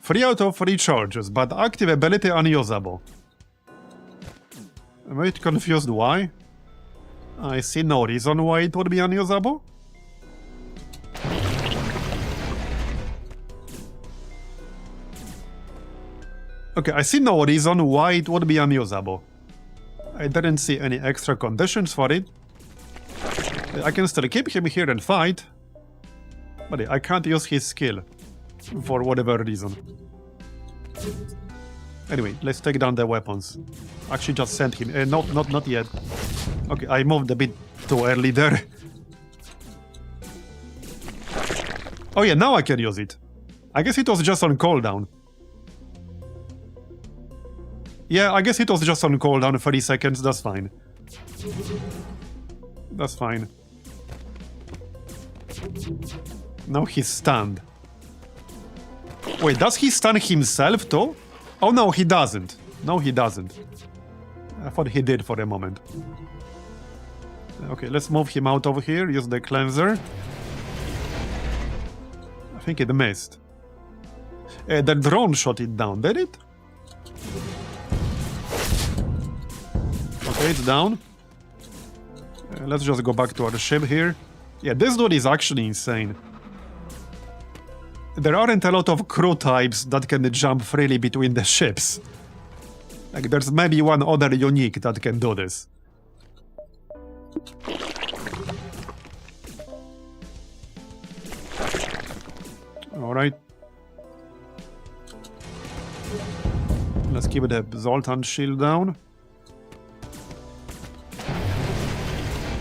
3 out of 3 charges, but active ability unusable. I'm a bit confused why. I see no reason why it would be unusable. Okay, I see no reason why it would be unusable. I didn't see any extra conditions for it. I can still keep him here and fight, but I can't use his skill for whatever reason. Anyway, let's take down the weapons. Actually, just send him. Not yet. Okay, I moved a bit too early there. Oh yeah, now I can use it. I guess it was just on cooldown. Yeah, I guess it was just on cooldown, 30 seconds, that's fine. That's fine. Now he's stunned. Wait, does he stun himself too? Oh no, he doesn't. No, he doesn't. I thought he did for a moment. Okay, let's move him out over here, use the cleanser. I think it missed. The drone shot it down, did it? Okay, it's down. Let's just go back to our ship here. Yeah, this dude is actually insane. There aren't a lot of crew types that can jump freely between the ships. Like, there's maybe one other unique that can do this. Alright. Let's keep the Zoltan shield down.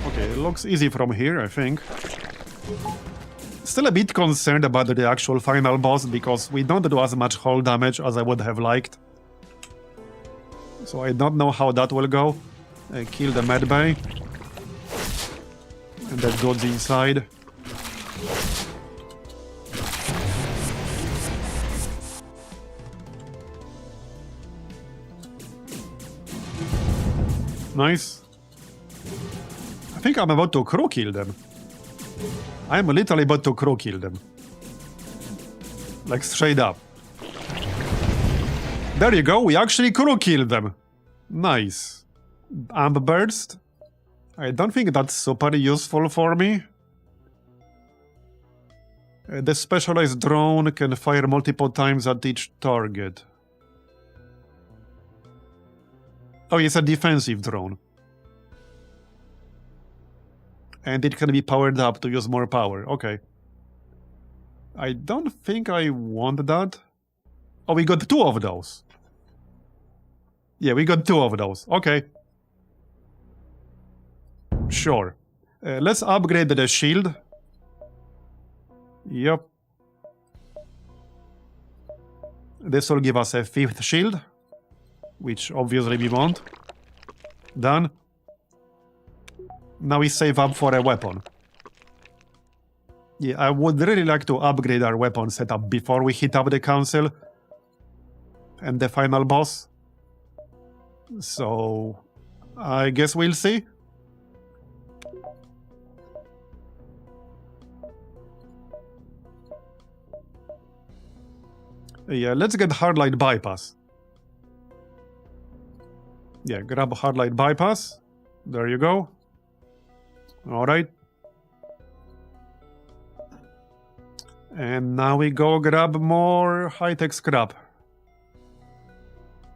Okay, it looks easy from here, I think. Still a bit concerned about the actual final boss, because we don't do as much hull damage as I would have liked. So I don't know how that will go. Kill the medbay. And that dude's inside. Nice. I think I'm about to crew kill them. I'm literally about to crew kill them. Like, straight up. There you go, we actually crew killed them. Nice. Amp burst. I don't think that's super useful for me. The specialized drone can fire multiple times at each target. Oh, it's a defensive drone. And it can be powered up to use more power. Okay. I don't think I want that. Oh, we got 2 of those. Yeah, we got 2 of those. Okay. Sure. Let's upgrade the shield. Yep. This will give us a 5th shield, which obviously we want. Done. Now we save up for a weapon. Yeah, I would really like to upgrade our weapon setup before we hit up the council and the final boss. So, I guess we'll see. Yeah, let's get Hardlight Bypass. Yeah, grab Hardlight Bypass. There you go. Alright. And now we go grab more high-tech scrap.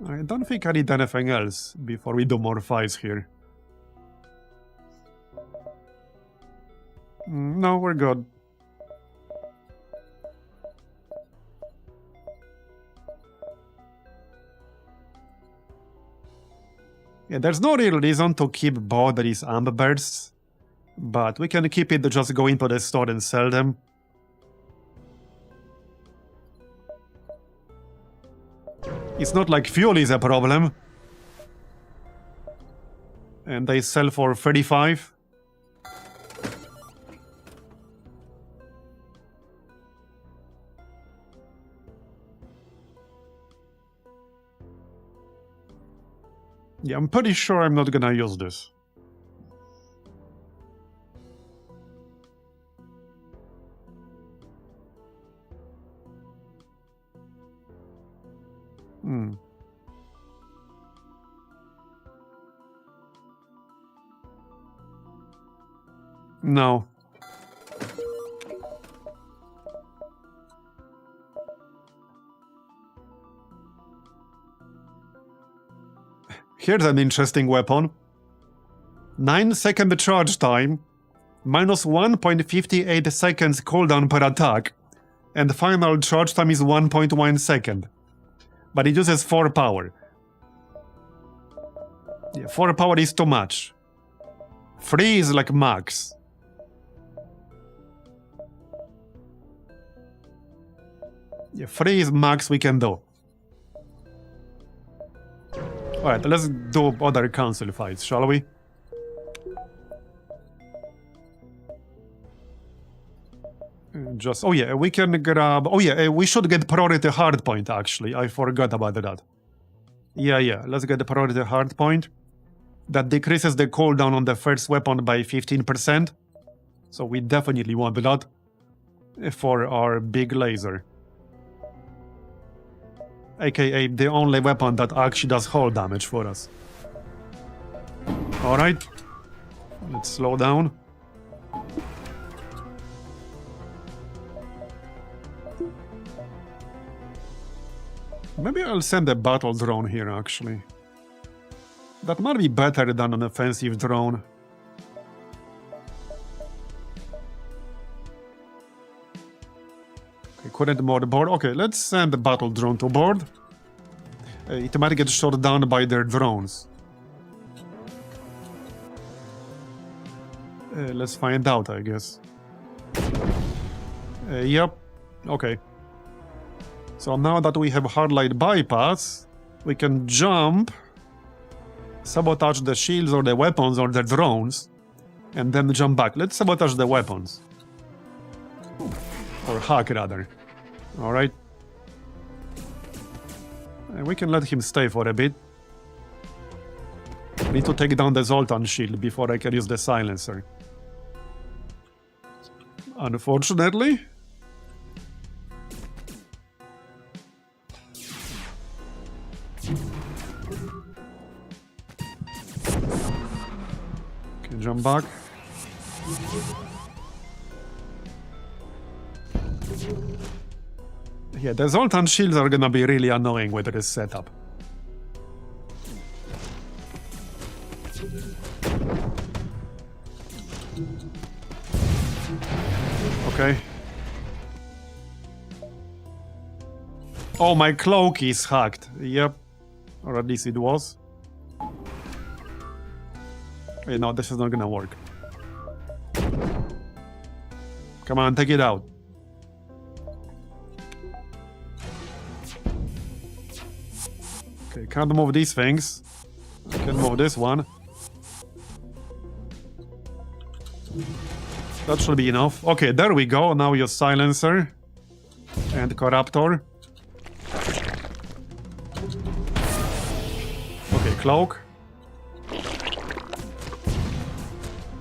I don't think I need anything else before we do more fights here. No, we're good. Yeah, there's no real reason to keep both these amp bursts, but we can keep it to just go into the store and sell them. It's not like fuel is a problem. And they sell for 35. Yeah, I'm pretty sure I'm not gonna use this. No. Here's an interesting weapon. 9-second charge time Minus 1.58 seconds cooldown per attack, and the final charge time is 1.1 second. But it uses 4 power. Yeah, 4 power is too much. 3 is like max. Yeah, 3 is max we can do. Alright, let's do other council fights, shall we? Just, oh yeah, we can grab... Oh yeah, we should get priority hardpoint, actually. I forgot about that. Yeah, let's get the priority hardpoint. That decreases the cooldown on the first weapon by 15%. So we definitely want that for our big laser. AKA the only weapon that actually does hull damage for us. Alright. Let's slow down. Maybe I'll send a battle drone here, actually. That might be better than an offensive drone. Okay, current mode board. Okay, let's send the battle drone to board. It might get shot down by their drones. Let's find out, I guess. Yep. Okay. So now that we have hardlight bypass, we can jump, sabotage the shields or the weapons or the drones, and then jump back. Let's sabotage the weapons. Or hack, rather. Alright. We can let him stay for a bit. I need to take down the Zoltan shield before I can use the silencer. Unfortunately. Okay, jump back. Yeah, the Zoltan shields are gonna be really annoying with this setup. Okay. Oh, my cloak is hacked. Yep. Or at least it was. Wait, no, this is not gonna work. Come on, take it out. Okay, can't move these things. I can move this one. That should be enough. Okay, there we go. Now your silencer and corruptor. Okay, cloak.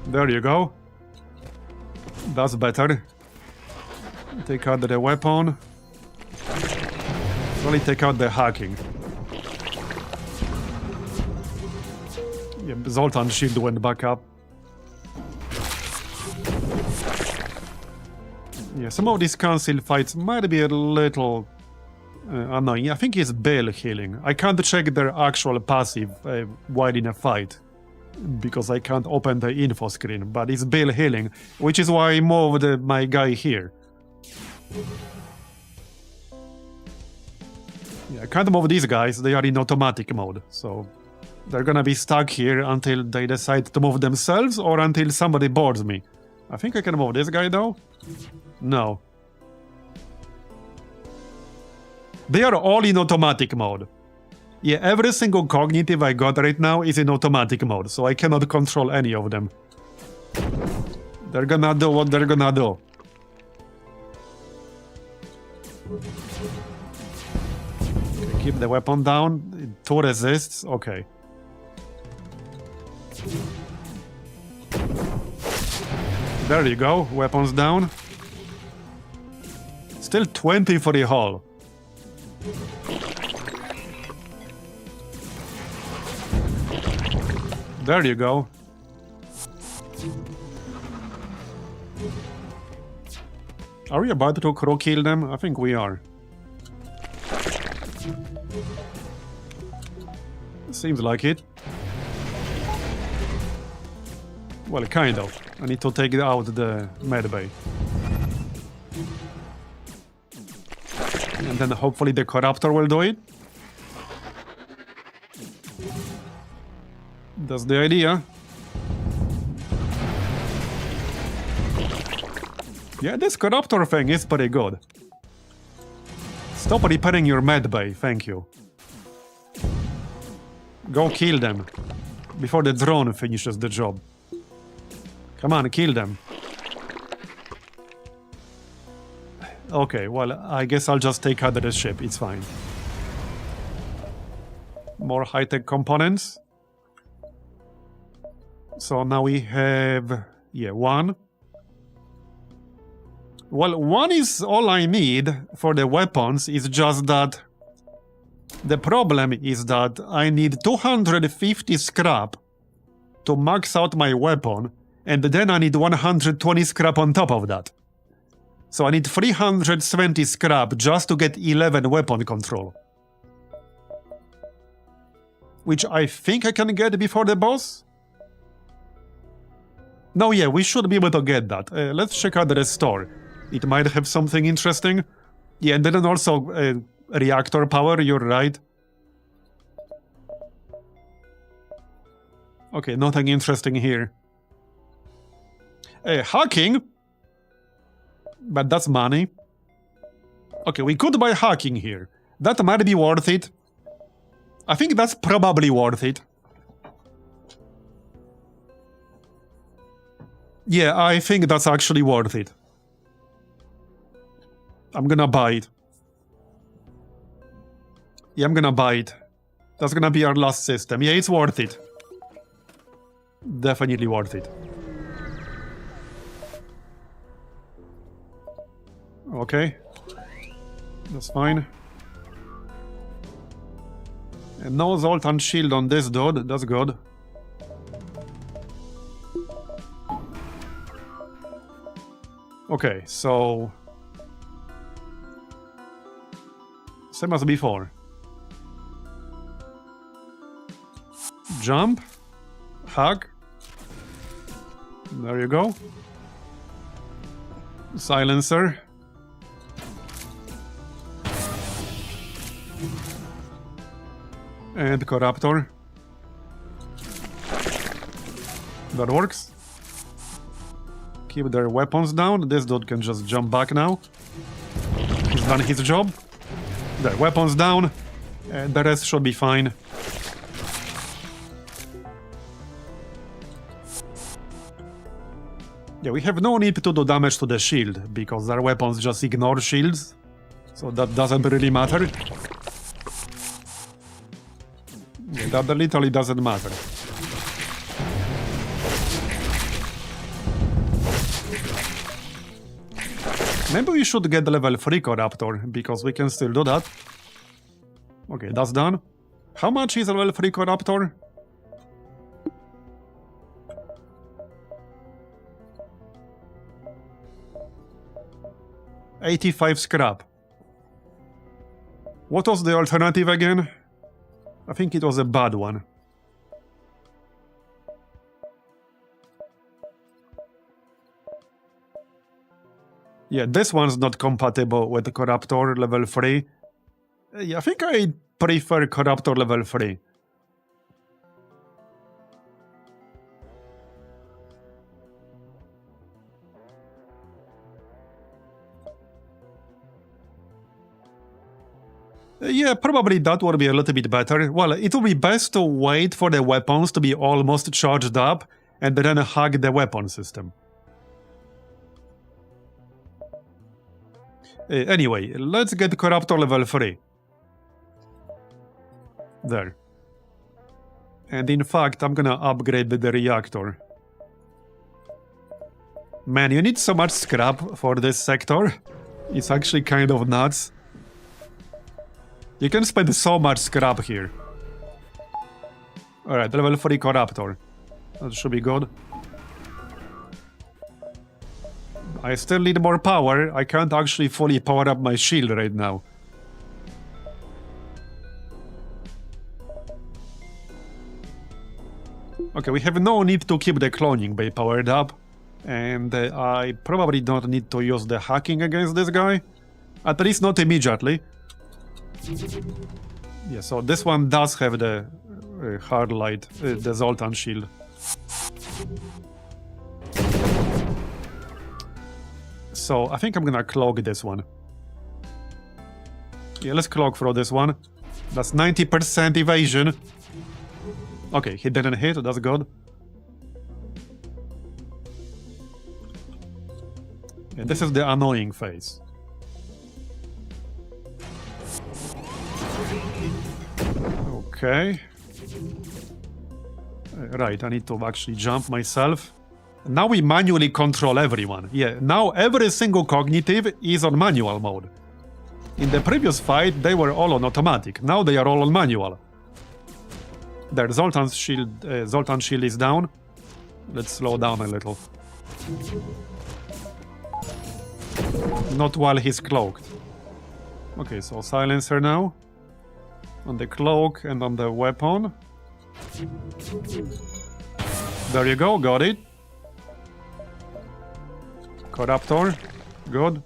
There you go. That's better. Take out the weapon. Really take out the hacking. Yeah, Zoltan shield went back up. Yeah, some of these council fights might be a little annoying. I think it's Bill healing. I can't check their actual passive while in a fight, because I can't open the info screen, but it's Bill healing, which is why I moved my guy here. Yeah, I can't move these guys, they are in automatic mode, so they're gonna be stuck here until they decide to move themselves or until somebody boards me. I think I can move this guy though? No. They are all in automatic mode. Yeah, every single cognitive I got right now is in automatic mode, so I cannot control any of them. They're gonna do what they're gonna do. Okay, keep the weapon down. 2 resists, okay. There you go, weapons down. Still 20 for the hull. There you go. Are we about to crow kill them? I think we are. Seems like it. Well, kind of. I need to take out the medbay. And then hopefully the Corruptor will do it. That's the idea. Yeah, this Corruptor thing is pretty good. Stop repairing your medbay, thank you. Go kill them. Before the drone finishes the job. Come on, kill them. Okay, well, I guess I'll just take out the ship, it's fine. More high-tech components. So now we have... yeah, one. Well, one is all I need for the weapons, it's just that... the problem is that I need 250 scrap to max out my weapon, and then I need 120 scrap on top of that. So I need 370 scrap just to get 11 weapon control. Which I think I can get before the boss? No, yeah, we should be able to get that. Let's check out the store. It might have something interesting. Yeah, and then also reactor power, you're right. Okay, nothing interesting here. Hacking? But that's money. Okay, we could buy hacking here. That might be worth it. I think that's probably worth it. Yeah, I think that's actually worth it. I'm gonna buy it. Yeah, I'm gonna buy it. That's gonna be our last system. Yeah, it's worth it. Definitely worth it. Okay. That's fine. And no Zoltan shield on this dude. That's good. Okay, so... same as before. Jump. Hack. There you go. Silencer. And Corruptor. That works. Keep their weapons down. This dude can just jump back now. He's done his job. Their weapons down. And the rest should be fine. Yeah, we have no need to do damage to the shield, because their weapons just ignore shields. So that doesn't really matter. Yeah, that literally doesn't matter. Maybe we should get the level 3 Corruptor, because we can still do that. Okay, that's done. How much is a level 3 Corruptor? $85 scrap. What was the alternative again? I think it was a bad one. Yeah, this one's not compatible with the Corruptor level 3. Yeah, I think I prefer Corruptor level 3. Yeah, probably that would be a little bit better. Well, it would be best to wait for the weapons to be almost charged up and then hack the weapon system. Anyway, let's get Corruptor level 3. There. And in fact, I'm gonna upgrade the reactor. Man, you need so much scrap for this sector. It's actually kind of nuts. You can spend so much scrap here. Alright, level 3 Corruptor. That should be good. I still need more power. I can't actually fully power up my shield right now. Okay, we have no need to keep the cloning bay powered up. And I probably don't need to use the hacking against this guy. At least not immediately. Yeah, so this one does have the hard light, the Zoltan shield. So I think I'm gonna cloak this one. Yeah, let's cloak through this one. That's 90% evasion. Okay, he didn't hit, that's good. Yeah, this is the annoying phase. Okay. Right, I need to actually jump myself. Now we manually control everyone. Yeah, now every single cognitive is on manual mode. In the previous fight, they were all on automatic. Now they are all on manual. There, Zoltan shield is down. Let's slow down a little. Not while he's cloaked. Okay, so silencer now. On the cloak and on the weapon. There you go, got it. Corruptor, good.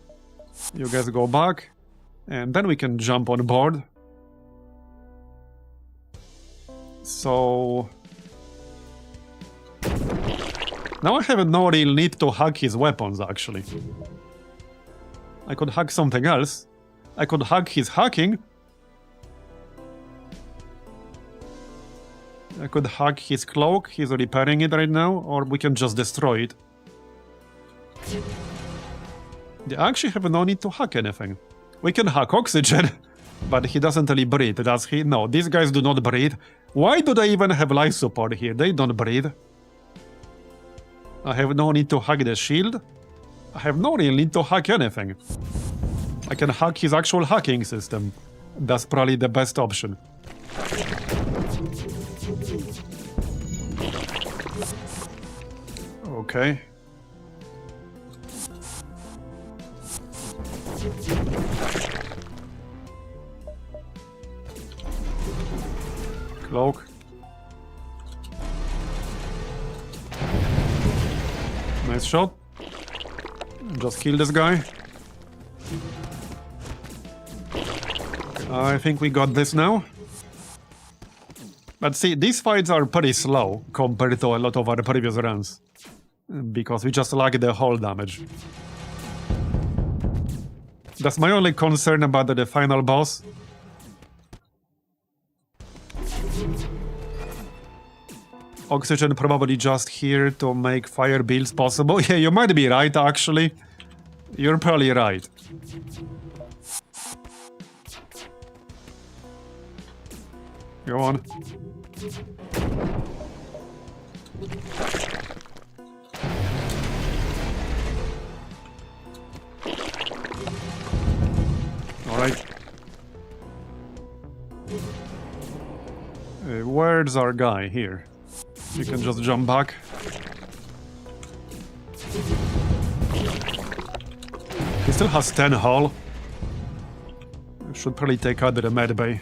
You guys go back. And then we can jump on board. So... now I have no real need to hack his weapons, actually. I could hack something else. I could hack his hacking. I could hack his cloak. He's repairing it right now. Or we can just destroy it. I actually have no need to hack anything. We can hack oxygen, but he doesn't really breathe, does he? No, these guys do not breathe. Why do they even have life support here? They don't breathe. I have no need to hack the shield. I have no real need to hack anything. I can hack his actual hacking system. That's probably the best option. Okay. Cloak. Nice shot. Just kill this guy. I think we got this now. But see, these fights are pretty slow compared to a lot of our previous runs. Because we just lack the hull damage. That's my only concern about the final boss. Oxygen probably just here to make fire builds possible. Yeah, you might be right, actually. You're probably right. Go on. Alright. Where's our guy? Here. You can just jump back. He still has 10 hull. Should probably take out the med bay.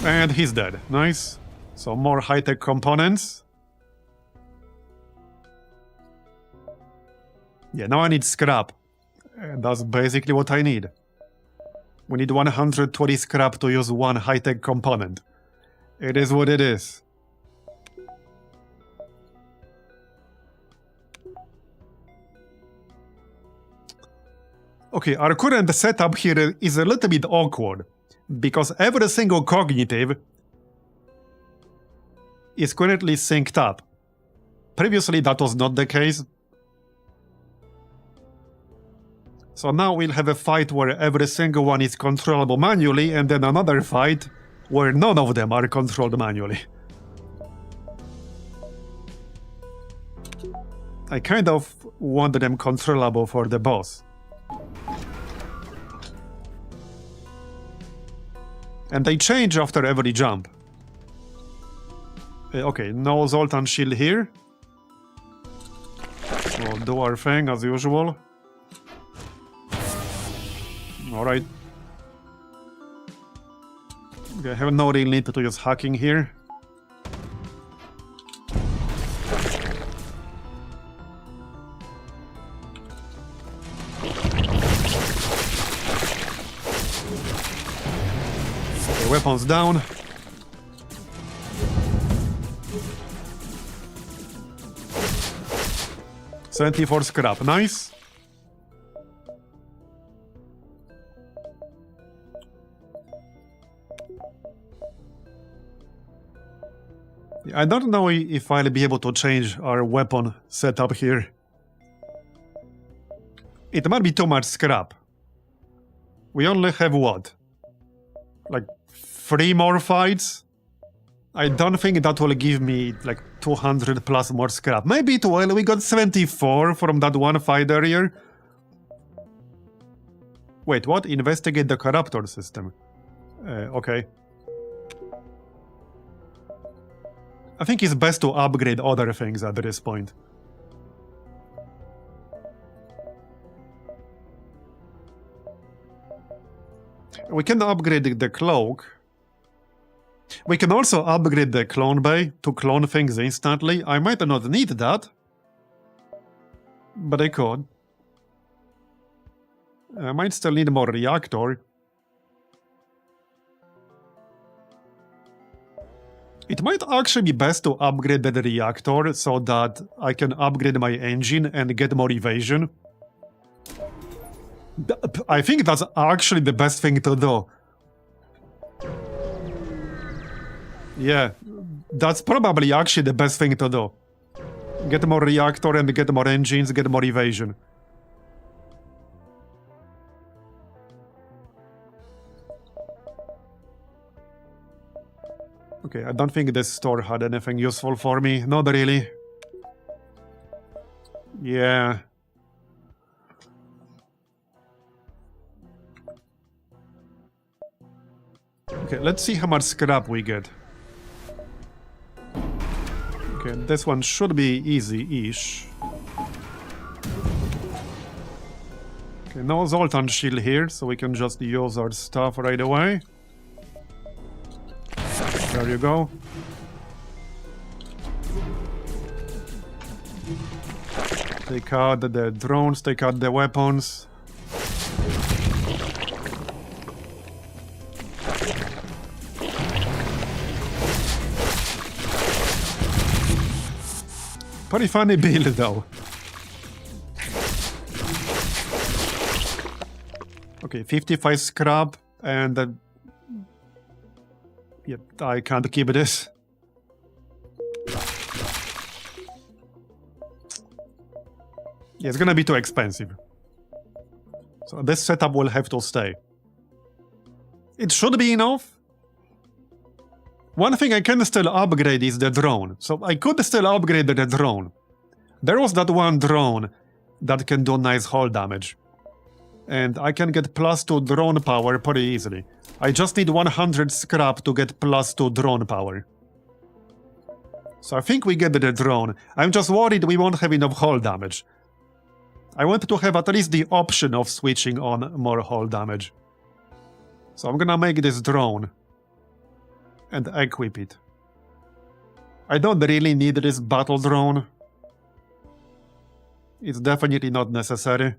And he's dead. Nice. So more high-tech components. Yeah, now I need scrap. And that's basically what I need. We need 120 scrap to use one high-tech component. It is what it is. Okay, our current setup here is a little bit awkward, because every single cognitive is currently synced up. Previously that was not the case. So now we'll have a fight where every single one is controllable manually, and then another fight where none of them are controlled manually. I kind of want them controllable for the boss. And they change after every jump. Okay, no Zoltan shield here. So do our thing as usual. Alright. Okay, I have no real need to use hacking here. Okay, weapons down. $74 scrap, nice. I don't know if I'll be able to change our weapon setup here. It might be too much scrap. We only have what? Like 3 more fights? I don't think that will give me like 200 plus more scrap. Maybe it will. We got 74 from that one fight earlier. Wait, what? Investigate the corruptor system. Okay. I think it's best to upgrade other things at this point. We can upgrade the cloak. We can also upgrade the clone bay to clone things instantly. I might not need that, but I could. I might still need more reactor. It might actually be best to upgrade the reactor so that I can upgrade my engine and get more evasion. I think that's actually the best thing to do. Yeah, that's probably actually the best thing to do. Get more reactor and get more engines, get more evasion. Okay, I don't think this store had anything useful for me. Not really. Yeah. Okay, let's see how much scrap we get. Okay, this one should be easy-ish. Okay, no Zoltan shield here, so we can just use our stuff right away. There you go. Take out the drones, take out the weapons. Pretty funny build though. Okay, 55 scrap and yep, I can't keep this. Yeah, it's gonna be too expensive. So this setup will have to stay. It should be enough. One thing I can still upgrade is the drone. So I could still upgrade the drone. There was that one drone that can do nice hull damage. And I can get +2 drone power pretty easily. I just need 100 scrap to get +2 drone power. So I think we get the drone. I'm just worried we won't have enough hull damage. I want to have at least the option of switching on more hull damage. So I'm gonna make this drone and equip it. I don't really need this battle drone. It's definitely not necessary.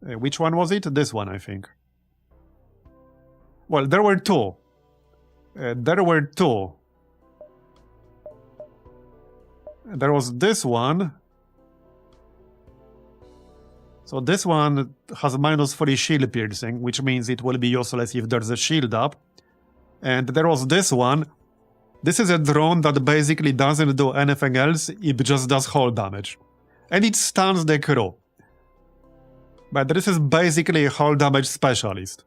Which one was it? This one, I think. Well, there were two. There was this one. So this one has -3 shield piercing, which means it will be useless if there's a shield up. And there was this one. This is a drone that basically doesn't do anything else, it just does hull damage. And it stuns the crew. But this is basically a hull damage specialist.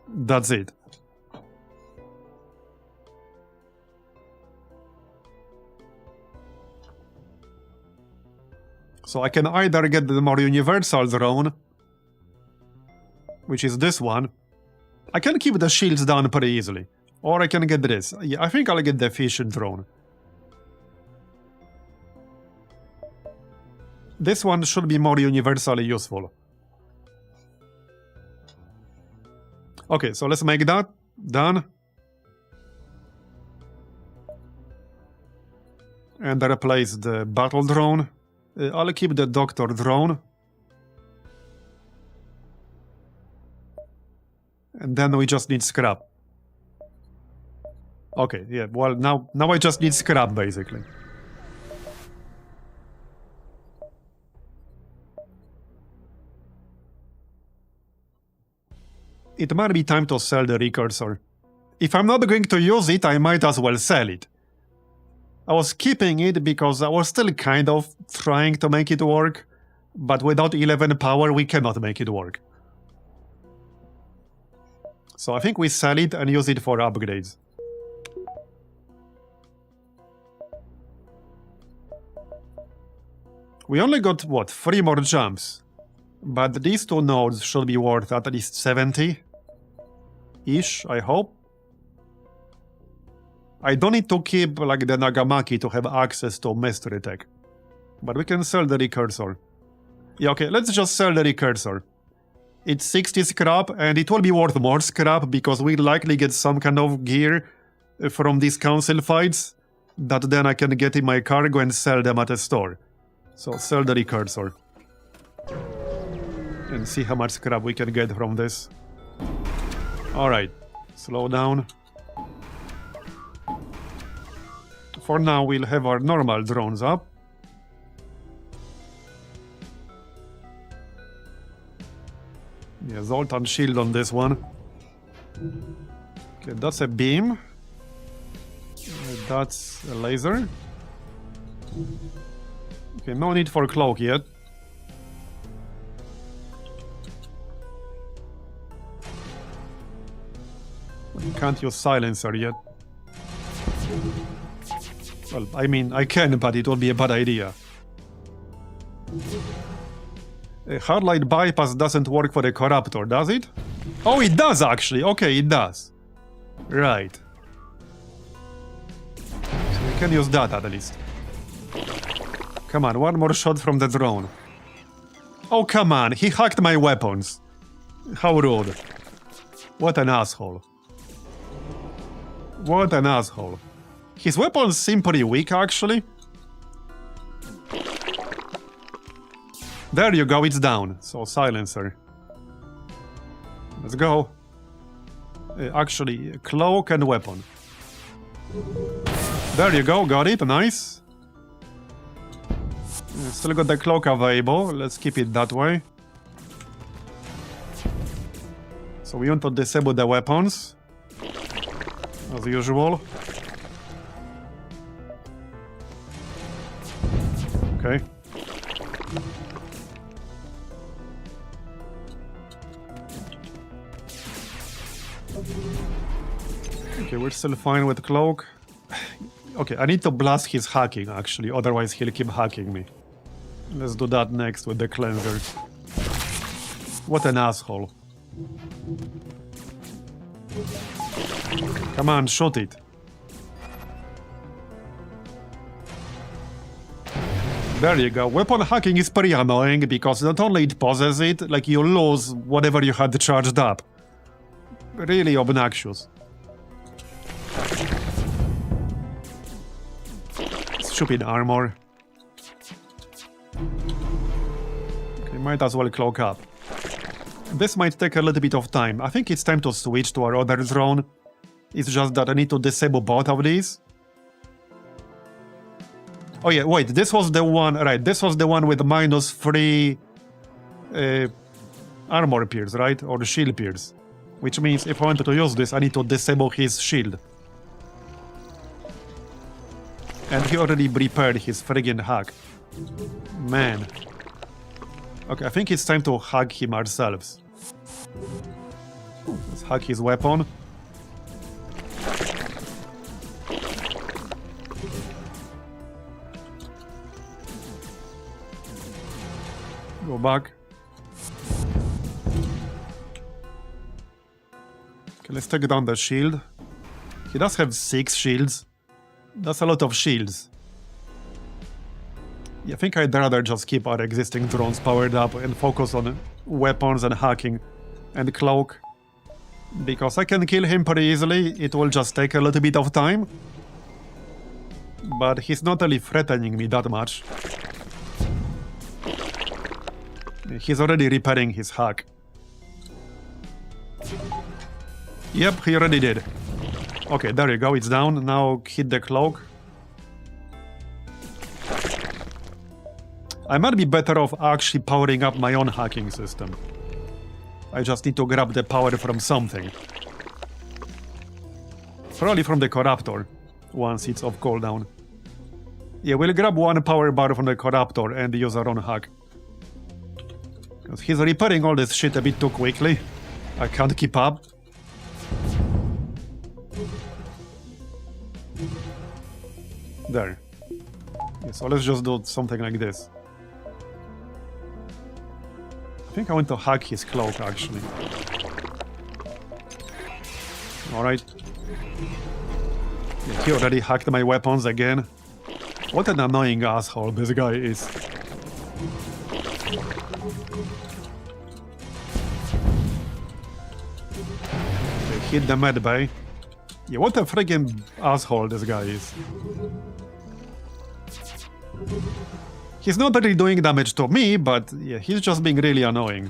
That's it. So I can either get the more universal drone, which is this one. I can keep the shields down pretty easily. Or I can get this. Yeah, I think I'll get the efficient drone. This one should be more universally useful. Okay, so let's make that. Done. And I replace the battle drone. I'll keep the doctor drone. And then we just need scrap. Okay, yeah, well, now I just need scrap, basically. It might be time to sell the recursor. If I'm not going to use it, I might as well sell it. I was keeping it because I was still kind of trying to make it work, but without 11 power, we cannot make it work. So I think we sell it and use it for upgrades. We only got, what, 3 more jumps. But these 2 nodes should be worth at least 70-ish, I hope. I don't need to keep, like, the Nagamaki to have access to mystery tech. But we can sell the recursor. Yeah, okay, let's just sell the recursor. It's 60 scrap, and it will be worth more scrap, because we'll likely get some kind of gear from these council fights, that then I can get in my cargo and sell them at a store. So, sell the recursor. And see how much scrap we can get from this. Alright, slow down. For now, we'll have our normal drones up. Yeah, Zoltan shield on this one. Okay, that's a beam. That's a laser. Okay, no need for cloak yet. Can't use silencer yet. Well, I mean, I can, but it would be a bad idea. A hardlight bypass doesn't work for the Corruptor, does it? Oh, it does actually. Okay, it does. Right. So we can use that at least. Come on, one more shot from the drone. Oh, come on, he hacked my weapons. How rude. What an asshole. What an asshole. His weapons seem pretty weak, actually. There you go, it's down. So, silencer. Let's go. Actually, cloak and weapon. There you go, got it, nice. Still got the cloak available, let's keep it that way. So we want to disable the weapons. As usual. Okay. Okay, we're still fine with cloak. Okay, I need to blast his hacking, actually, otherwise he'll keep hacking me. Let's do that next with the cleanser. What an asshole. Come on, shoot it. There you go. Weapon hacking is pretty annoying because not only it pauses it, like you lose whatever you had charged up. Really obnoxious. Stupid armor. Okay, might as well cloak up. This might take a little bit of time. I think it's time to switch to our other drone. It's just that I need to disable both of these. Oh yeah, wait, this was the one, right, this was the one with -3 armor pierce, right? Or shield pierce. Which means if I wanted to use this, I need to disable his shield. And he already prepared his friggin' hack. Man. Okay, I think it's time to hack him ourselves. Let's hack his weapon. Go back. Okay, let's take down the shield. He does have 6 shields. That's a lot of shields. Yeah, I think I'd rather just keep our existing drones powered up and focus on weapons and hacking. And cloak. Because I can kill him pretty easily, it will just take a little bit of time. But he's not really threatening me that much. He's already repairing his hack. Yep, he already did. Okay, there you go, it's down. Now hit the cloak. I might be better off actually powering up my own hacking system. I just need to grab the power from something. Probably from the Corruptor, once it's off cooldown. Yeah, we'll grab one power bar from the Corruptor and use our own hack. Because he's repairing all this shit a bit too quickly. I can't keep up. There. Yeah, so let's just do something like this. I think I want to hack his cloak, actually. Alright. Yeah, he already hacked my weapons again. What an annoying asshole this guy is. Okay, hit the med bay. Yeah, what a friggin' asshole this guy is. He's not really doing damage to me, but yeah, he's just being really annoying.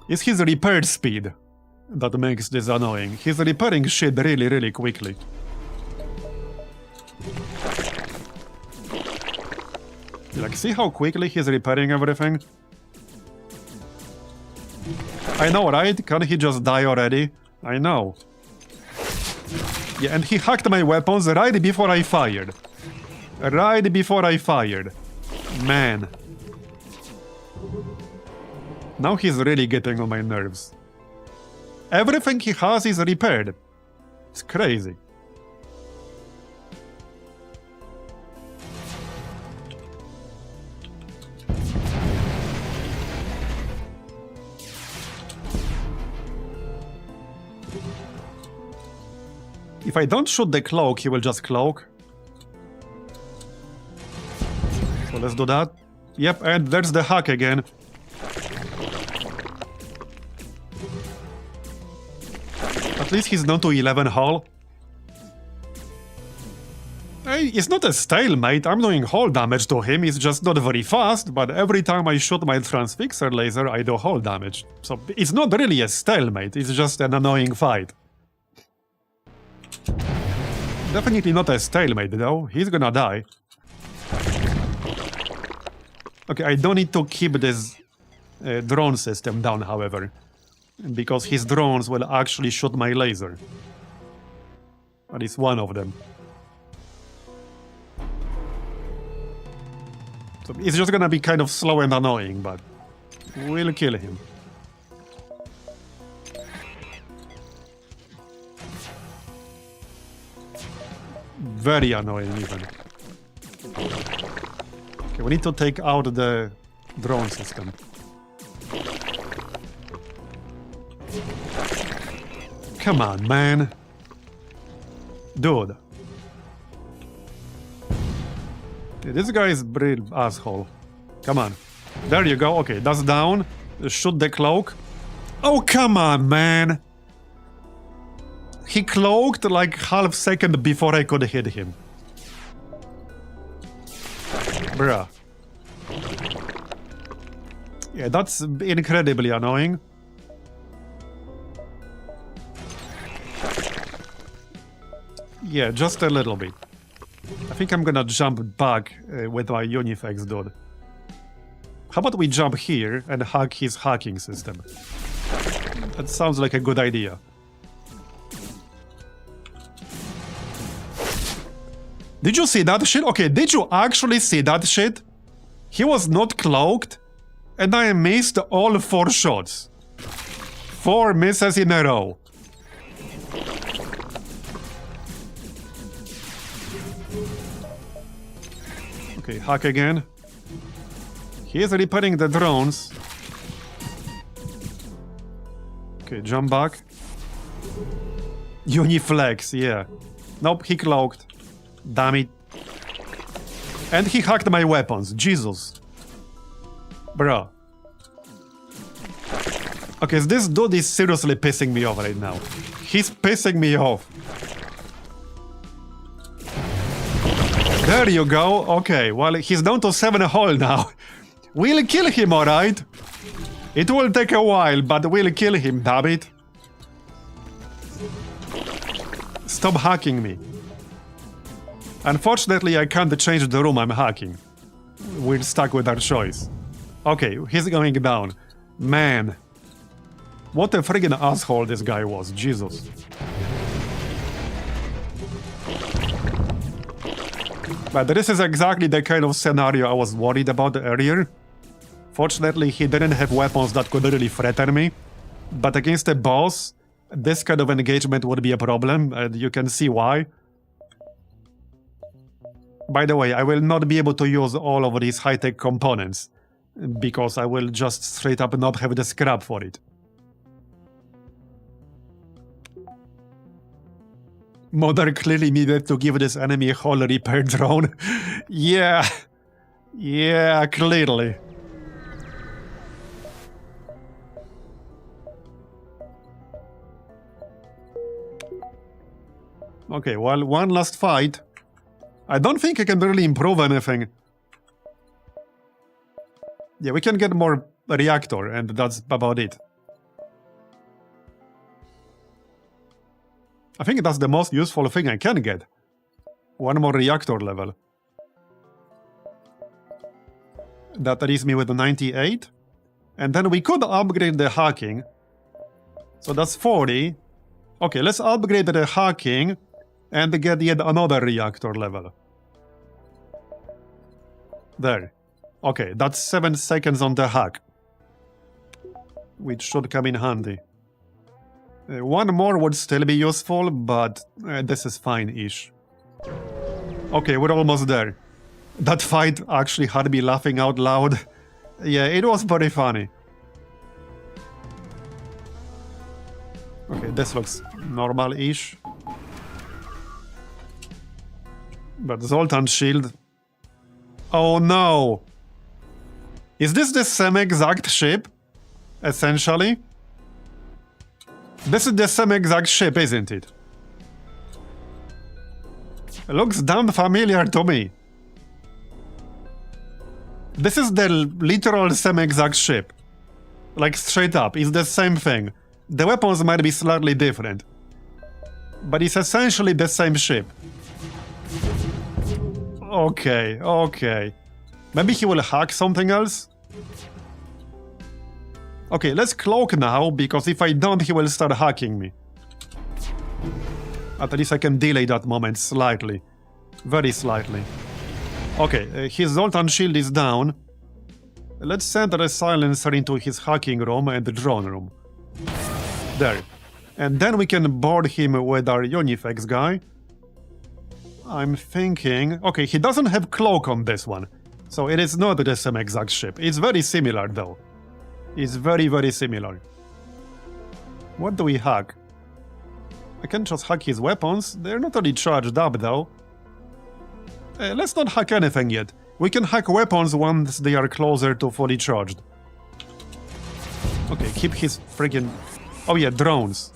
It's his repair speed that makes this annoying. He's repairing shit really, really quickly. Like, see how quickly he's repairing everything? I know, right? Can't he just die already? I know. Yeah, and he hacked my weapons right before I fired. Right before I fired. Man. Now he's really getting on my nerves. Everything he has is repaired. It's crazy. If I don't shoot the cloak, he will just cloak. So let's do that. Yep, and there's the hack again. At least he's down to 11 hull. Hey, it's not a stalemate. I'm doing hull damage to him. It's just not very fast, but every time I shoot my transfixer laser, I do hull damage. So it's not really a stalemate. It's just an annoying fight. Definitely not a stalemate, though. He's gonna die. Okay, I don't need to keep this drone system down, however. Because his drones will actually shoot my laser. At least one of them. So it's just gonna be kind of slow and annoying, but we'll kill him. Very annoying, even. Okay, we need to take out the drone system. Come on, man. Dude. This guy is a real asshole. Come on. There you go. Okay, that's down. Shoot the cloak. Oh, come on, man. He cloaked like half second before I could hit him. Bruh. Yeah, that's incredibly annoying. Yeah, just a little bit. I think I'm gonna jump back with my Unifex dude. How about we jump here and hack his hacking system? That sounds like a good idea. Did you see that shit? Okay, did you actually see that shit? He was not cloaked, and I missed all 4 shots. 4 misses in a row. Okay, hack again. He is repairing the drones. Okay, jump back. Uniflex, yeah. Nope, he cloaked. Damn it. And he hacked my weapons. Jesus. Bruh. Okay, so this dude is seriously pissing me off right now. He's pissing me off. There you go. Okay, well, he's down to 7 whole now. We'll kill him, alright? It will take a while, but we'll kill him, damn it. Stop hacking me. Unfortunately, I can't change the room I'm hacking. We're stuck with our choice. Okay, he's going down. Man. What a friggin' asshole this guy was, Jesus. But this is exactly the kind of scenario I was worried about earlier. Fortunately, he didn't have weapons that could really threaten me. But against a boss, this kind of engagement would be a problem, and you can see why. By the way, I will not be able to use all of these high-tech components, because I will just straight up not have the scrap for it. Mother clearly needed to give this enemy a whole repair drone. Yeah. Yeah, clearly. Okay, well, one last fight. I don't think I can really improve anything. Yeah, we can get more reactor, and that's about it. I think that's the most useful thing I can get. One more reactor level. That leaves me with 98. And then we could upgrade the hacking. So that's 40. Okay, let's upgrade the hacking and get yet another reactor level. There. Okay, that's 7 seconds on the hack. Which should come in handy. One more would still be useful, but this is fine-ish. Okay, we're almost there. That fight actually had me laughing out loud. Yeah, it was very funny. Okay, this looks normal-ish. But Zoltan's shield... Oh no! Is this the same exact ship? Essentially? This is the same exact ship, isn't it? It looks damn familiar to me. This is the literal same exact ship. Like, straight up, it's the same thing. The weapons might be slightly different. But it's essentially the same ship. Okay, okay. Maybe he will hack something else? Okay, let's cloak now, because if I don't, he will start hacking me. At least I can delay that moment slightly. Very slightly. Okay, his Zoltan shield is down. Let's send a silencer into his hacking room and the drone room. There. And then we can board him with our Unifex guy. I'm thinking... Okay, he doesn't have cloak on this one. So it is not the same exact ship. It's very similar, though. It's very, very similar. What do we hack? I can just hack his weapons. They're not really charged up, though. Let's not hack anything yet. We can hack weapons once they are closer to fully charged. Okay, keep his freaking... Oh yeah, drones.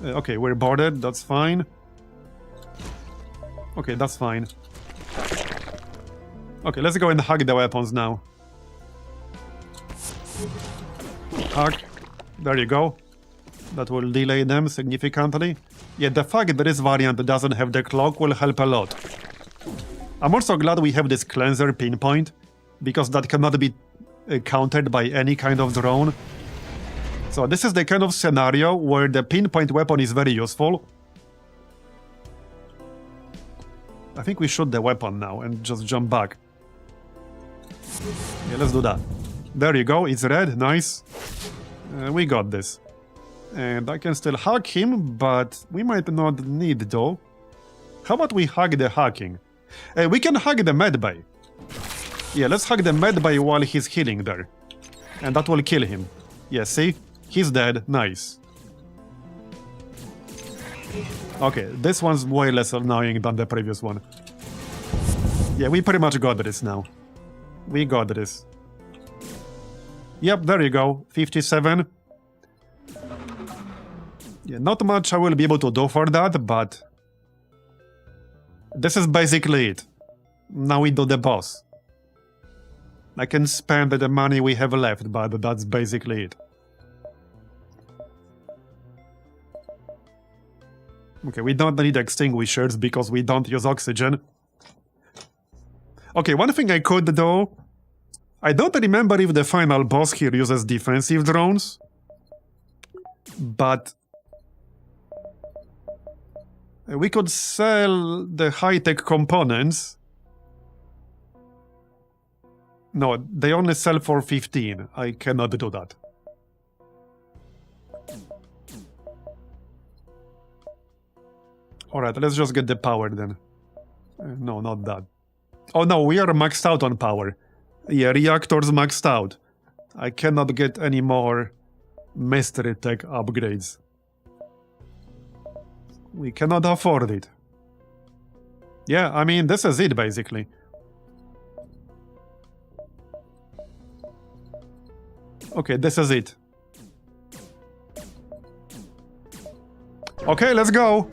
Okay, we're boarded. That's fine. Okay, that's fine. Okay, let's go and hack the weapons now. Hack. There you go. That will delay them significantly. Yeah, the fact that this variant doesn't have the clock will help a lot. I'm also glad we have this cleanser pinpoint, because that cannot be countered by any kind of drone. So this is the kind of scenario where the pinpoint weapon is very useful. I think we shoot the weapon now and just jump back. Yeah, let's do that. There you go, it's red, nice. We got this. And I can still hack him, but we might not need though. How about we hack the hacking? We can hack the medbay. Yeah, let's hack the medbay while he's healing there. And that will kill him. Yeah, see? He's dead, nice. Okay, this one's way less annoying than the previous one. Yeah, we pretty much got this now. We got this. Yep, there you go, 57. Yeah, not much I will be able to do for that, but this is basically it. Now we do the boss. I can spend the money we have left, but that's basically it. Okay, we don't need extinguishers because we don't use oxygen. Okay, one thing I could do... I don't remember if the final boss here uses defensive drones, but we could sell the high-tech components. No, they only sell for 15. I cannot do that. Alright, let's just get the power then. No, not that. Oh no, we are maxed out on power. Yeah, reactors maxed out. I cannot get any more mystery tech upgrades. We cannot afford it. Yeah, I mean, this is it basically. Okay, this is it. Okay, let's go.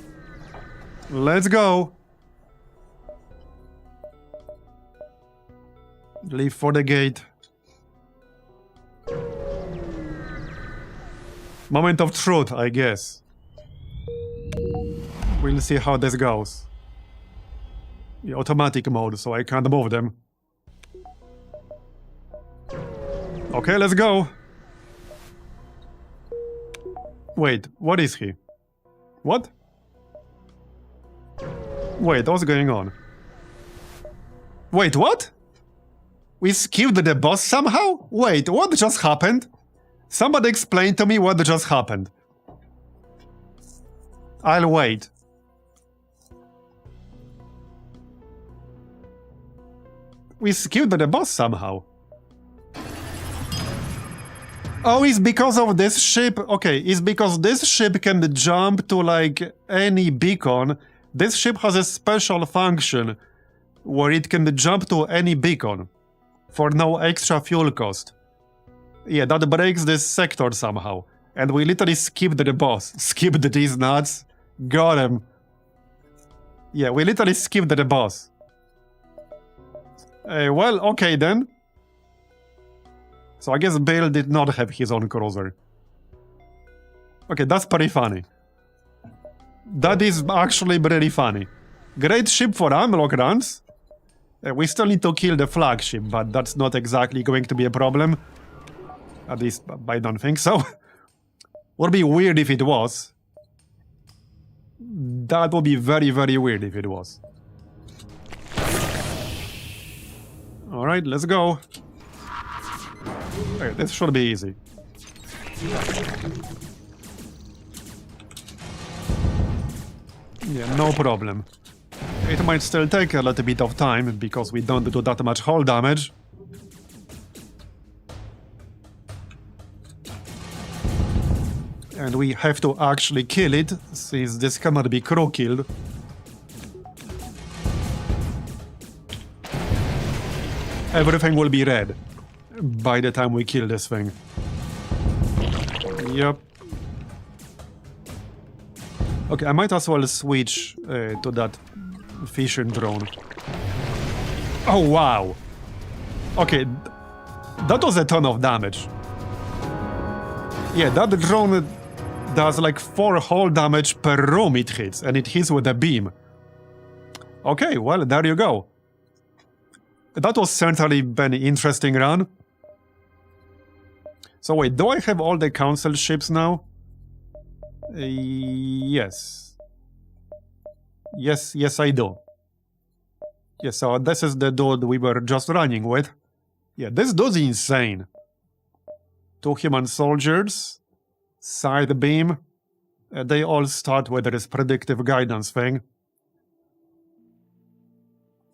Let's go. Leave for the gate. Moment of truth, I guess. We'll see how this goes. The automatic mode, so I can't move them. Okay, let's go. Wait, what is he? What? Wait, what's going on? Wait, what? We skipped the boss somehow? Wait, what just happened? Somebody explain to me what just happened. I'll wait. We skipped the boss somehow. Oh, it's because of this ship. Okay, it's because this ship can jump to like any beacon. This ship has a special function where it can jump to any beacon for no extra fuel cost. Yeah, that breaks this sector somehow. And we literally skipped the boss. Skipped these nuts. Got him. Yeah, we literally skipped the boss. Well, okay then. So I guess Bill did not have his own cruiser. Okay, that's pretty funny. That is actually really funny. Great ship for unlock runs. We still need to kill the flagship, but that's not exactly going to be a problem. At least, I don't think so. Would be weird if it was. That would be very, very weird if it was. Alright, let's go. Okay, this should be easy. Yeah, no problem. It might still take a little bit of time, because we don't do that much hull damage. And we have to actually kill it, since this cannot be crew killed. Everything will be red by the time we kill this thing. Yep. Okay, I might as well switch to that fishing drone. Oh, wow. Okay, that was a ton of damage. Yeah, that drone does like 4 hull damage per room it hits, and it hits with a beam. Okay, well, there you go. That was certainly an interesting run. So wait, do I have all the council ships now? Yes. Yes, I do. Yes, so this is the dude we were just running with. Yeah, this dude's insane. 2 human soldiers, side beam. They all start with this predictive guidance thing.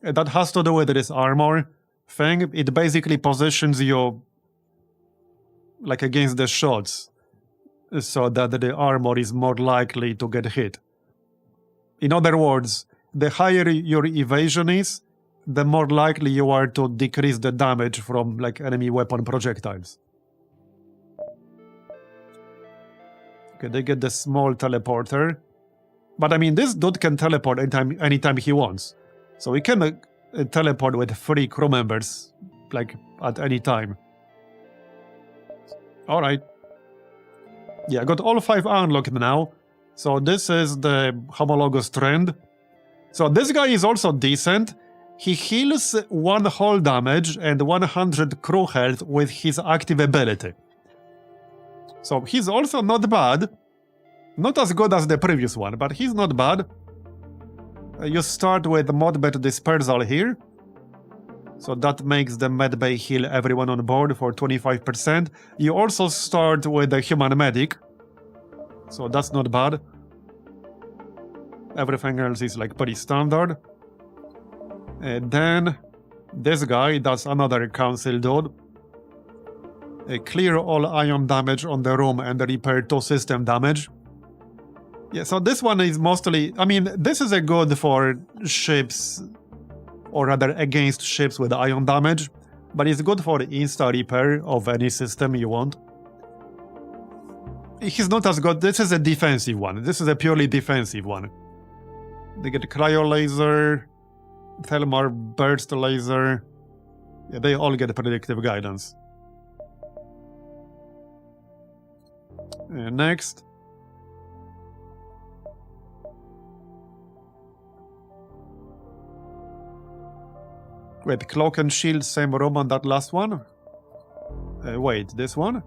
That has to do with this armor thing. It basically positions you like against the shots, so that the armor is more likely to get hit. In other words, the higher your evasion is, the more likely you are to decrease the damage from like enemy weapon projectiles. Okay, they get the small teleporter. But I mean, this dude can teleport anytime he wants. So he can teleport with 3 crew members, like, at any time. Alright. Yeah, I got all 5 unlocked now. So this is the homologous trend. So this guy is also decent. He heals 1 hull damage and 100 crew health with his active ability. So he's also not bad. Not as good as the previous one, but he's not bad. You start with Modbay Dispersal here. So that makes the medbay heal everyone on board for 25%. You also start with the Human Medic. So that's not bad. Everything else is like pretty standard. And then this guy, that's another council dude. Clear all ion damage on the room and repair 2 system damage. Yeah, so this one is mostly... I mean, this is a good for ships, or rather against ships with ion damage, but it's good for insta repair of any system you want. He's not as good. This is a defensive one. This is a purely defensive one. They get Cryo Laser, Thelmar Burst Laser. Yeah, they all get Predictive Guidance. Next. Wait, Cloak and Shield, same room on that last one? Wait, this one?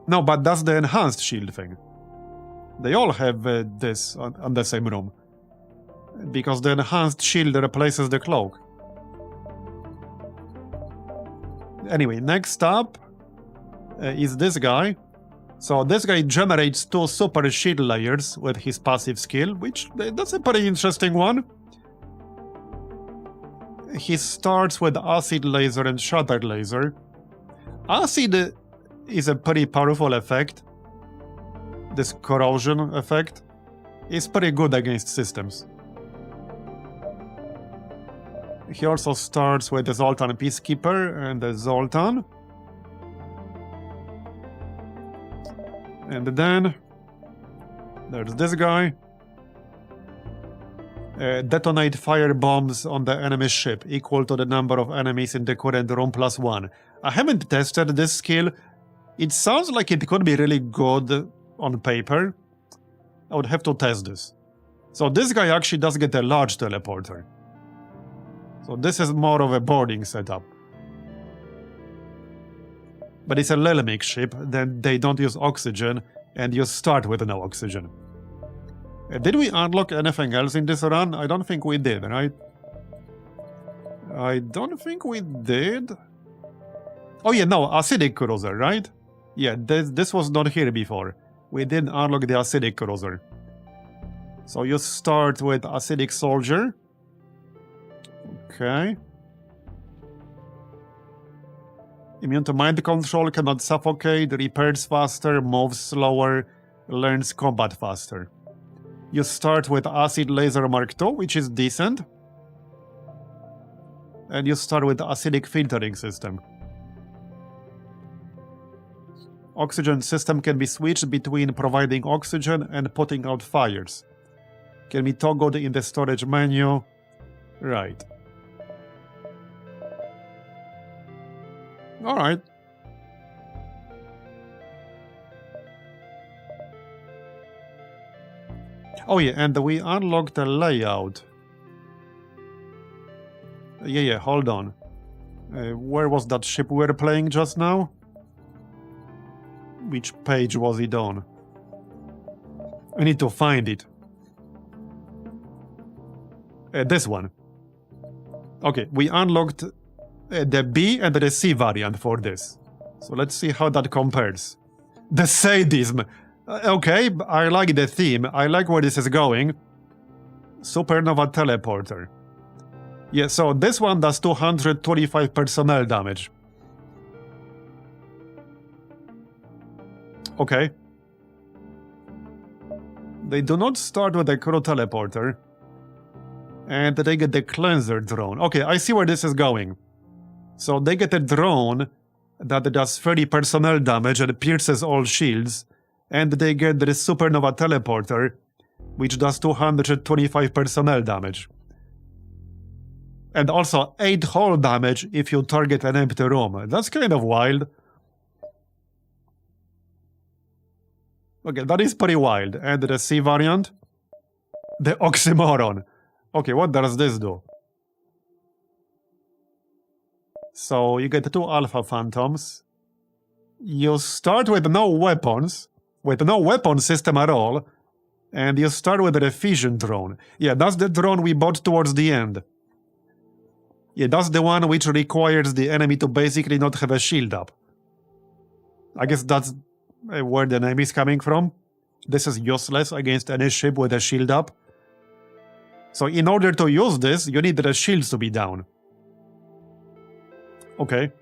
No, but that's the enhanced shield thing. They all have this on the same room. Because the enhanced shield replaces the cloak. Anyway, next up is this guy. So this guy generates 2 super shield layers with his passive skill, which that's a pretty interesting one. He starts with Acid Laser and Shatter Laser. Acid is a pretty powerful effect. This corrosion effect is pretty good against systems. He also starts with the Zoltan Peacekeeper and the Zoltan. And then there's this guy. Detonate fire bombs on the enemy ship, equal to the number of enemies in the current room plus 1. I haven't tested this skill. It sounds like it could be really good on paper. I would have to test this. So this guy actually does get a large teleporter. So this is more of a boarding setup. But it's a Lelemic ship, then they don't use oxygen, and you start with no oxygen. Did we unlock anything else in this run? I don't think we did, right? I don't think we did. Oh yeah, no, Acidic Cruiser, right? Yeah, this was not here before. We didn't unlock the Acidic Cruiser. So you start with Acidic Soldier. Okay. Immune to mind control, cannot suffocate, repairs faster, moves slower, learns combat faster. You start with Acid Laser Mark II, which is decent. And you start with the Acidic Filtering System. Oxygen system can be switched between providing oxygen and putting out fires. Can be toggled in the storage menu. Right. Alright. Oh yeah, and we unlocked the layout. Yeah, hold on. Where was that ship we were playing just now? Which page was it on? I need to find it. This one. Okay, we unlocked the B and the C variant for this. So let's see how that compares. The sadism. Okay, I like the theme. I like where this is going. Supernova Teleporter. Yeah, so this one does 225 personnel damage. Okay. They do not start with the crew teleporter. And they get the cleanser drone. Okay, I see where this is going. So they get a drone that does 30 personnel damage and pierces all shields, and they get the Supernova Teleporter, which does 225 personnel damage. And also 8 hull damage if you target an empty room. That's kind of wild. Okay, that is pretty wild. And the C variant? The Oxymoron. Okay, what does this do? So you get 2 Alpha Phantoms. You start with no weapons, with no weapon system at all, and you start with a fission drone. Yeah, that's the drone we bought towards the end. Yeah, that's the one which requires the enemy to basically not have a shield up. I guess that's where the name is coming from. This is useless against any ship with a shield up. So in order to use this, you need the shields to be down. Okay.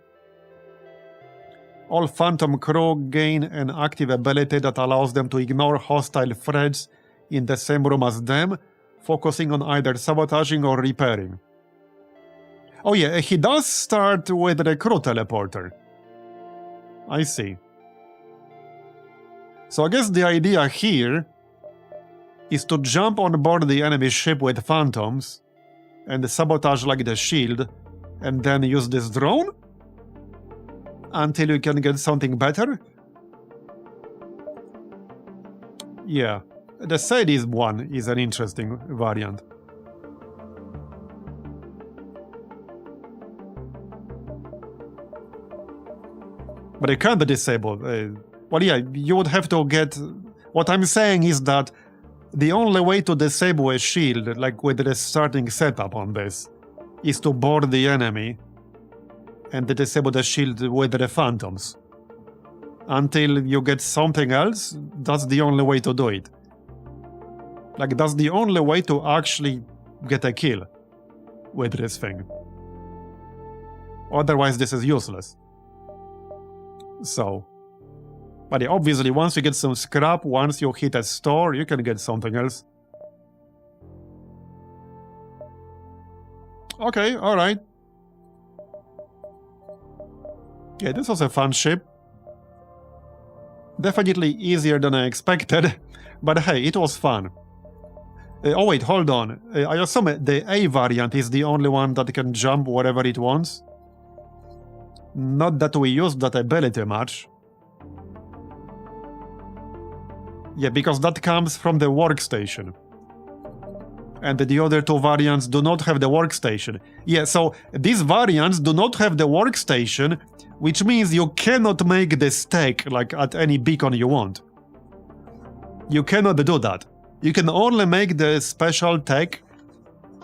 All Phantom crew gain an active ability that allows them to ignore hostile threats in the same room as them, focusing on either sabotaging or repairing. Oh yeah, he does start with the crew teleporter. I see. So I guess the idea here is to jump on board the enemy ship with Phantoms and sabotage like the shield, and then use this drone? Until you can get something better? Yeah, the Sadis one is an interesting variant. But it can't be disabled. Well, yeah, you would have to get... What I'm saying is that the only way to disable a shield, like with the starting setup on this, is to board the enemy and disable the shield with the Phantoms. Until you get something else, that's the only way to do it. Like, that's the only way to actually get a kill with this thing. Otherwise, this is useless. So... But yeah, obviously, once you get some scrap, once you hit a store, you can get something else. Okay, alright. Yeah, this was a fun ship. Definitely easier than I expected, but hey, it was fun. Oh wait, hold on. I assume the A variant is the only one that can jump wherever it wants. Not that we use that ability much. Yeah, because that comes from the workstation. And the other 2 variants do not have the workstation. Yeah, so these variants do not have the workstation, which means you cannot make the stack like at any beacon you want. You cannot do that. You can only make the special tech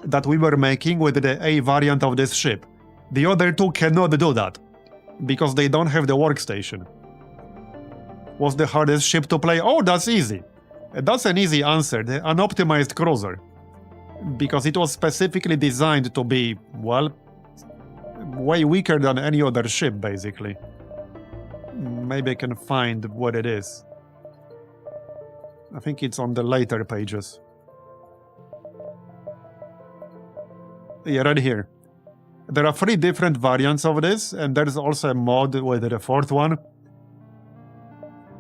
that we were making with the A variant of this ship. The other 2 cannot do that, because they don't have the workstation. Was the hardest ship to play? Oh, that's easy. That's an easy answer, the unoptimized cruiser. Because it was specifically designed to be, well, way weaker than any other ship, basically. Maybe I can find what it is. I think it's on the later pages. Yeah, right here. There are 3 different variants of this, and there's also a mod with the 4th one.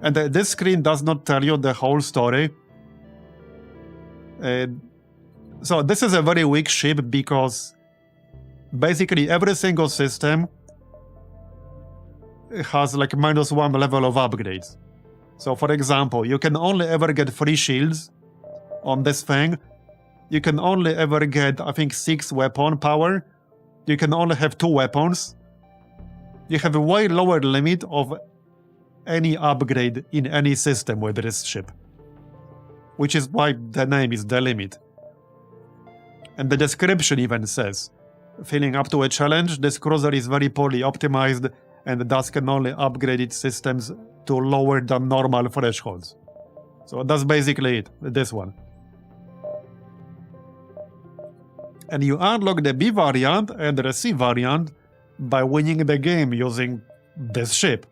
And this screen does not tell you the whole story. So this is a very weak ship because basically every single system has like -1 level of upgrades. So for example, you can only ever get 3 shields on this thing. You can only ever get, I think, 6 weapon power. You can only have 2 weapons. You have a way lower limit of any upgrade in any system with this ship. Which is why the name is the limit. And the description even says, feeling up to a challenge, this cruiser is very poorly optimized and thus can only upgrade its systems to lower than normal thresholds. So that's basically it, this one. And you unlock the B variant and the C variant by winning the game using this ship.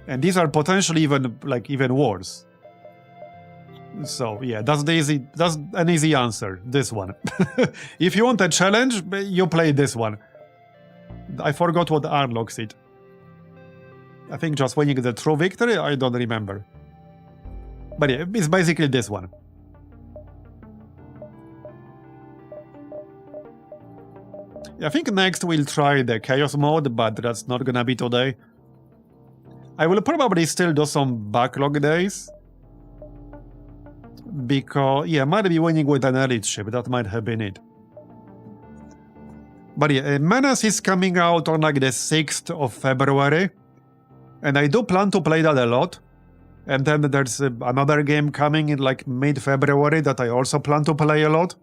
And these are potentially even worse. So yeah, that's an easy answer, this one. If you want a challenge, you play this one. I forgot what unlocks it. I think just winning the true victory, I don't remember. But yeah, it's basically this one. I think next we'll try the Chaos mode, but that's not gonna be today. I will probably still do some backlog days. Because, yeah, might be winning with an elite ship, that might have been it. But yeah, Menace is coming out on like the 6th of February. And I do plan to play that a lot. And then there's another game coming in like mid-February that I also plan to play a lot.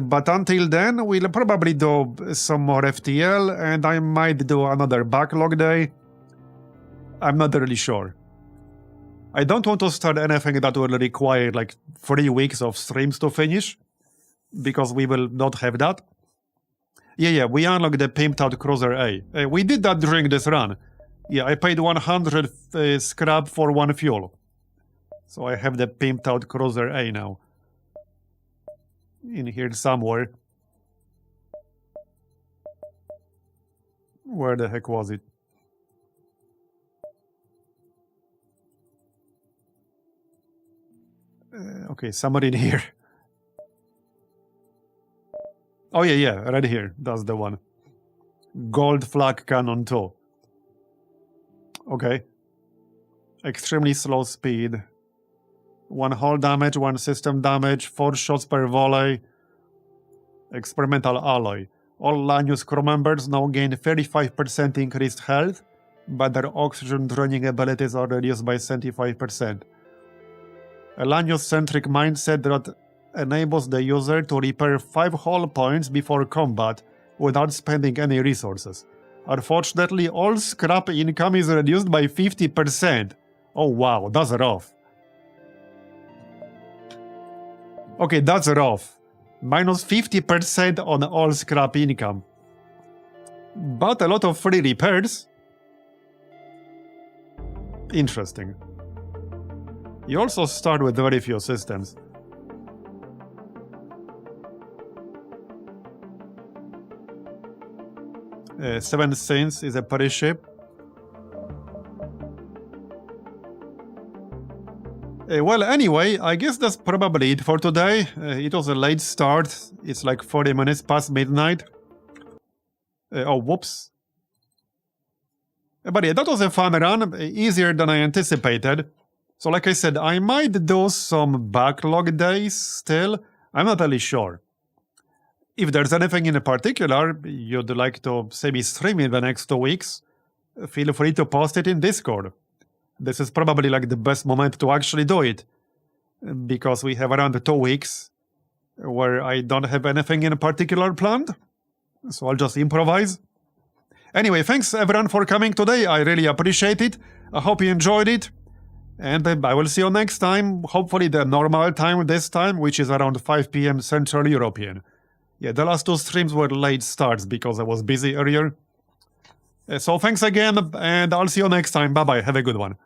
But until then, we'll probably do some more FTL, and I might do another backlog day. I'm not really sure. I don't want to start anything that will require like 3 weeks of streams to finish, because we will not have that. Yeah, we unlocked the pimped out Cruiser A. We did that during this run. Yeah, I paid 100 scrap for 1 fuel. So I have the pimped out Cruiser A now. In here somewhere. Where the heck was it? Okay, somebody in here. Oh yeah, right here. That's the one. Gold flag cannon too. Okay. Extremely slow speed. 1 hull damage, 1 system damage, 4 shots per volley. Experimental alloy. All Lanius crew members now gain 35% increased health, but their oxygen draining abilities are reduced by 75%. A Lanius-centric mindset that enables the user to repair 5 hull points before combat without spending any resources. Unfortunately, all scrap income is reduced by 50%. Oh wow, that's rough. Okay, that's rough. Minus 50% on all scrap income. But a lot of free repairs. Interesting. You also start with very few systems. Seven Saints is a Paris ship. Well, anyway, I guess that's probably it for today. It was a late start. It's like 40 minutes past midnight. Oh, whoops. But yeah, that was a fun run, easier than I anticipated. So like I said, I might do some backlog days still. I'm not really sure. If there's anything in particular you'd like to see me stream in the next 2 weeks, feel free to post it in Discord. This is probably like the best moment to actually do it, because we have around 2 weeks where I don't have anything in particular planned, so I'll just improvise. Anyway, thanks everyone for coming today, I really appreciate it, I hope you enjoyed it, and I will see you next time, hopefully the normal time this time, which is around 5 PM Central European. Yeah, the last 2 streams were late starts because I was busy earlier. So thanks again, and I'll see you next time. Bye-bye. Have a good one.